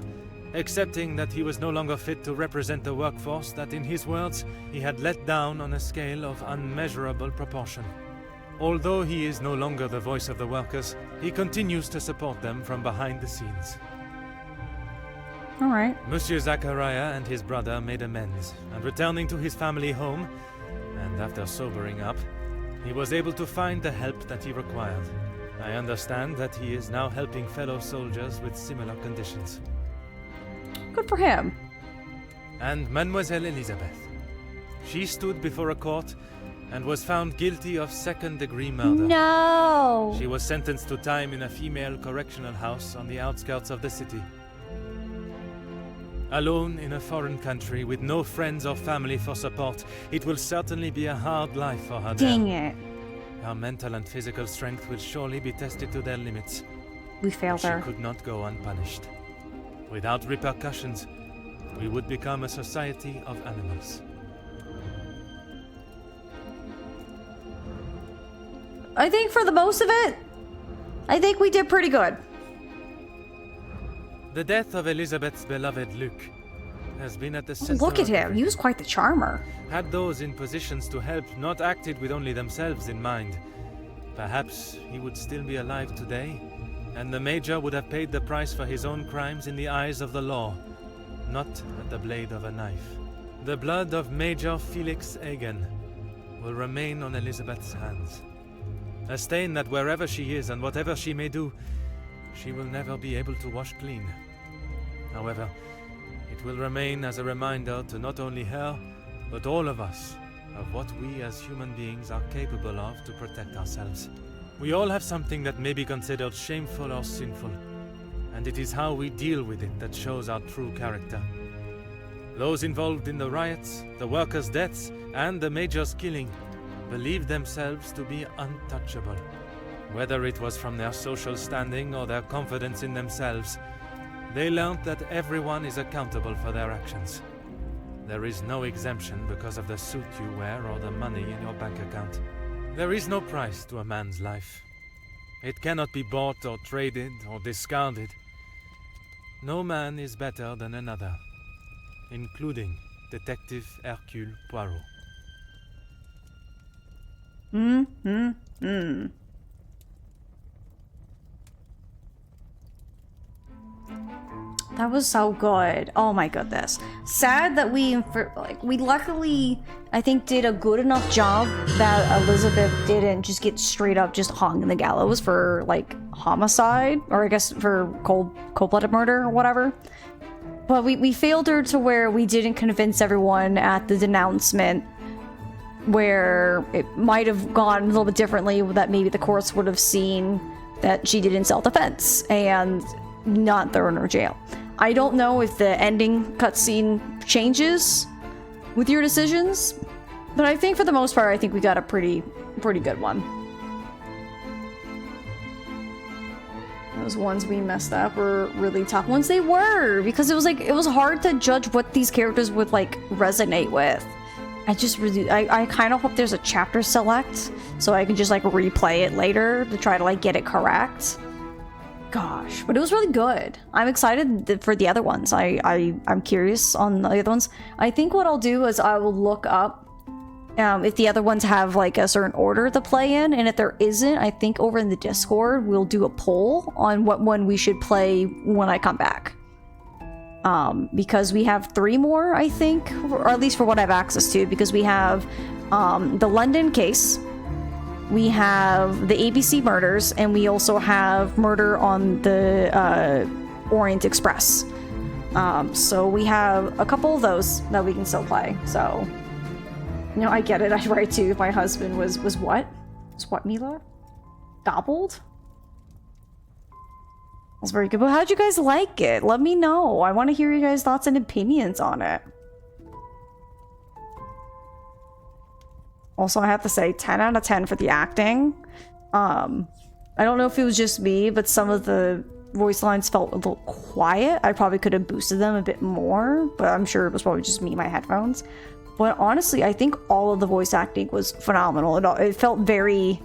accepting that he was no longer fit to represent the workforce that, in his words, he had let down on a scale of unmeasurable proportion. Although he is no longer the voice of the workers, he continues to support them from behind the scenes. All right. Monsieur Zachariah and his brother made amends, and returning to his family home, and after sobering up, he was able to find the help that he required. I understand that he is now helping fellow soldiers with similar conditions. Good for him. And Mademoiselle Elizabeth. She stood before a court and was found guilty of second-degree murder. No. She was sentenced to time in a female correctional house on the outskirts of the city. Alone in a foreign country with no friends or family for support, it will certainly be a hard life for her there. Dang it. Her mental and physical strength will surely be tested to their limits. We failed her. She could not go unpunished. Without repercussions, we would become a society of animals. I think for the most of it, I think we did pretty good. The death of Elizabeth's beloved Luke has been at the center. Look at of him. He everything. was quite the charmer. Had those in positions to help not acted with only themselves in mind, perhaps he would still be alive today, and the Major would have paid the price for his own crimes in the eyes of the law, not at the blade of a knife. The blood of Major Felix Egan will remain on Elizabeth's hands. A stain that wherever she is and whatever she may do, she will never be able to wash clean. However, it will remain as a reminder to not only her, but all of us, of what we as human beings are capable of to protect ourselves. We all have something that may be considered shameful or sinful, and it is how we deal with it that shows our true character. Those involved in the riots, the workers' deaths, and the Major's killing believed themselves to be untouchable. Whether it was from their social standing or their confidence in themselves, they learned that everyone is accountable for their actions. There is no exemption because of the suit you wear or the money in your bank account. There is no price to a man's life. It cannot be bought or traded or discarded. No man is better than another, including Detective Hercule Poirot. That was so good. Oh my goodness. Sad that we luckily, I think, did a good enough job that Elizabeth didn't just get straight up just hung in the gallows for, like, homicide, or I guess for cold-blooded murder or whatever. But we failed her to where we didn't convince everyone at the denouncement, where it might have gone a little bit differently, that maybe the courts would have seen that she did in self-defense and not thrown her in jail. I don't know if the ending cutscene changes with your decisions, but I think for the most part, I think we got a pretty good one. Those ones we messed up were really tough ones. They were, because it was hard to judge what these characters would like resonate with. I kind of hope there's a chapter select so I can just like replay it later to try to like get it correct. Gosh, but it was really good. I'm excited for the other ones. I'm curious on the other ones. I think what I'll do is I will look up if the other ones have like a certain order to play in, and if there isn't, I think over in the Discord we'll do a poll on what one we should play when I come back. Because we have 3 more, I think, or at least for what I have access to, because we have the London case, we have the ABC murders, and we also have Murder on the Orient Express. So we have a couple of those that we can still play. So, you know, I get it. I write too. My husband was what? Was what, Mila? Gobbled? That's very good. But how'd you guys like it? Let me know. I want to hear you guys' thoughts and opinions on it. Also, I have to say, 10 out of 10 for the acting. I don't know if it was just me, but some of the voice lines felt a little quiet. I probably could have boosted them a bit more, but I'm sure it was probably just me, my headphones. But honestly, I think all of the voice acting was phenomenal. It felt very,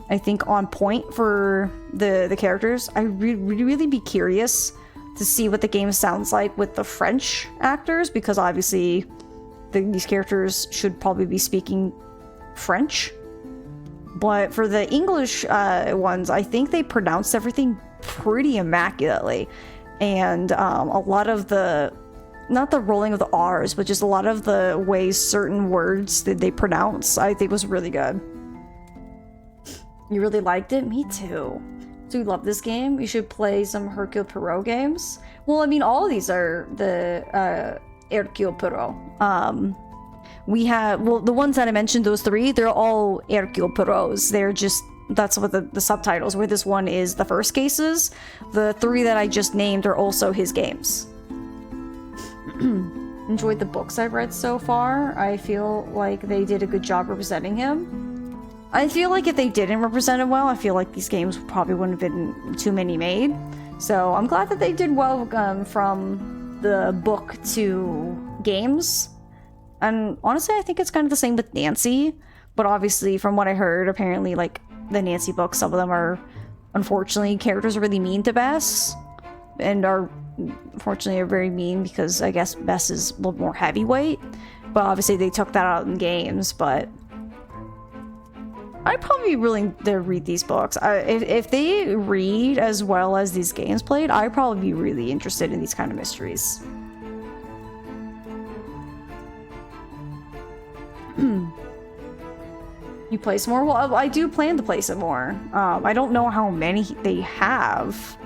I think, on point for the characters. I really be curious to see what the game sounds like with the French actors, because obviously these characters should probably be speaking French. But for the English ones, I think they pronounced everything pretty immaculately. And a lot of the, not the rolling of the R's, but just a lot of the ways certain words that they pronounce, I think was really good. You really liked it? Me too. So you love this game? You should play some Hercule Poirot games. Well, I mean, all of these are the Hercule Poirot. We have, well, the ones that I mentioned, those 3, they're all Hercule Poirots. They're just, that's what the subtitles, where this one is the first cases. The 3 that I just named are also his games. Enjoyed the books I've read so far. I feel like they did a good job representing him. I feel like if they didn't represent it well, I feel like these games probably wouldn't have been too many made. So I'm glad that they did well from the book to games. And honestly, I think it's kind of the same with Nancy. But obviously, from what I heard, apparently, like, the Nancy books, some of them are, unfortunately, characters are really mean to Bess. And unfortunately, are very mean because I guess Bess is a little more heavyweight. But obviously, they took that out in games, but I'd probably be willing to read these books. If they read as well as these games played, I'd probably be really interested in these kind of mysteries. You play some more? Well, I do plan to play some more. I don't know how many they have.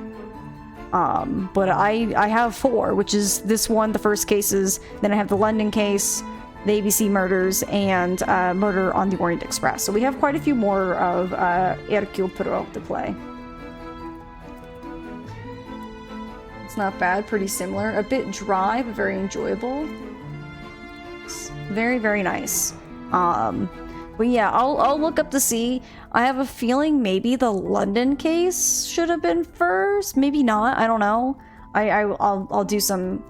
But I have 4, which is this one, the first cases, then I have the London case, the ABC murders, and Murder on the Orient Express. So we have quite a few more of Hercule Poirot to play. It's not bad, pretty similar. A bit dry, but very enjoyable. It's very, very nice. But yeah, I'll look up to see. I have a feeling maybe the London case should have been first. Maybe not. I don't know. I'll do some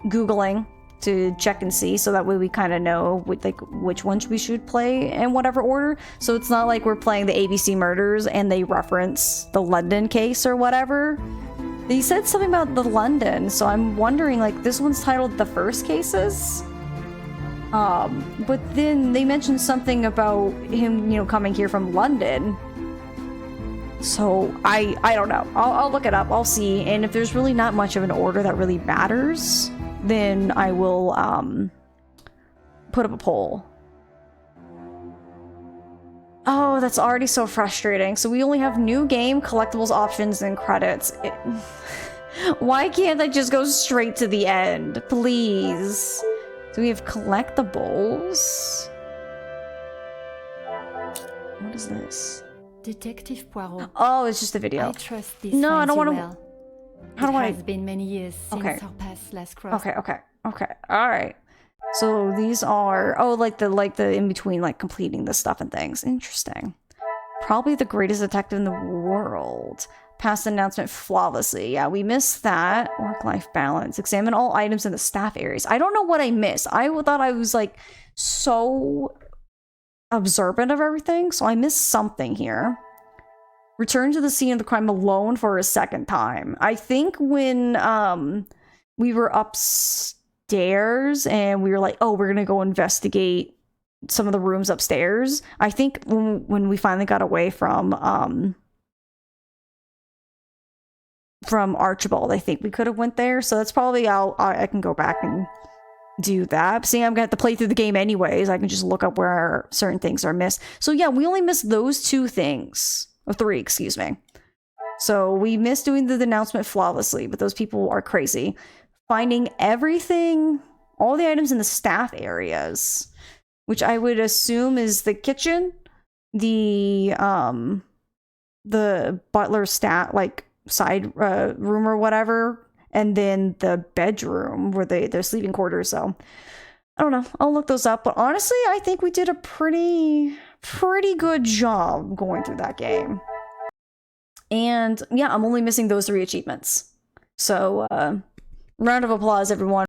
Googling to check and see, so that way we kind of know which ones we should play in whatever order. So it's not like we're playing the ABC murders and they reference the London case or whatever. They said something about the London, so I'm wondering, like, this one's titled The First Cases. But then they mentioned something about him, you know, coming here from London. So I don't know. I'll look it up. I'll see. And if there's really not much of an order that really matters, then I will put up a poll. Oh, that's already so frustrating. So we only have new game, collectibles, options, and credits. Why can't I just go straight to the end? Please. Do we have collectibles? What is this? Detective Poirot. Oh, it's just a video. I trust this. No, I don't want to. Well. How do I? It has been many years since our paths last crossed. Okay. All right. So these are like the in between, like completing the stuff and things. Interesting. Probably the greatest detective in the world. Past announcement flawlessly. Yeah, we missed that. Work-life balance. Examine all items in the staff areas. I don't know what I missed. I thought I was like so observant of everything, so I missed something here. Return to the scene of the crime alone for a second time. I think when we were upstairs and we were like, oh, we're gonna go investigate some of the rooms upstairs. I think when we finally got away from Archibald, I think we could have went there. So that's probably I can go back and do that. Seeing I'm gonna have to play through the game anyways, I can just look up where certain things are missed. So yeah, we only missed those 2 things. Or 3, excuse me. So we missed doing the announcement flawlessly, but those people are crazy. Finding everything, all the items in the staff areas, which I would assume is the kitchen, the butler side room or whatever, and then the bedroom where their sleeping quarters. So I don't know. I'll look those up. But honestly, I think we did a pretty good job going through that game. And yeah, I'm only missing those 3 achievements. So round of applause, everyone.